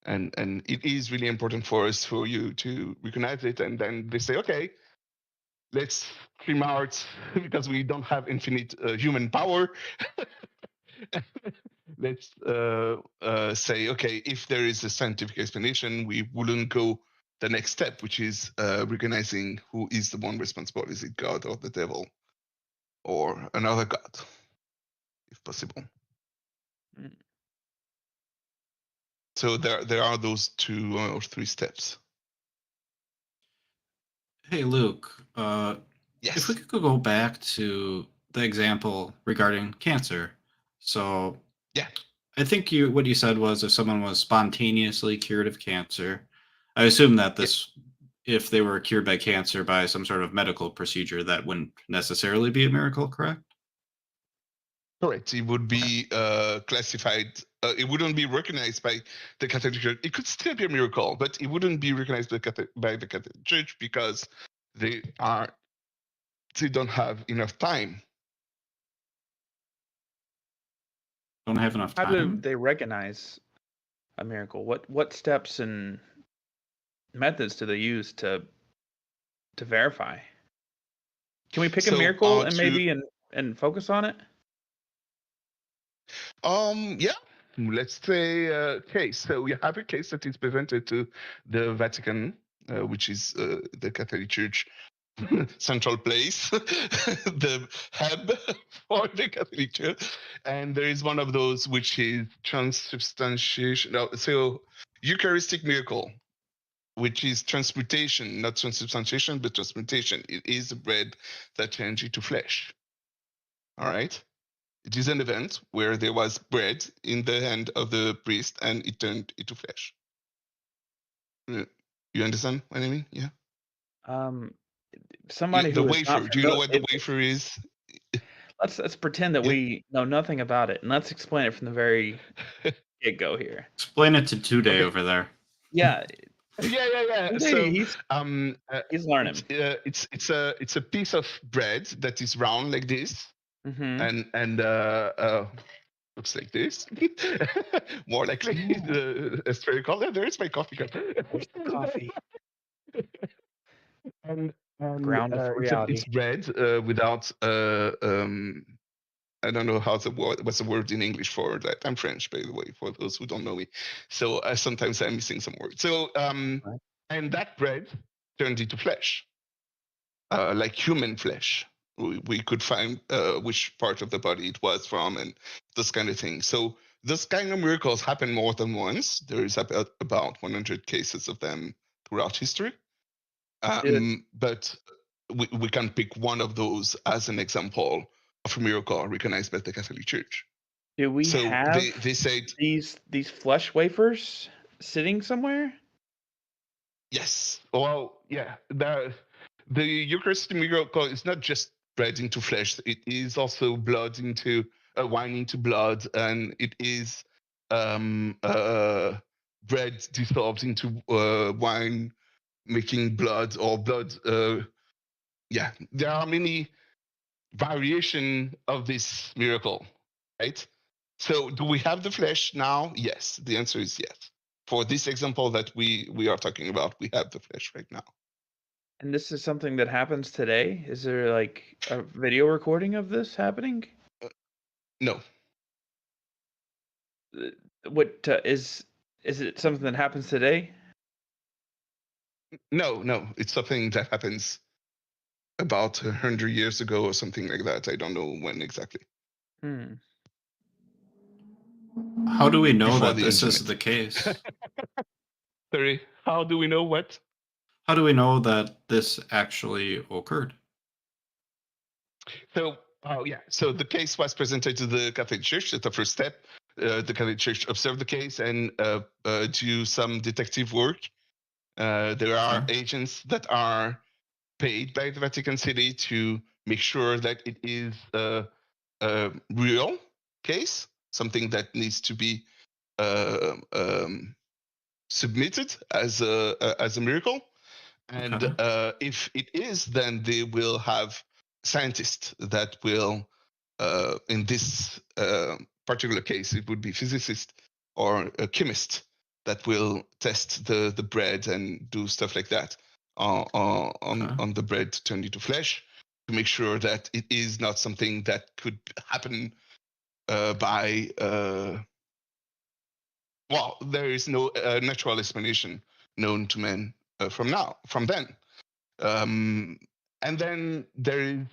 S7: and it is really important for us, for you to recognize it. And then they say, "Okay, let's trim out because we don't have infinite human power." Let's say, okay, if there is a scientific explanation, we wouldn't go the next step, which is recognizing who is the one responsible. Is it God or the devil or another God, if possible?
S2: Mm.
S7: So there are those 2 or 3 steps.
S1: Hey, Luke,
S7: Yes.
S1: if we could go back to the example regarding cancer. So
S7: Yeah.
S1: I think what you said was if someone was spontaneously cured of cancer, I assume that this, if they were cured by cancer by some sort of medical procedure, that wouldn't necessarily be a miracle, correct?
S7: Correct. It would be classified. It wouldn't be recognized by the Catholic Church. It could still be a miracle, but it wouldn't be recognized by the Catholic Church because they don't have enough time.
S1: Don't have enough
S2: How do
S1: time.
S2: they recognize a miracle? What steps and methods do they use to verify? Can we pick a
S7: So,
S2: miracle and
S7: to-
S2: maybe and focus on it?
S7: Yeah. Let's say case. So we have a case that is presented to the Vatican, which is the Catholic Church central place, the hub for the Catholic Church, and there is one of those which is transubstantiation. No, so Eucharistic miracle, which is transmutation, not transubstantiation, but transmutation. It is the bread that changed into flesh. All right. It is an event where there was bread in the hand of the priest and it turned into flesh. You understand what I mean? Yeah.
S2: Somebody
S7: The
S2: who is
S7: wafer.
S2: not
S7: Do you know
S2: familiar.
S7: what the wafer is?
S2: Let's pretend that
S7: Yeah.
S2: we know nothing about it, and let's explain it from the very get go here.
S1: Explain it to Today
S7: Okay.
S1: over there.
S2: Yeah,
S7: Yeah.
S2: Today,
S7: So
S2: he's learning.
S7: it's a piece of bread that is round like this,
S2: Mm-hmm.
S7: and looks like this. More likely spherical. Yeah, there is my coffee cup.
S2: Coffee.
S7: and
S2: Grounded for
S7: it's
S2: reality.
S7: bread without I don't know how what's the word in English for that. I'm French, by the way, for those who don't know me. So sometimes I'm missing some words. So
S2: Right.
S7: and that bread turned into flesh, like human flesh. We could find which part of the body it was from and this kind of thing. So this kind of miracles happen more than once. There is about 100 cases of them throughout history. But we can pick one of those as an example of a miracle recognized by the Catholic Church.
S2: Do we
S7: So
S2: have
S7: they said
S2: these flesh wafers sitting somewhere?
S7: yes. Well, yeah. The Eucharistic miracle is not just bread into flesh; it is also blood into wine into blood, and it is bread dissolved into wine, making blood or blood. Yeah, there are many variation of this miracle, right? So, do we have the flesh now? Yes. The answer is yes. For this example that we are talking about, we have the flesh right now.
S2: And this is something that happens today? Is there like a video recording of this happening?
S7: No.
S2: What is it something that happens today?
S7: No, it's something that happens about 100 years ago or something like that. I don't know when exactly.
S2: Hmm.
S1: How do we know
S7: Before
S1: that
S7: the
S1: this is
S7: internet.
S1: the case?
S7: Sorry, how do we know what?
S1: How do we know that this actually occurred?
S7: So, so the case was presented to the Catholic Church at the first step. The Catholic Church observed the case and do some detective work. There are
S1: Sure.
S7: agents that are paid by the Vatican City to make sure that it is a real case, something that needs to be submitted as a miracle. And
S1: Okay.
S7: if it is, then they will have scientists that will, in this particular case, it would be physicist or a chemist that will test the bread and do stuff like that on the bread turned into flesh to make sure that it is not something that could happen by well, there is no natural explanation known to men from then. And then there is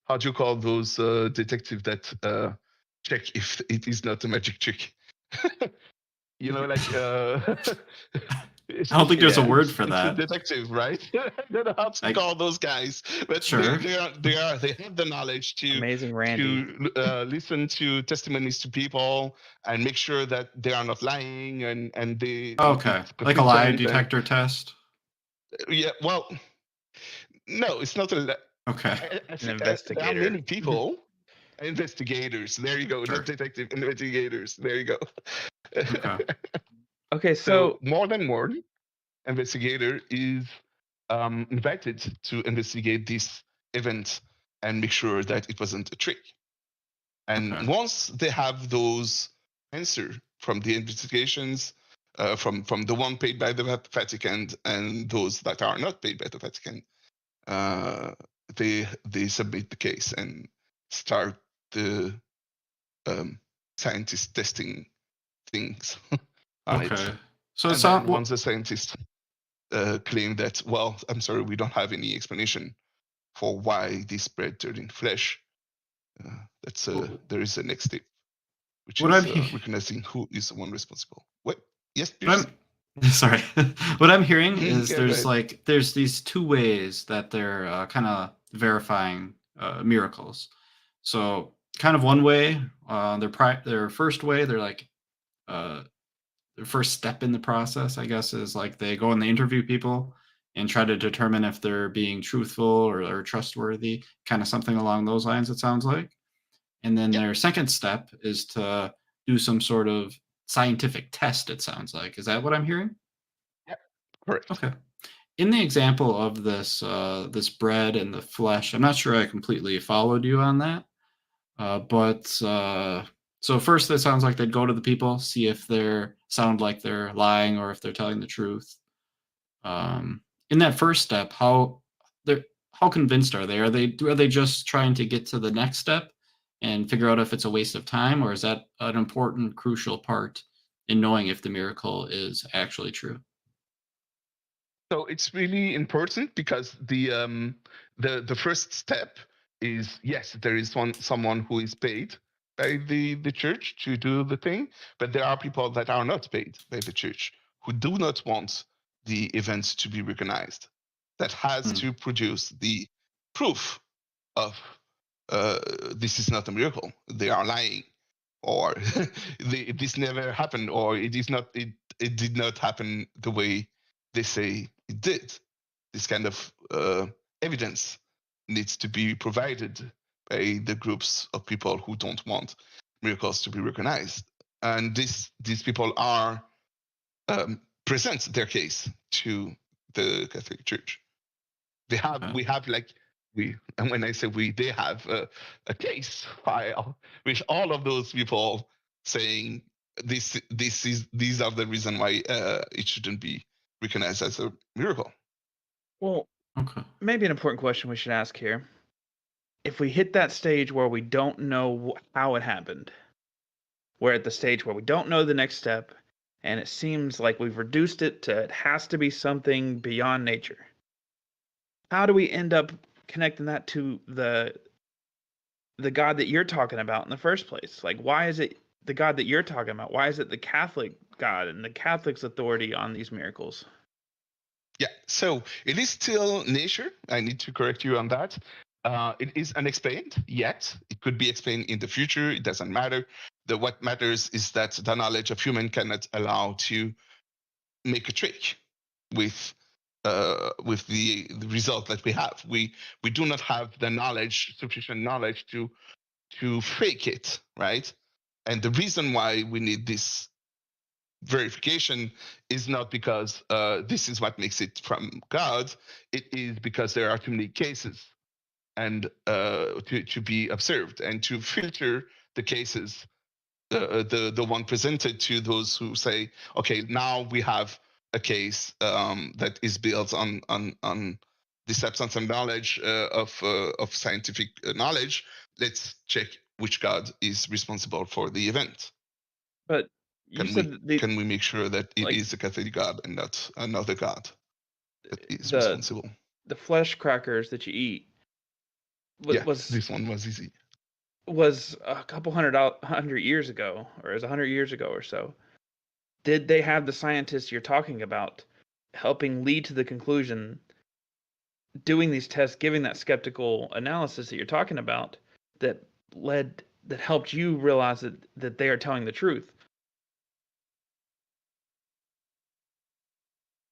S7: how do you call those detectives that check if it is not a magic trick? You know, like
S1: I don't think there's a word
S7: it's
S1: for
S7: a
S1: that.
S7: detective, right? I don't know how to call those guys, but
S1: Sure.
S7: they have the knowledge to
S2: Amazing Randy.
S7: listen to testimonies to people and make sure that they are not lying and they
S1: Okay.
S7: it's
S1: Like a lie
S7: consistent
S1: detector test?
S7: yeah, well, no, it's not a.
S1: Okay.
S2: An
S7: There are
S2: investigator.
S7: many people, investigators. There you go,
S1: Sure.
S7: not detective, investigators. There you go.
S1: Okay.
S2: Okay,
S7: So
S2: so
S7: more than one investigator is invited to investigate this event and make sure that it wasn't a trick. And
S1: Okay.
S7: once they have those answers from the investigations, from the one paid by the Vatican and those that are not paid by the Vatican, they submit the case and start the scientist testing things on it.
S1: Okay. So
S7: And
S1: it's
S7: then
S1: not
S7: once the scientists claim that, well, I'm sorry, we don't have any explanation for why this bread turned into flesh, there is a next step, which
S1: what
S7: is
S1: I'm
S7: recognizing who is the one responsible. What? Yes,
S1: what
S7: Pierce?
S1: I'm sorry. What I'm hearing is
S7: Yeah, go
S1: there's
S7: ahead.
S1: there's these two ways that they're kind of verifying miracles. So kind of one way, their first way, they're like the first step in the process, I guess, is like they go and they interview people and try to determine if they're being truthful or trustworthy, kind of something along those lines, it sounds like. And then
S7: Yep.
S1: their second step is to do some sort of scientific test, it sounds like. Is that what I'm hearing?
S7: Yep. Correct.
S1: Okay. in the example of this this bread and the flesh, I'm not sure I completely followed you on that. But so first, it sounds like they'd go to the people, see if they sound like they're lying or if they're telling the truth. In that first step, how convinced are they? Are they just trying to get to the next step and figure out if it's a waste of time, or is that an important, crucial part in knowing if the miracle is actually true?
S7: So it's really important because the first step is, yes, there is someone who is paid by the church to do the thing, but there are people that are not paid by the church who do not want the events to be recognized. That has to produce the proof of this is not a miracle. They are lying, or this never happened, or it did not happen the way they say it did. This kind of evidence needs to be provided by the groups of people who don't want miracles to be recognized, and these people are present their case to the Catholic Church. We have like and when I say we, they have a case file with all of those people saying these are the reason why it shouldn't be recognized as a miracle.
S2: Well,
S1: Okay.
S2: maybe an important question we should ask here. If we hit that stage where we don't know how it happened, we're at the stage where we don't know the next step, and it seems like we've reduced it to it has to be something beyond nature. How do we end up connecting that to the God that you're talking about in the first place? Like, why is it the God that you're talking about? Why is it the Catholic God and the Catholic's authority on these miracles?
S7: Yeah, so it is still nature. I need to correct you on that. It is unexplained yet. It could be explained in the future. It doesn't matter. What matters is that the knowledge of human cannot allow to make a trick with the result that we have. We do not have the knowledge, sufficient knowledge to fake it, right? And the reason why we need this verification is not because this is what makes it from God. It is because there are too many cases and to be observed, and to filter the cases, the one presented to those who say, okay, now we have a case that is built on this absence of knowledge of scientific knowledge. Let's check which God is responsible for the event.
S2: But you said
S7: Can we make sure that it is a Catholic God and not another God that is responsible?
S2: The flesh crackers that you eat
S7: this one was easy.
S2: Was a couple hundred years ago, or it was 100 years ago or so. Did they have the scientists you're talking about helping lead to the conclusion, doing these tests, giving that skeptical analysis that you're talking about, that helped you realize that they are telling the truth?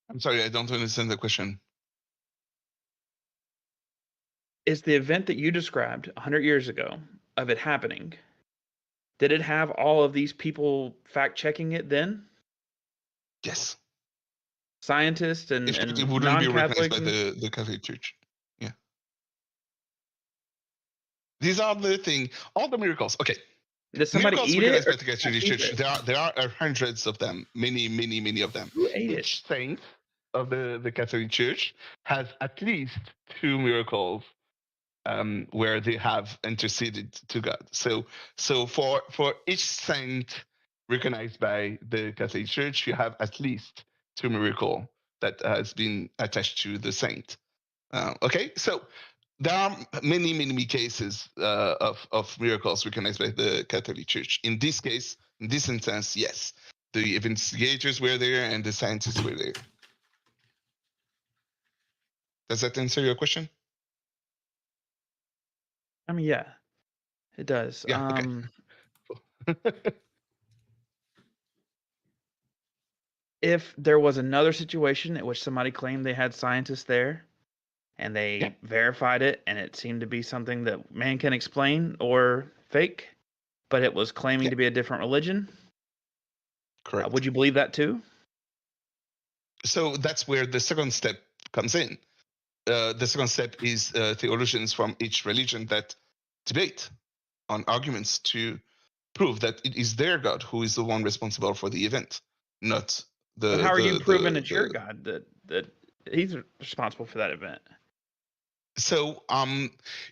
S7: I'm sorry, I don't understand the question.
S2: Is the event that you described 100 years ago of it happening, did it have all of these people fact checking it then?
S7: Yes.
S2: Scientists and
S7: it wouldn't be recognized by the Catholic Church. Yeah. These are the thing. All the miracles. Okay.
S2: Did somebody
S7: miracles
S2: eat it?
S7: By the Catholic Church. There are hundreds of them. Many of them.
S2: Who ate
S7: Each saint of the Catholic Church has at least 2 miracles where they have interceded to God. So for each saint recognized by the Catholic Church, you have at least 2 miracles that has been attached to the saint. Okay, so there are many cases of miracles recognized by the Catholic Church. In this case, in this instance, yes, the investigators were there and the scientists were there. Does that answer your question?
S2: I mean, yeah, it does.
S7: Yeah, okay.
S2: If there was another situation in which somebody claimed they had scientists there and they verified it and it seemed to be something that man can explain or fake, but it was claiming to be a different religion,
S7: correct.
S2: Would you believe that too?
S7: So that's where the second step comes in. The second step is theologians from each religion that debate on arguments to prove that it is their God who is the one responsible for the event, not the.
S2: But how are you proving it's your
S7: the
S2: God that he's responsible for that event?
S7: So,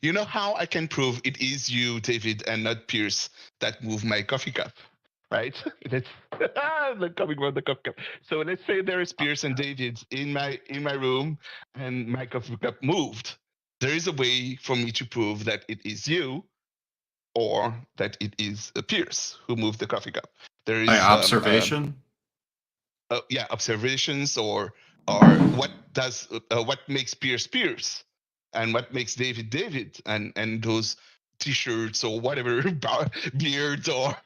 S7: you know how I can prove it is you, David, and not Pierce that move my coffee cup, right? That's coming from the coffee cup. So let's say there is Pierce and David in my room, and my coffee cup moved. There is a way for me to prove that it is you, or that it is Pierce who moved the coffee cup. There is
S1: By observation.
S7: Observations, or what makes Pierce Pierce, and what makes David David, and those T-shirts or whatever, beards or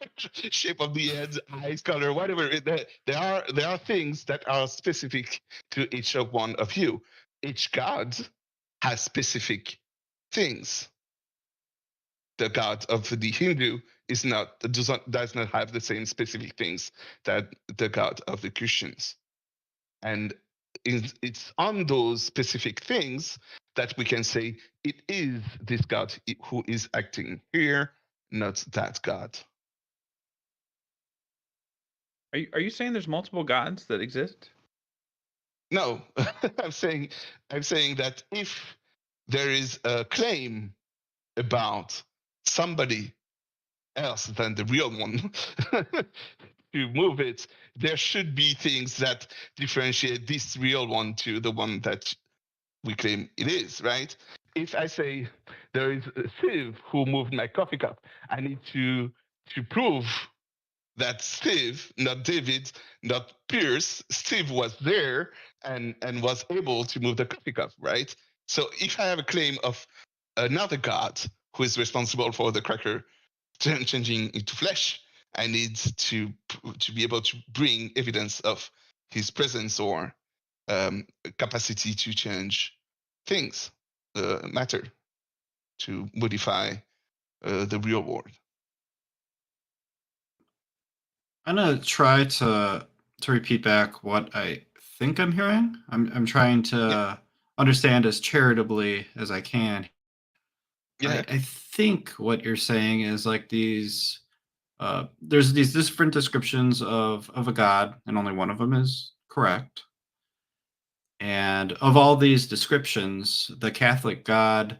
S7: shape of the head, eyes color, whatever. There are things that are specific to each of one of you. Each God has specific things. The God of the Hindu does not have the same specific things that the God of the Christians. And it's on those specific things that we can say it is this God who is acting here, not that God.
S2: Are you saying there's multiple gods that exist?
S7: No, I'm saying that if there is a claim about somebody else than the real one to move it, there should be things that differentiate this real one to the one that we claim it is, right? If I say there is Steve who moved my coffee cup, I need to prove that Steve, not David, not Pierce, Steve was there and was able to move the coffee cup, right? So if I have a claim of another God who is responsible for the cracker changing into flesh, I need to be able to bring evidence of his presence or capacity to change things, matter, to modify the real world.
S1: I'm gonna try to repeat back what I think I'm hearing. I'm trying to understand as charitably as I can.
S7: Yeah.
S1: I think what you're saying is like these. There's these different descriptions of a god, and only one of them is correct. And of all these descriptions, the Catholic God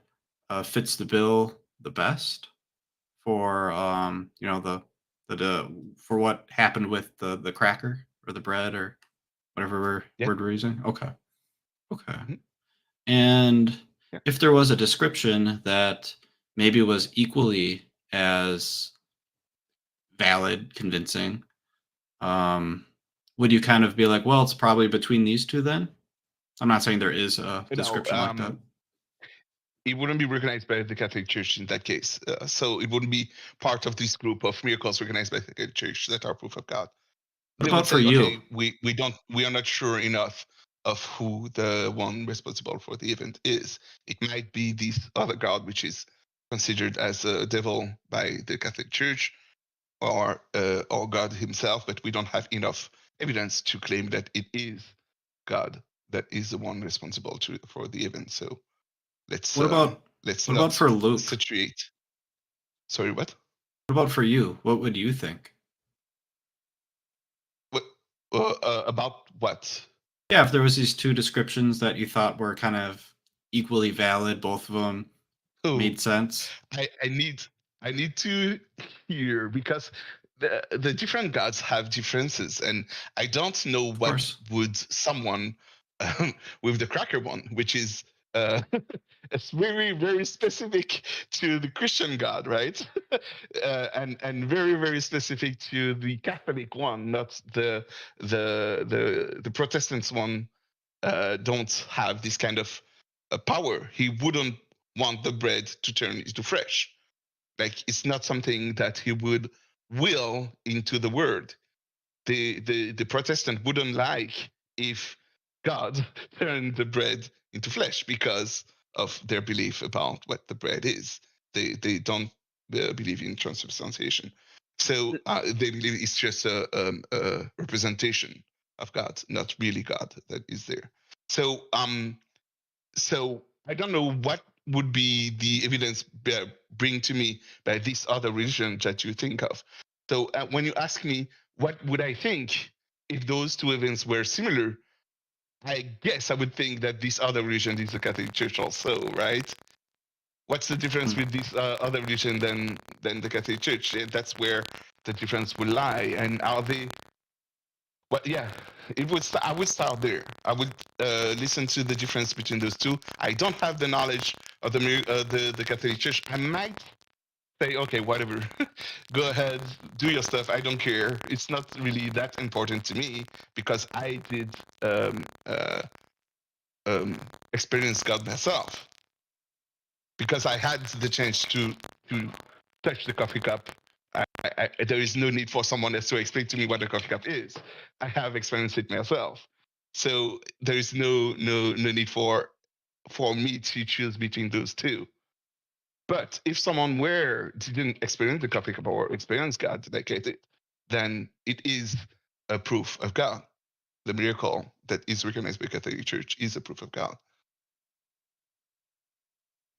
S1: fits the bill the best for for what happened with the cracker or the bread or whatever word we're using. Okay.
S7: Mhm.
S1: And
S7: Yeah.
S1: if there was a description that maybe was equally as valid, convincing, would you kind of be like, well, it's probably between these two then? I'm not saying there is a description like that.
S7: It wouldn't be recognized by the Catholic Church in that case. So it wouldn't be part of this group of miracles recognized by the Catholic Church that are proof of God.
S1: What
S7: They
S1: about
S7: would
S1: for
S7: say,
S1: you?
S7: okay, we are not sure enough of who the one responsible for the event is. It might be this other God, which is considered as a devil by the Catholic Church, or God himself, but we don't have enough evidence to claim that it is God that is the one responsible for the event. So let's
S1: What
S7: not
S1: about for Luke?
S7: situate. Sorry, what?
S1: What about for you? What would you think?
S7: What about what?
S1: Yeah, if there was these two descriptions that you thought were kind of equally valid, both of them made sense.
S7: I need to hear, because the different gods have differences, and I don't know what would someone with the cracker one, which is it's very, very specific to the Christian God, right? And very, very specific to the Catholic one, not the Protestants one. Don't have this kind of power. He wouldn't want the bread to turn into flesh. Like, it's not something that he would will into the word. The Protestant wouldn't like if God turned the bread into flesh because of their belief about what the bread is. They don't believe in transubstantiation. So they believe it's just a representation of God, not really God that is there. So so I don't know what would be the evidence bring to me by this other religion that you think of. So when you ask me what would I think if those two events were similar, I guess I would think that this other religion is the Catholic Church also, right? What's the difference with this other religion than the Catholic Church? That's where the difference will lie. And are they? Well, yeah, it would. I would start there. I would listen to the difference between those two. I don't have the knowledge of the Catholic Church. I might say, okay, whatever, go ahead, do your stuff. I don't care. It's not really that important to me because I did experience God myself. Because I had the chance to touch the coffee cup. There is no need for someone else to explain to me what a coffee cup is. I have experienced it myself. So there is no need for me to choose between those two. But if someone didn't experience the coffee cup or experience God like I did, then it is a proof of God. The miracle that is recognized by the Catholic Church is a proof of God.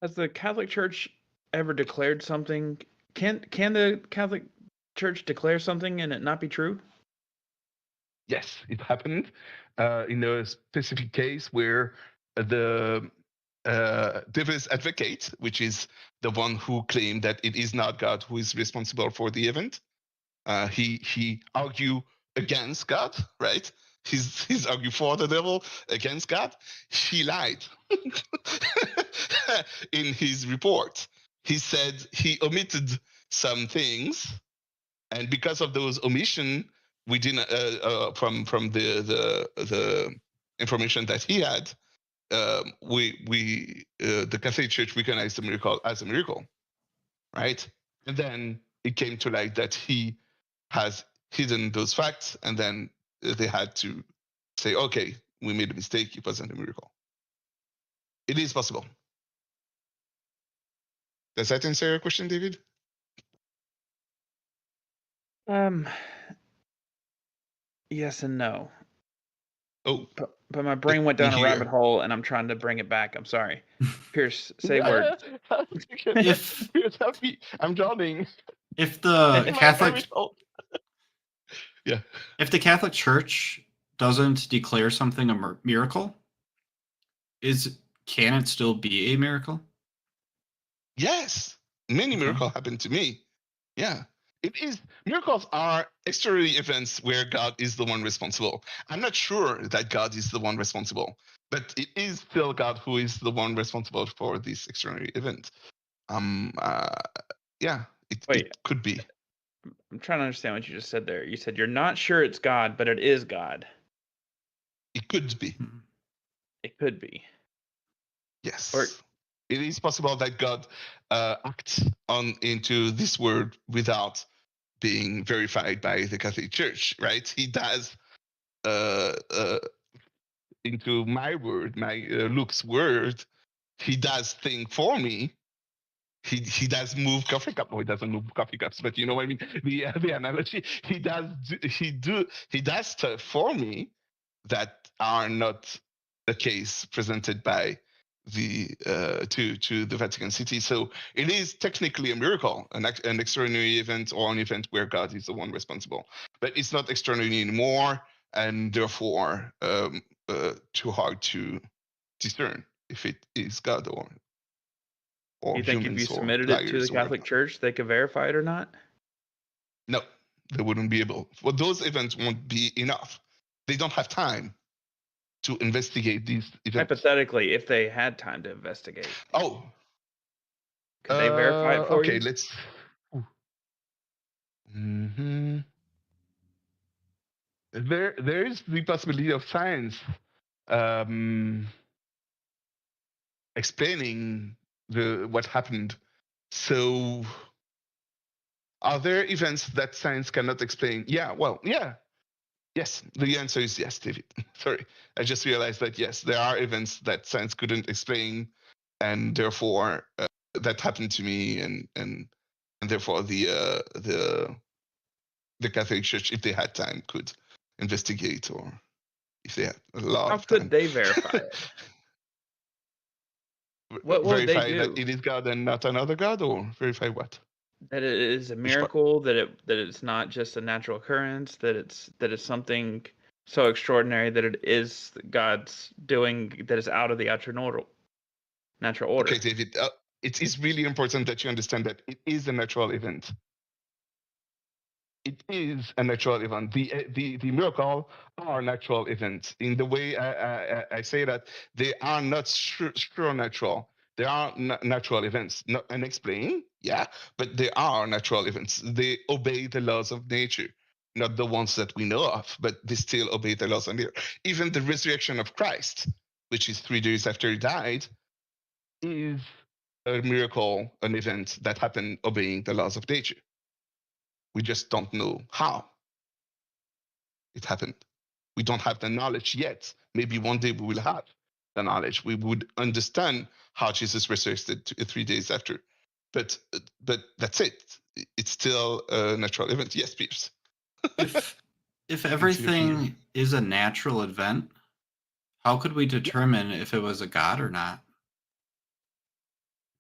S2: Has the Catholic Church ever declared something? Can the Catholic Church declare something and it not be true?
S7: Yes, it happened in a specific case where the devil's advocate, which is the one who claimed that it is not God who is responsible for the event, he argued against God, right? He's argued for the devil against God. He lied in his report. He said he omitted some things, and because of those omission, we didn't from the information that he had, the Catholic Church recognized the miracle as a miracle, right? And then it came to light that he has hidden those facts, and then they had to say, okay, we made a mistake. It wasn't a miracle. It is possible. Does that answer your question, David?
S2: Yes and no.
S7: Oh,
S2: But my brain went
S7: let
S2: down
S7: me
S2: a rabbit
S7: hear.
S2: hole, and I'm trying to bring it back. I'm sorry. Pierce, say words.
S1: If
S7: Help me, I'm drowning.
S1: if the
S7: My
S1: Catholic
S7: rabbit hole. Yeah.
S1: if the Catholic Church doesn't declare something a miracle, can it still be a miracle?
S7: Yes, many
S1: Okay.
S7: miracles happen to me. Yeah, it is. Miracles are extraordinary events where God is the one responsible. I'm not sure that God is the one responsible, but it is still God who is the one responsible for this extraordinary event. Yeah,
S2: Wait.
S7: it could be.
S2: I'm trying to understand what you just said there. You said you're not sure it's God, but it is God.
S7: It could be.
S2: It could be.
S7: Yes.
S2: Or
S7: it is possible that God acts into this word without being verified by the Catholic Church, right? He does into my word, my Luke's word. He does thing for me. He does move coffee cup. Oh, he doesn't move coffee cups, but you know what I mean. The analogy. He does stuff for me that are not the case presented by the to the Vatican City. So it is technically a miracle, an extraordinary event or an event where God is the one responsible. But it's not extraordinary anymore, and therefore too hard to discern if it is God or
S2: you think if you
S7: humans or
S2: submitted it to
S7: liars
S2: the
S7: or
S2: Catholic
S7: whatnot.
S2: Church, they could verify it or not?
S7: No, they wouldn't be able. Well, those events won't be enough. They don't have time to investigate these events.
S2: Hypothetically, if they had time to investigate.
S7: Oh.
S2: Could they verify it for
S7: okay,
S2: you?
S7: let's. Mm-hmm. There is the possibility of science explaining what happened. So, are there events that science cannot explain? Yeah. Well, yeah. Yes, the answer is yes, David. Sorry, I just realized that yes, there are events that science couldn't explain, and therefore that happened to me, and therefore the Catholic Church, if they had time, could investigate or if they had a lot
S2: How
S7: of time.
S2: could they verify it? What would they
S7: Verify that
S2: do?
S7: it is God and not another God, or verify what?
S2: That it is a
S7: Which part?
S2: miracle, that it's not just a natural occurrence, that it's something so extraordinary that it is God's doing, that is out of the natural order.
S7: Okay, David, it is really important that you understand that it is a natural event. It is a natural event. The miracle are natural events. In the way I say that, they are not sure natural. They are natural events, not unexplained, yeah, but they are natural events. They obey the laws of nature, not the ones that we know of, but they still obey the laws of nature. Even the resurrection of Christ, which is 3 days after he died, is a miracle, an event that happened obeying the laws of nature. We just don't know how it happened. We don't have the knowledge yet. Maybe one day we will have the knowledge. We would understand how Jesus resurrected 3 days after. But that's it. It's still a natural event. Yes, Pierce.
S1: If everything is a natural event, how could we determine if it was a god or not?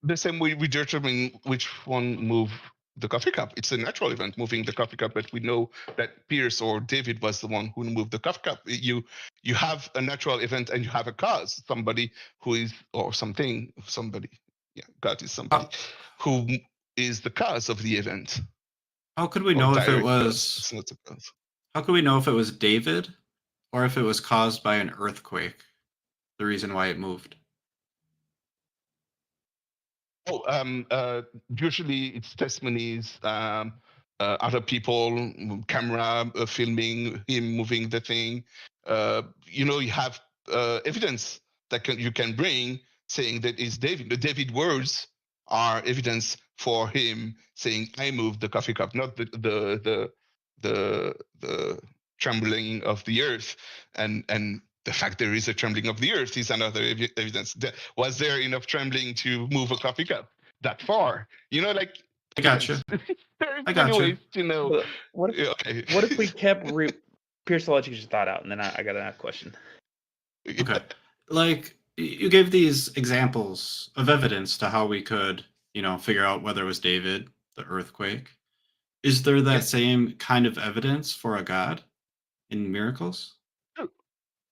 S7: The same way we determine which one moved the coffee cup. It's a natural event, moving the coffee cup, but we know that Pierce or David was the one who moved the coffee cup. You have a natural event and you have a cause, somebody who is, or something, somebody, yeah, God is somebody who is the cause of the event.
S1: How could we
S7: Or
S1: know if it
S7: direct cause.
S1: was?
S7: It's not a cause.
S1: How could we know if it was David, or if it was caused by an earthquake? The reason why it moved.
S7: Usually it's testimonies, other people, camera filming him moving the thing. You have evidence that you can bring saying that it's David. The David words are evidence for him saying, "I moved the coffee cup," not the trembling of the earth, and the fact there is a trembling of the earth is another evidence. Was there enough trembling to move a coffee cup that far? Like,
S1: I gotcha.
S7: there's
S1: I
S7: many
S1: gotcha.
S7: ways to know.
S2: But what if,
S7: Okay.
S2: what if we kept Pierce, I'll let you just thought out, and then I got another question.
S1: Okay. Like, you gave these examples of evidence to how we could, figure out whether it was David, the earthquake. Is there that
S7: Yes.
S1: same kind of evidence for a God in miracles?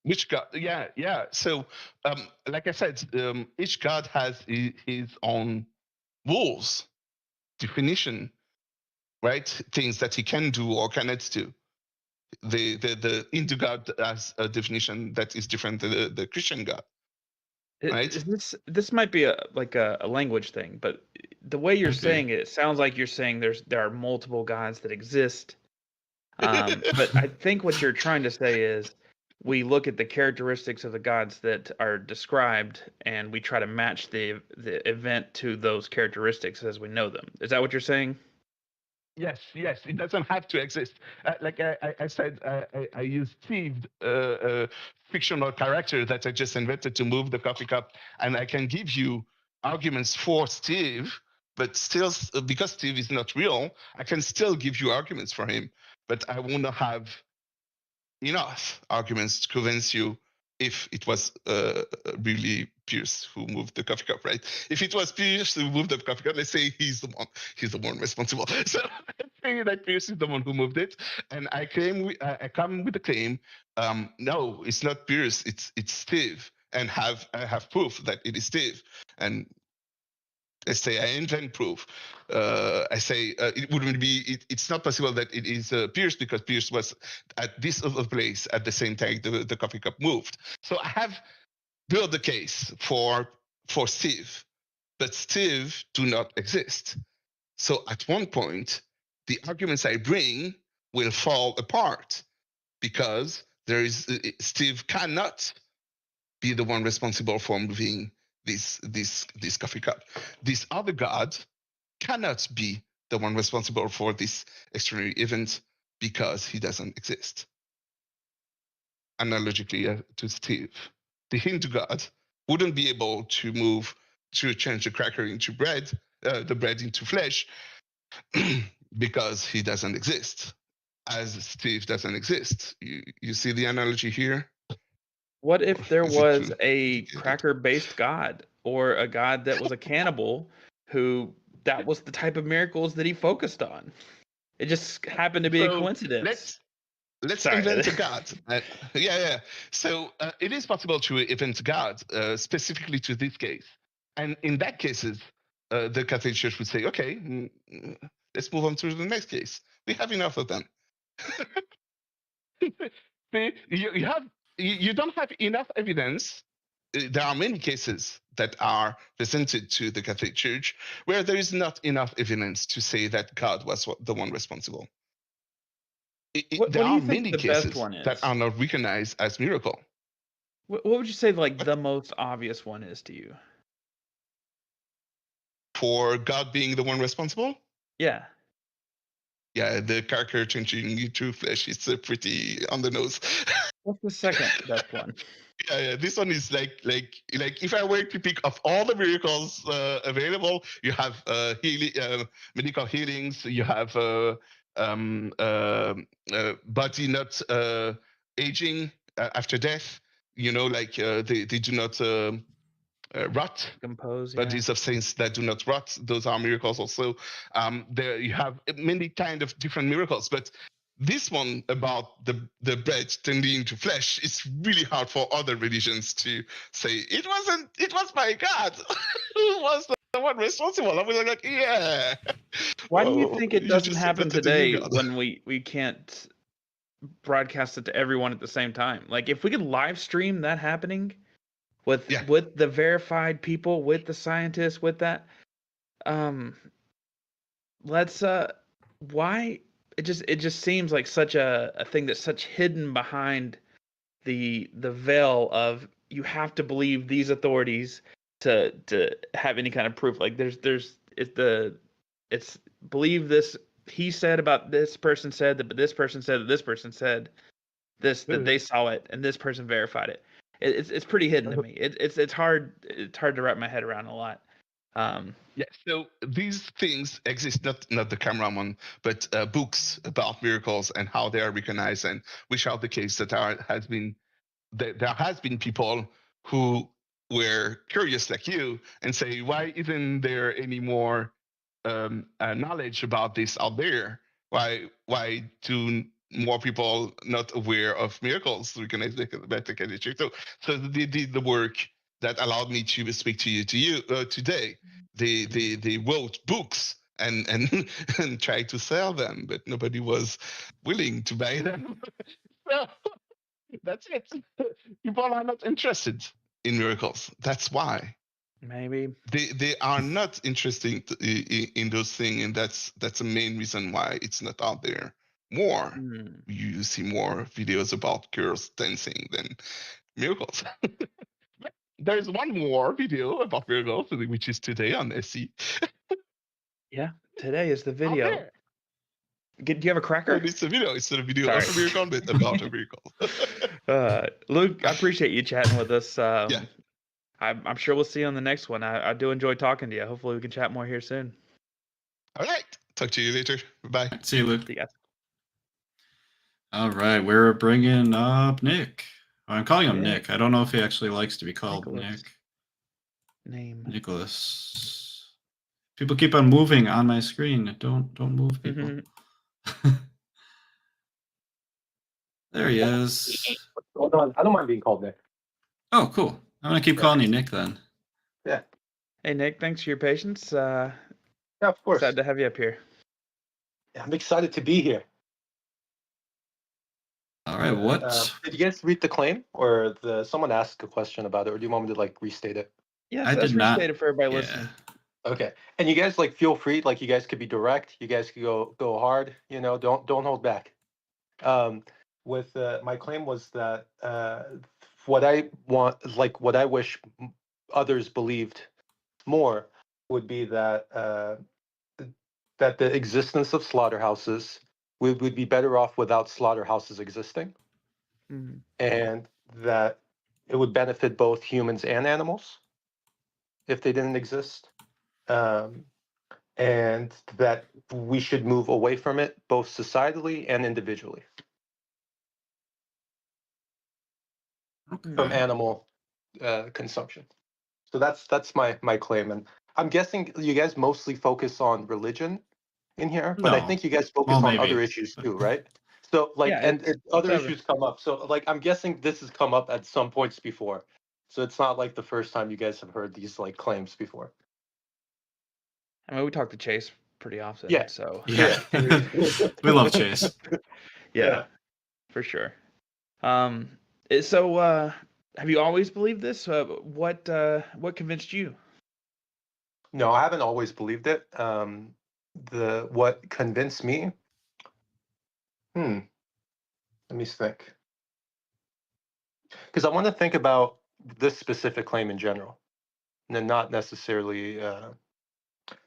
S7: Which God? Yeah. So, like I said, each God has his own rules, definition, right? Things that he can do or cannot do. The Hindu God has a definition that is different than the Christian God. Right.
S2: This might be a language thing, but the way you're
S1: Okay.
S2: saying it sounds like you're saying there are multiple gods that exist. But I think what you're trying to say is we look at the characteristics of the gods that are described and we try to match the event to those characteristics as we know them. Is that what you're saying?
S7: Yes, it doesn't have to exist. Like I said, I used Steve, fictional character that I just invented to move the coffee cup, and I can give you arguments for Steve, but still, because Steve is not real, I can still give you arguments for him, but I will not have enough arguments to convince you if it was really Pierce who moved the coffee cup, right? If it was Pierce who moved the coffee cup, let's say he's the one responsible. So let's say that Pierce is the one who moved it, and I come with the claim, no, it's not Pierce, it's Steve, and I have proof that it is Steve, and I say I invent proof. I say it wouldn't be. It's not possible that it is Pierce because Pierce was at this other place at the same time the coffee cup moved. So I have built the case for Steve, but Steve do not exist. So at one point, the arguments I bring will fall apart because Steve cannot be the one responsible for moving this coffee cup. This other God cannot be the one responsible for this extraordinary event because he doesn't exist. Analogically to Steve, the Hindu God wouldn't be able to change the cracker into bread, the bread into flesh, because he doesn't exist, as Steve doesn't exist. You see the analogy here?
S2: What if there
S7: Is it
S2: was
S7: true?
S2: a
S7: Yeah,
S2: cracker-based god or a god that was a cannibal who that was the type of miracles that he focused on? It just happened to be a
S7: So
S2: coincidence.
S7: let's
S2: Sorry.
S7: invent a god. Yeah. So it is possible to invent a god specifically to this case, and in that cases, the Catholic Church would say, okay, let's move on to the next case. We have enough of them. See, you don't have enough evidence. There are many cases that are presented to the Catholic Church where there is not enough evidence to say that God was the one responsible.
S2: What
S7: There
S2: do
S7: are
S2: you think
S7: many
S2: the best
S7: cases
S2: one
S7: that
S2: is?
S7: are not recognized as miracle.
S2: What would you say like the most obvious one is to you?
S7: For God being the one responsible,
S2: Yeah.
S7: yeah, the character changing into flesh is pretty on the nose.
S2: What's the second best one?
S7: Yeah, this one is like if I were to pick of all the miracles available, you have medical healings, you have body not aging after death. Like they do not rot.
S2: Compose, yeah.
S7: Bodies of saints that do not rot, those are miracles also. There you have many kind of different miracles, but this one about the bread turning into flesh, it's really hard for other religions to say it was my God who was the one responsible. I was like, yeah.
S2: Why do you
S7: Well,
S2: think it
S7: you
S2: doesn't
S7: just
S2: happen
S7: invented a new
S2: today
S7: God.
S2: when we can't broadcast it to everyone at the same time? Like if we could live stream that happening with
S7: Yeah.
S2: with the verified people, with the scientists, with that, let's why it just seems like such a thing that's such hidden behind the veil of you have to believe these authorities to have any kind of proof. Like it's believe this he said about this person said that, but this person said that this person said this that they saw it and this person verified it. It's pretty hidden to me. It's hard to wrap my head around a lot.
S7: Yeah, so these things exist, not the cameraman, but books about miracles and how they are recognized and which are the cases that there has been people who were curious like you and say, why isn't there any more knowledge about this out there? Why do more people not aware of miracles recognized by the Catholic Church? So they did the work that allowed me to speak to you today. They wrote books and and tried to sell them, but nobody was willing to buy them. So that's it. People are not interested in miracles. That's why
S2: Maybe.
S7: they are not interested in those things, and that's the main reason why it's not out there more. You see more videos about girls dancing than miracles. There's one more video about miracles, which is today on SC.
S2: Yeah, today is the
S7: Out
S2: video.
S7: there.
S2: Do you have a cracker?
S7: It's a video. It's not a video
S2: Sorry.
S7: of a miracle, but about a miracle.
S2: Luke, I appreciate you chatting with us.
S7: Yeah.
S2: I'm sure we'll see you on the next one. I do enjoy talking to you. Hopefully we can chat more here soon.
S7: All right. Talk to you later. Bye.
S1: See you, Luke.
S2: See you guys.
S1: All right, we're bringing up Nick. I'm calling him
S2: Yeah.
S1: Nick. I don't know if he actually likes to be called
S2: Nicholas.
S1: Nick.
S2: Name.
S1: Nicholas. People keep on moving on my screen. Don't move, people. There he is.
S8: Hold on. I don't mind being called Nick.
S1: Oh, cool. I'm gonna keep calling you Nick then.
S8: Yeah.
S2: Hey Nick, thanks for your patience.
S8: Yeah, of course.
S2: Excited to have you up here.
S8: Yeah, I'm excited to be here.
S1: All right, what?
S8: Did you guys read the claim, or someone asked a question about it, or do you want me to like restate it?
S2: Yes,
S1: I
S2: let's
S1: did not-
S2: restate it for everybody listening.
S8: Okay. And you guys like feel free, like you guys could be direct. You guys could go hard. Don't hold back. With my claim was that what I want, like what I wish others believed more, would be that that the existence of slaughterhouses would be better off without slaughterhouses existing, and that it would benefit both humans and animals if they didn't exist, and that we should move away from it both societally and individually. from
S1: Okay.
S8: animal consumption. So that's my claim, and I'm guessing you guys mostly focus on religion in here, but I
S1: No.
S8: think you guys
S1: Well,
S8: focus on other
S1: maybe.
S8: issues
S1: But
S8: too, right? So like,
S2: Yeah,
S8: and
S2: it's
S8: other
S2: ever.
S8: issues come up. So like, I'm guessing this has come up at some points before. So it's not like the first time you guys have heard these like claims before.
S2: I mean, we talk to Chase pretty often,
S8: Yeah.
S2: so
S1: yeah, we love Chase.
S2: yeah, for sure. So have you always believed this? What convinced you?
S8: No, I haven't always believed it. The what convinced me? Let me think. Because I want to think about this specific claim in general, and then not necessarily.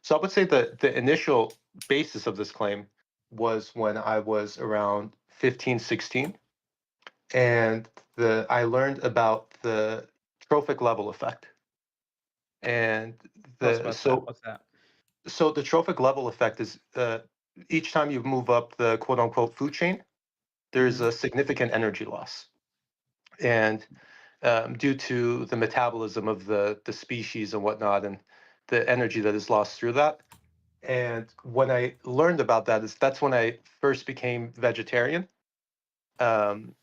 S8: So I would say that the initial basis of this claim was when I was around 15, 16, and I learned about the trophic level effect. And
S2: Tell us about that. What's that?
S8: So the trophic level effect is each time you move up the quote unquote food chain, there's a significant energy loss. And due to the metabolism of the species and whatnot, and the energy that is lost through that. And when I learned about that, that's when I first became vegetarian. Um,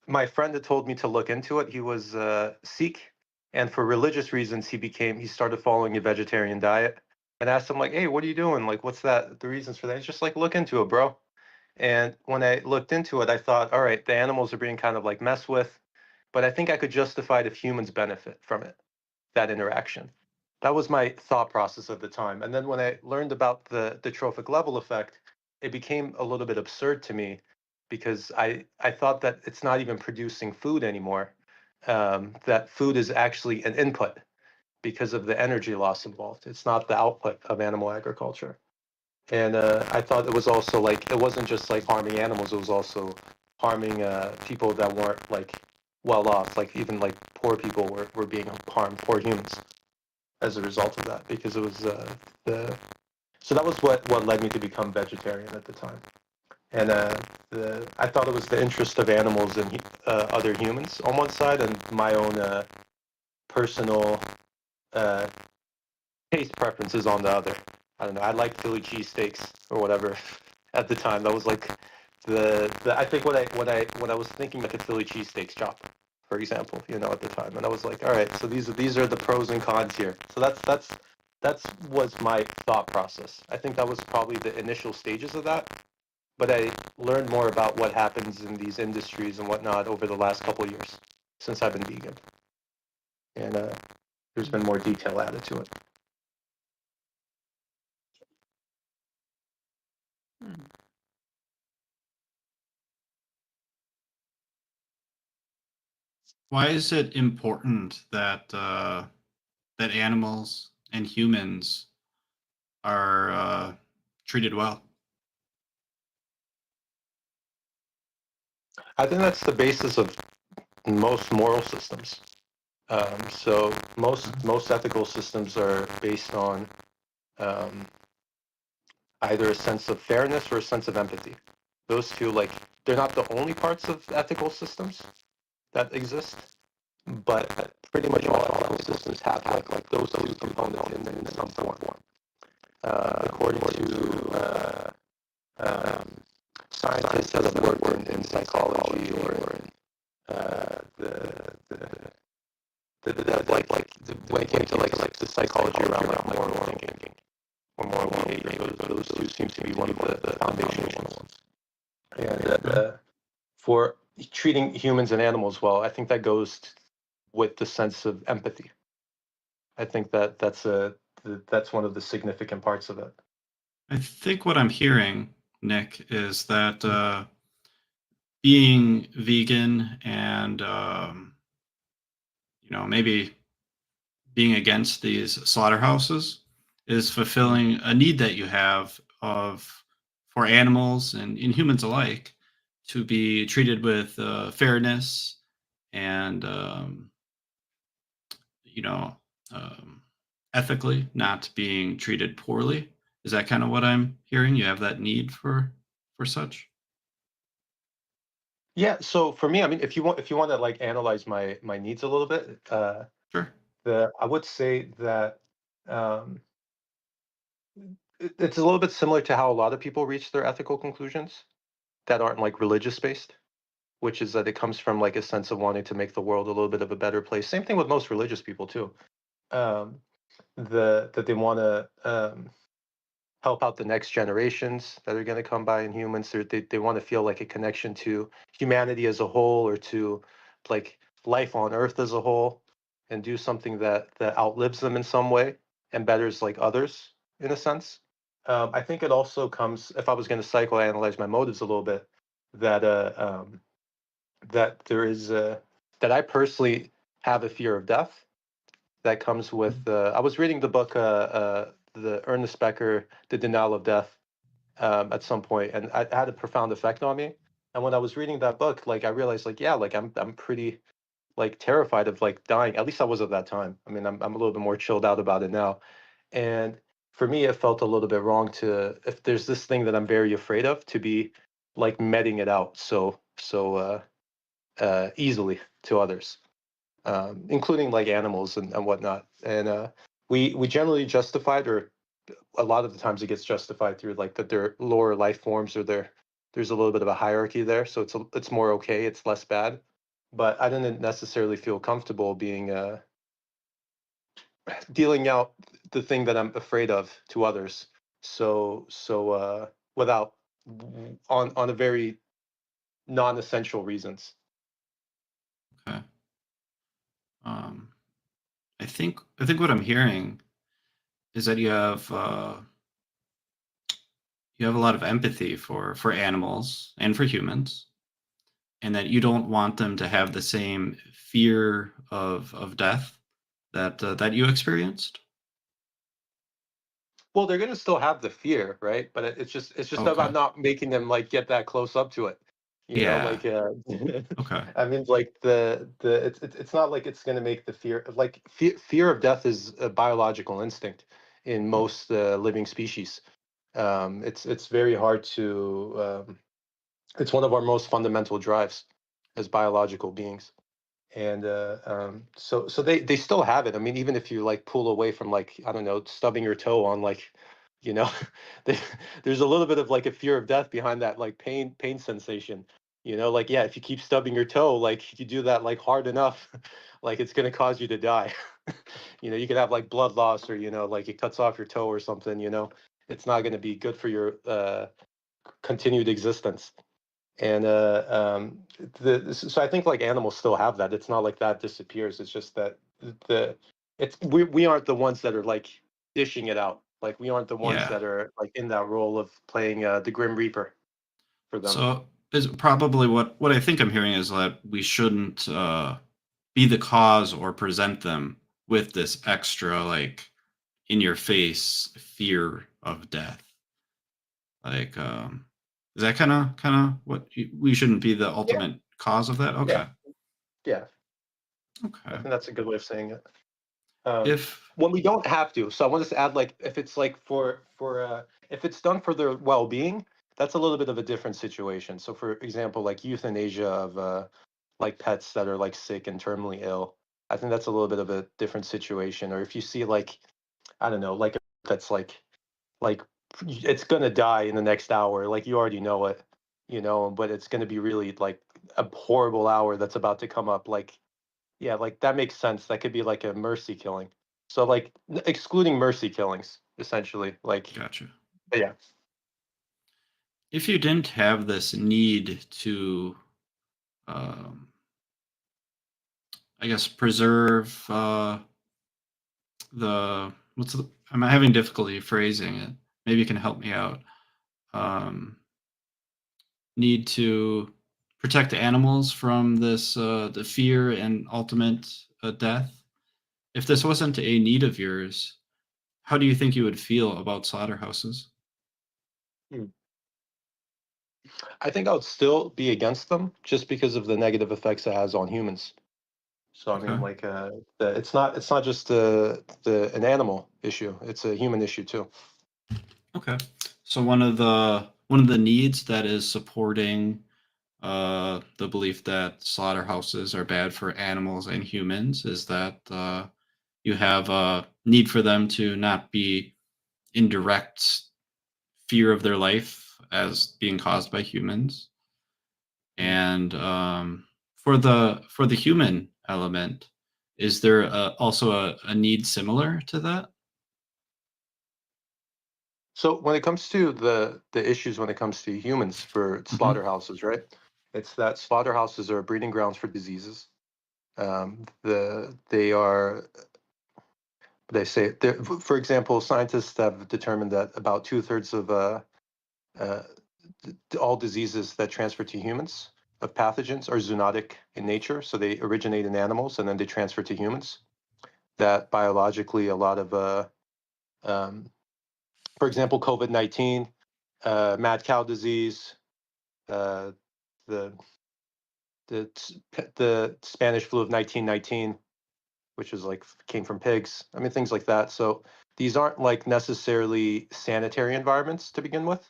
S8: my friend had told me to look into it. He was Sikh, and for religious reasons, he started following a vegetarian diet. And I asked him like, "Hey, what are you doing? Like, what's that? The reasons for that?" He's just like, "Look into it, bro." And when I looked into it, I thought, all right, the animals are being kind of like messed with, but I think I could justify it if humans benefit from it, that interaction. That was my thought process at the time. And then when I learned about the trophic level effect, it became a little bit absurd to me because I thought that it's not even producing food anymore, that food is actually an input because of the energy loss involved. It's not the output of animal agriculture. And I thought it was also like, it wasn't just like harming animals, it was also harming people that weren't like well off, like even like poor people were being harmed, poor humans, as a result of that, because it was so that was what led me to become vegetarian at the time. And I thought it was the interest of animals and other humans on one side, and my own personal taste preferences on the other. I don't know. I like Philly cheesesteaks or whatever at the time. That was like the I think what I was thinking like a Philly cheesesteaks chop, for example, at the time. And I was like, all right, so these are the pros and cons here. So that's was my thought process. I think that was probably the initial stages of that. But I learned more about what happens in these industries and whatnot over the last couple of years since I've been vegan. And there's been more detail added to it.
S1: Why is it important that that animals and humans are treated well?
S8: I think that's the basis of most moral systems. So most ethical systems are based on either a sense of fairness or a sense of empathy. Those two, like, they're not the only parts of ethical systems that exist, but pretty much all ethical systems have like those two components in some form. According to scientists that have worked in psychology or in when it came to like the psychology around like moral thinking or moral behavior, those two seem to be one of the foundational ones. And for treating humans and animals well, I think that goes with the sense of empathy. I think that's one of the significant parts of it.
S1: I think what I'm hearing, Nick, is that being vegan and maybe being against these slaughterhouses is fulfilling a need that you have for animals and humans alike to be treated with fairness and you know ethically, not being treated poorly. Is that kind of what I'm hearing? You have that need for such?
S8: Yeah. So for me, I mean, if you want to like analyze my needs a little bit,
S1: Sure.
S8: I would say that um, it's a little bit similar to how a lot of people reach their ethical conclusions that aren't like religious based, which is that it comes from like a sense of wanting to make the world a little bit of a better place. Same thing with most religious people too. Um, that they want to help out the next generations that are going to come by in humans. They want to feel like a connection to humanity as a whole, or to like life on Earth as a whole, and do something that outlives them in some way and betters like others in a sense. I think it also comes, if I was going to psychoanalyze my motives a little bit, that that there is that I personally have a fear of death that comes with. I was reading the book, the Ernest Becker, The Denial of Death, at some point, and it had a profound effect on me. And when I was reading that book, like I realized, like yeah, like I'm pretty like terrified of like dying. At least I was at that time. I mean, I'm a little bit more chilled out about it now. And for me, it felt a little bit wrong to, if there's this thing that I'm very afraid of, to be like meting it out so easily to others, including like animals and whatnot. And we generally justify it, or a lot of the times it gets justified through like that they're lower life forms, or there's a little bit of a hierarchy there, so it's more okay, it's less bad. But I didn't necessarily feel comfortable being dealing out the thing that I'm afraid of to others. Without, on a very non-essential reasons.
S1: Okay. Um, I think what I'm hearing is that you have a lot of empathy for animals and for humans, and that you don't want them to have the same fear of death that you experienced.
S8: Well, they're gonna still have the fear, right? But it's just
S1: Okay.
S8: about not making them like get that close up to it. You know,
S1: Yeah.
S8: like
S1: Okay.
S8: I mean, like the it's not like it's gonna make the fear, like fear of death is a biological instinct in most living species. It's very hard to it's one of our most fundamental drives as biological beings. And so they still have it. I mean, even if you like pull away from, like, I don't know, stubbing your toe on, like, you know, they, there's a little bit of like a fear of death behind that, like pain sensation. You know, like yeah, if you keep stubbing your toe, like you do that like hard enough, like it's gonna cause you to die. You know, you could have like blood loss, or like it cuts off your toe or something. It's not gonna be good for your continued existence. And so I think like animals still have that. It's not like that disappears. It's just that the it's we aren't the ones that are like dishing it out. Like we aren't the ones
S1: Yeah.
S8: that are like in that role of playing the Grim Reaper for them.
S1: So is probably what I think I'm hearing is that we shouldn't be the cause or present them with this extra like in your face fear of death. Like, is that kind of we shouldn't be the
S8: Yeah,
S1: ultimate cause of that?
S8: yeah,
S1: Okay.
S8: yeah. I
S1: Okay.
S8: think that's a good way of saying it. Um,
S1: If
S8: when we don't have to. So I want us to add, like, if it's like for if it's done for their well-being, that's a little bit of a different situation. So for example, like euthanasia of like pets that are like sick and terminally ill, I think that's a little bit of a different situation. Or if you see like, I don't know, like that's like it's gonna die in the next hour, like you already know it, but it's gonna be really like a horrible hour that's about to come up. Like yeah, like that makes sense. That could be like a mercy killing. So like excluding mercy killings, essentially. Like
S1: gotcha.
S8: yeah.
S1: If you didn't have this need to, um, I guess, preserve I'm having difficulty phrasing it. Maybe you can help me out. Um, Need to protect animals from this the fear and ultimate death. If this wasn't a need of yours, how do you think you would feel about slaughterhouses?
S8: Hmm. I think I would still be against them just because of the negative effects it has on humans. So I
S1: Okay.
S8: mean, like, it's not just an animal issue; it's a human issue too.
S1: Okay. So one of the needs that is supporting the belief that slaughterhouses are bad for animals and humans is that you have a need for them to not be in direct fear of their life as being caused by humans. And for the human element, is there also a need similar to that?
S8: So when it comes to the issues when it comes to humans for slaughterhouses, right? It's that slaughterhouses are breeding grounds for diseases. They are, they say, for example, scientists have determined that about 2/3 of all diseases that transfer to humans of pathogens are zoonotic in nature. So they originate in animals and then they transfer to humans. That biologically, a lot of, for example, COVID-19, mad cow disease, uh, the the Spanish flu of 1919, which is like came from pigs. I mean, things like that. So these aren't like necessarily sanitary environments to begin with.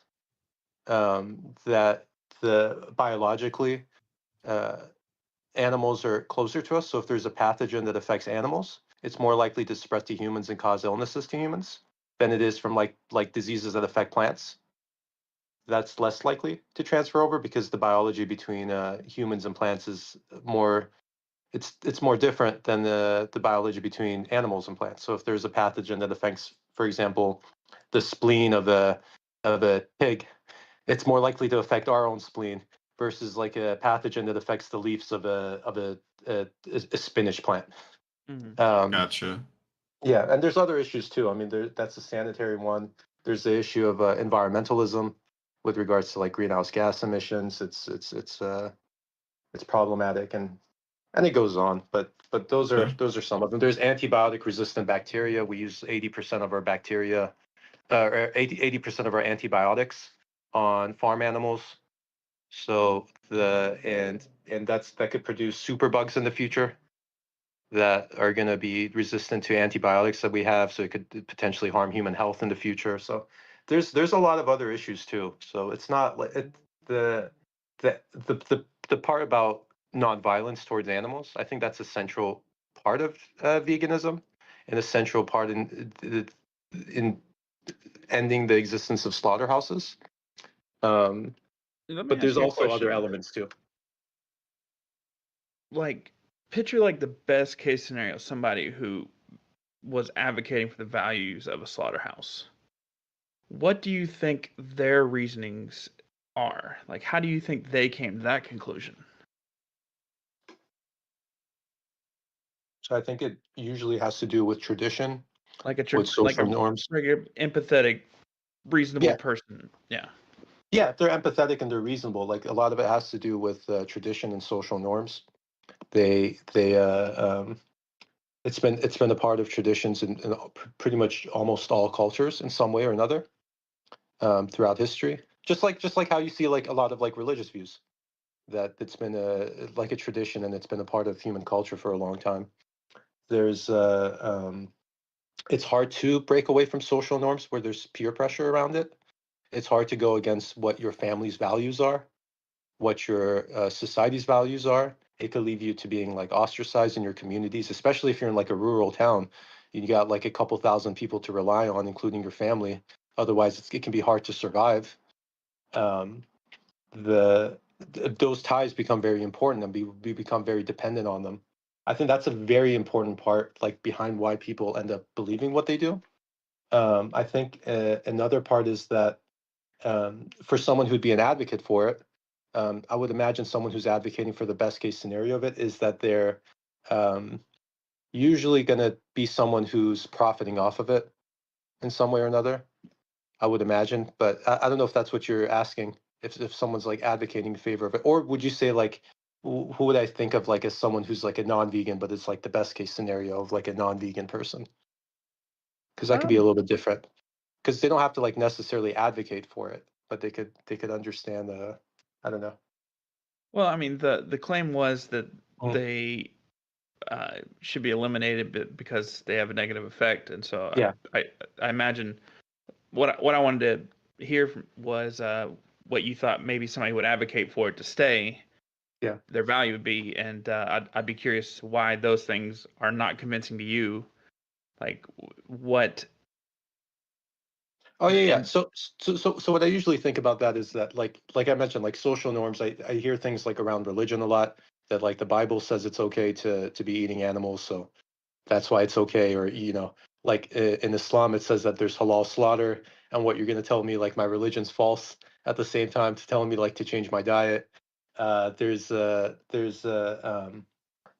S8: That the biologically animals are closer to us. So if there's a pathogen that affects animals, it's more likely to spread to humans and cause illnesses to humans than it is from like diseases that affect plants. That's less likely to transfer over because the biology between humans and plants is more it's more different than the biology between animals and plants. So if there's a pathogen that affects, for example, the spleen of a pig, it's more likely to affect our own spleen versus like a pathogen that affects the leaves of a spinach plant.
S1: Gotcha.
S8: Yeah, and there's other issues too. I mean, that's a sanitary one. There's the issue of environmentalism with regards to like greenhouse gas emissions. It's problematic and it goes on. But those are some of them. There's antibiotic resistant bacteria. We use 80% of our bacteria, or 80% of our antibiotics on farm animals. So and that could produce superbugs in the future that are going to be resistant to antibiotics that we have, so it could potentially harm human health in the future. So there's a lot of other issues too. So it's not like the the part about nonviolence towards animals. I think that's a central part of veganism, and a central part in ending the existence of slaughterhouses. But there's also other elements too.
S2: Like, picture like the best case scenario, somebody who was advocating for the values of a slaughterhouse. What do you think their reasonings are? Like, how do you think they came to that conclusion?
S8: So I think it usually has to do with tradition,
S2: Like
S8: with social norms.
S2: regular, empathetic, reasonable
S8: Yeah.
S2: person. Yeah.
S8: Yeah, they're empathetic and they're reasonable. Like a lot of it has to do with tradition and social norms. It's been a part of traditions in pretty much almost all cultures in some way or another throughout history. Just like how you see like a lot of like religious views, that it's been like a tradition and it's been a part of human culture for a long time. There's it's hard to break away from social norms where there's peer pressure around it. It's hard to go against what your family's values are, what your society's values are. It could leave you to being like ostracized in your communities, especially if you're in like a rural town. You got like a couple thousand people to rely on, including your family. Otherwise, it can be hard to survive. Those ties become very important, and we become very dependent on them. I think that's a very important part, like behind why people end up believing what they do. I think another part is that for someone who'd be an advocate for it, I would imagine someone who's advocating for the best case scenario of it is that they're usually going to be someone who's profiting off of it in some way or another. I would imagine, but I don't know if that's what you're asking. If someone's like advocating in favor of it, or would you say like who would I think of like as someone who's like a non-vegan, but it's like the best case scenario of like a non-vegan person? Because that could be a little bit different. Because they don't have to like necessarily advocate for it, but they could understand. I don't know.
S2: Well, I mean, the claim was that
S8: Mm.
S2: they should be eliminated because they have a negative effect, and so
S8: Yeah.
S2: I imagine what I wanted to hear was what you thought maybe somebody would advocate for it to stay,
S8: Yeah.
S2: their value would be. And I'd be curious why those things are not convincing to you. Like what?
S8: Oh yeah.
S2: And
S8: So what I usually think about that is that like I mentioned, like social norms. I hear things like around religion a lot, that like the Bible says it's okay to be eating animals, so that's why it's okay. Or like in Islam it says that there's halal slaughter, and what you're going to tell me like my religion's false at the same time to telling me like to change my diet. There's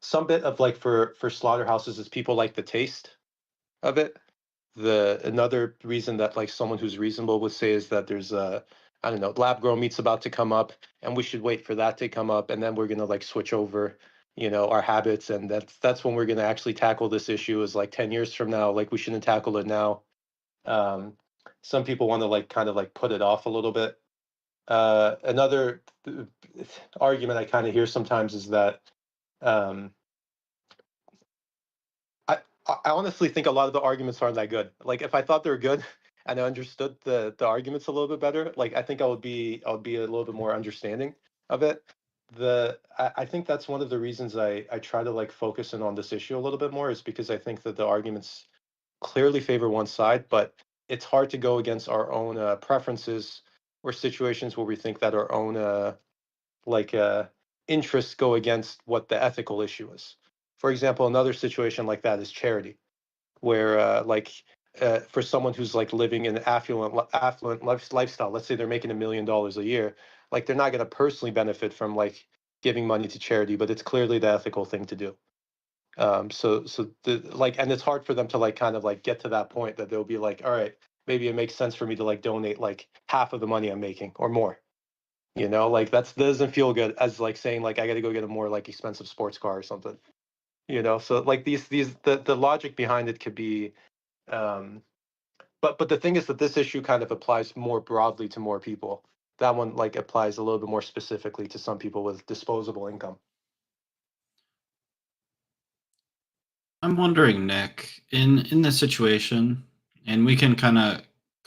S8: some bit of like for slaughterhouses is people like the taste of it. Another reason that like someone who's reasonable would say is that there's I don't know, lab grown meat's about to come up, and we should wait for that to come up, and then we're gonna like switch over, our habits, and that's when we're gonna actually tackle this issue, is like 10 years from now. Like we shouldn't tackle it now. Some people want to like kind of like put it off a little bit. Another argument I kind of hear sometimes is that um, I honestly think a lot of the arguments aren't that good. Like if I thought they were good and I understood the arguments a little bit better, like I think I would be a little bit more understanding of it. I think that's one of the reasons I try to like focus in on this issue a little bit more, is because I think that the arguments clearly favor one side, but it's hard to go against our own preferences or situations where we think that our own like interests go against what the ethical issue is. For example, another situation like that is charity, where for someone who's like living an affluent lifestyle, let's say they're making $1 million a year, like they're not going to personally benefit from like giving money to charity, but it's clearly the ethical thing to do. And it's hard for them to like kind of like get to that point that they'll be like, all right, maybe it makes sense for me to like donate like half of the money I'm making or more. Like that doesn't feel good as like saying like I got to go get a more like expensive sports car or something. So like the logic behind it could be, but the thing is that this issue kind of applies more broadly to more people. That one like applies a little bit more specifically to some people with disposable income.
S1: I'm wondering, Nick, in this situation, and we can kind of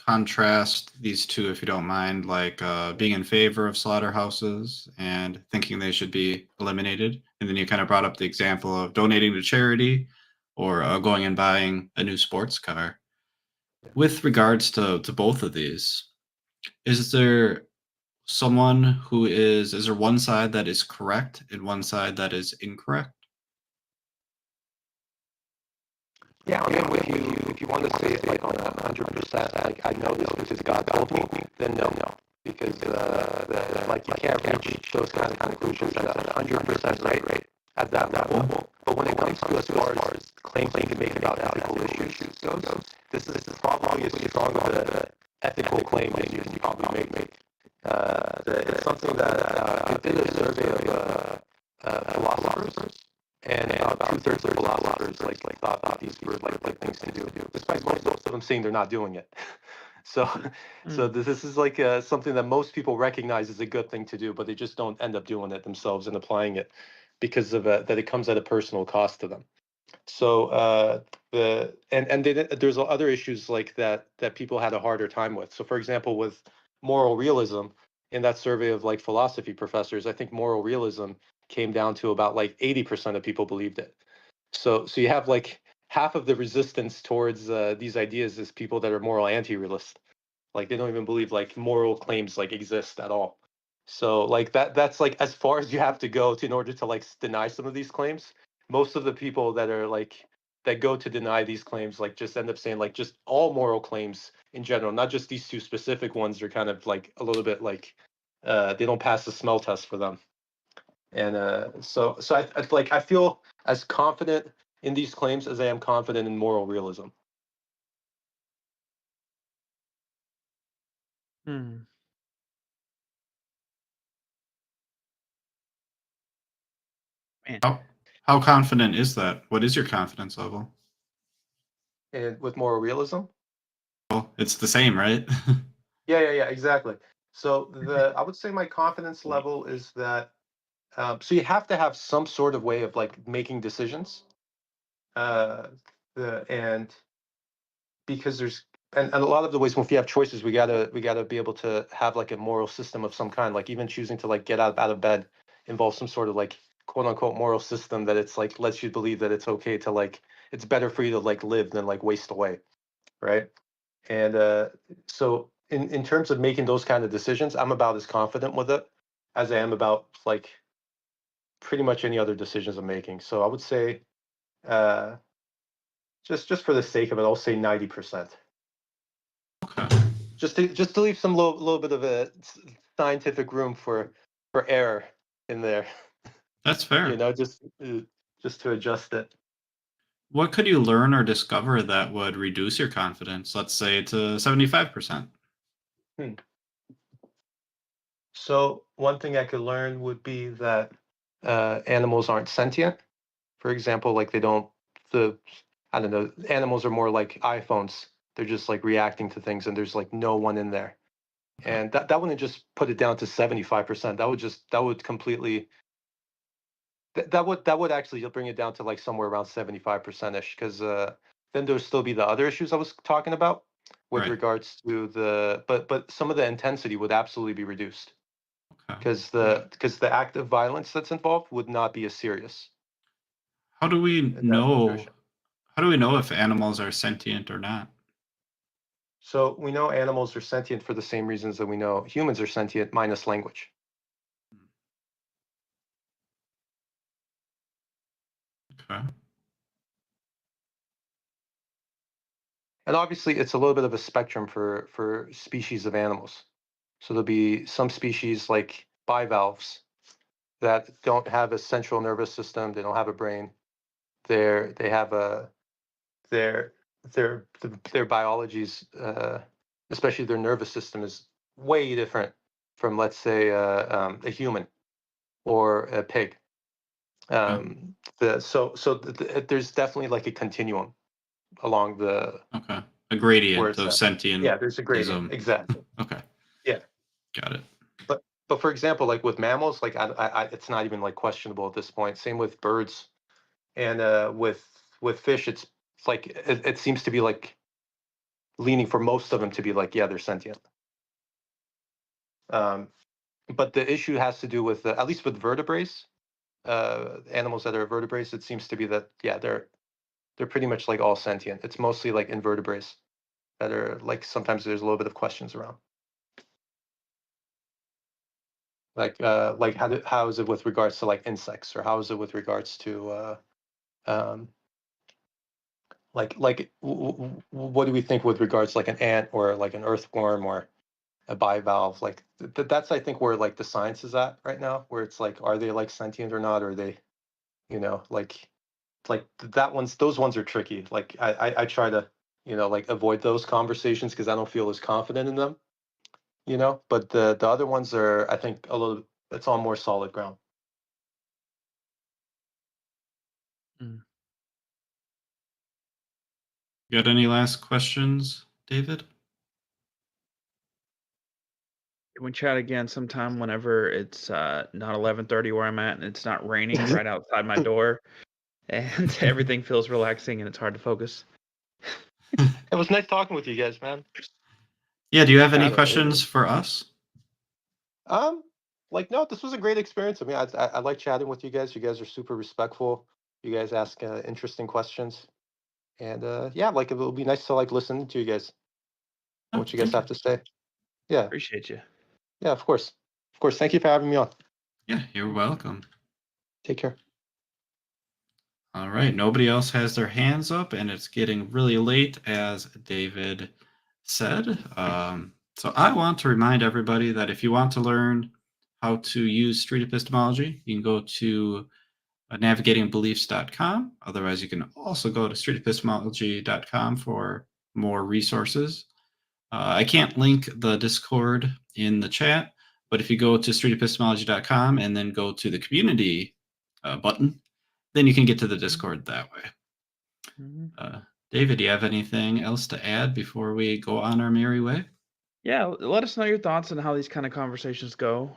S1: contrast these two if you don't mind, like being in favor of slaughterhouses and thinking they should be eliminated. And then you kind of brought up the example of donating to charity or going and buying a new sports car. With regards to both of these, is there is there one side that is correct and one side that is incorrect?
S8: Yeah, I mean, if you want to say it like on 100%, like I know this because God told me, then no, because like you can't reach those kind of conclusions at 100% right at that level. But when it comes to as far as claims you can make about ethical issues goes, this is probably as strong of an ethical claim as you can probably make. It's something that I did a survey of philosophers. And about 2/3 of philosophers like thought that these were like things to do, despite most of them saying they're not doing it. So this is like something that most people recognize as a good thing to do, but they just don't end up doing it themselves and applying it because of that it comes at a personal cost to them. So there's other issues like that people had a harder time with. So for example, with moral realism, in that survey of like philosophy professors, I think moral realism came down to about like 80% of people believed it. So you have like half of the resistance towards these ideas is people that are moral anti-realist. Like they don't even believe like moral claims like exist at all. So like that's like as far as you have to go in order to like deny some of these claims. Most of the people that are like that go to deny these claims like just end up saying like just all moral claims in general, not just these two specific ones, are kind of like a little bit like they don't pass the smell test for them. And so I feel as confident in these claims as I am confident in moral realism.
S2: Hmm. Man.
S1: How confident is that? What is your confidence level?
S8: And with moral realism,
S1: Well, it's the same, right?
S8: yeah, exactly. So I would say my confidence level is that so you have to have some sort of way of like making decisions, and because and a lot of the ways when we have choices, we gotta be able to have like a moral system of some kind. Like even choosing to like get out of bed involves some sort of like quote unquote moral system that it's like lets you believe that it's okay to like it's better for you to like live than like waste away, right? And so in terms of making those kind of decisions, I'm about as confident with it as I am about like pretty much any other decisions I'm making. So I would say, uh, just for the sake of it, I'll say 90%.
S1: Okay.
S8: Just to leave some little bit of a scientific room for error in there.
S1: That's fair.
S8: You know, just to adjust it.
S1: What could you learn or discover that would reduce your confidence, let's say to 75%?
S8: So one thing I could learn would be that animals aren't sentient. For example, like I don't know, animals are more like iPhones. They're just like reacting to things, and there's like no one in there. And that wouldn't just put it down to 75%. That would completely that would actually bring it down to like somewhere around 75% ish, because then there'll still be the other issues I was talking about with
S1: Right.
S8: regards to but some of the intensity would absolutely be reduced,
S1: Okay.
S8: because the act of violence that's involved would not be as serious.
S1: How do we
S8: in that
S1: know?
S8: situation.
S1: How do we know if animals are sentient or not?
S8: So we know animals are sentient for the same reasons that we know humans are sentient, minus language.
S1: Okay.
S8: And obviously, it's a little bit of a spectrum for species of animals. So there'll be some species like bivalves that don't have a central nervous system. They don't have a brain. They have their their biology's, especially their nervous system, is way different from, let's say, a human or a pig. There's definitely like a continuum along the
S1: Okay. A
S8: where
S1: gradient
S8: it's
S1: of
S8: at.
S1: sentientism.
S8: Yeah, there's a gradient. Exactly.
S1: Okay.
S8: Yeah.
S1: Got it.
S8: But for example, like with mammals, like it's not even like questionable at this point. Same with birds, and with fish, it's like it seems to be like leaning for most of them to be like, yeah, they're sentient. But the issue has to do with at least with vertebrates, animals that are vertebrates. It seems to be that, yeah, they're pretty much like all sentient. It's mostly like invertebrates that are like sometimes there's a little bit of questions around. Like how is it with regards to like insects, or how is it with regards to what do we think with regards to like an ant or like an earthworm or a bivalve? Like that's, I think, where like the science is at right now, where it's like, are they like sentient or not? Or are they, like those ones are tricky. Like I try to, like avoid those conversations because I don't feel as confident in them, but the other ones are, I think, it's on more solid ground.
S1: You got any last questions, David?
S2: Can we chat again sometime whenever it's not 11:30 where I'm at and it's not raining right outside my door, and everything feels relaxing and it's hard to focus?
S8: It was nice talking with you guys, man.
S1: Yeah. Do you have any
S2: Absolutely.
S1: questions for us?
S8: Like, no, this was a great experience. I mean, I like chatting with you guys. You guys are super respectful. You guys ask interesting questions, and yeah, like it will be nice to like listen to you guys,
S1: Oh,
S8: what you guys
S1: thank
S8: have to say. Yeah,
S2: Appreciate you.
S8: yeah, of course, of course. Thank you for having me on.
S1: Yeah, you're welcome.
S8: Take care.
S1: All right. Nobody else has their hands up, and it's getting really late, as David said. So I want to remind everybody that if you want to learn how to use street epistemology, you can go to navigatingbeliefs.com. Otherwise, you can also go to streetepistemology.com for more resources. I can't link the Discord in the chat, but if you go to streetepistemology.com and then go to the community button, then you can get to the Discord that way. David, do you have anything else to add before we go on our merry way?
S2: Yeah, let us know your thoughts on how these kind of conversations go.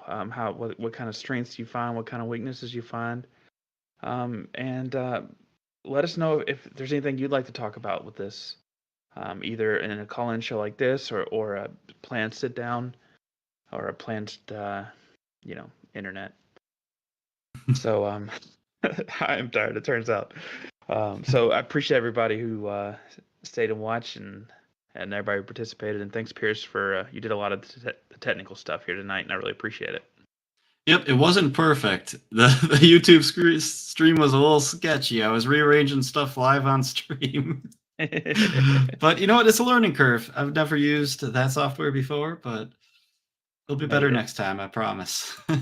S2: What kind of strengths you find, what kind of weaknesses you find, and let us know if there's anything you'd like to talk about with this. either in a call-in show like this or a planned sit-down or a planned, internet. So I'm tired, it turns out. So I appreciate everybody who stayed and watched and everybody who participated. And thanks, Pierce, for you did a lot of the technical stuff here tonight, and I really appreciate it.
S1: Yep, it wasn't perfect. The YouTube stream was a little sketchy. I was rearranging stuff live on stream. But you know what? It's a learning curve. I've never used that software before, but it'll be better next time, I promise. All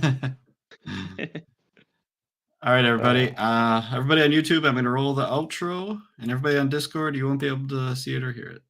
S1: right, everybody. Everybody on YouTube, I'm going to roll the outro. And everybody on Discord, you won't be able to see it or hear it.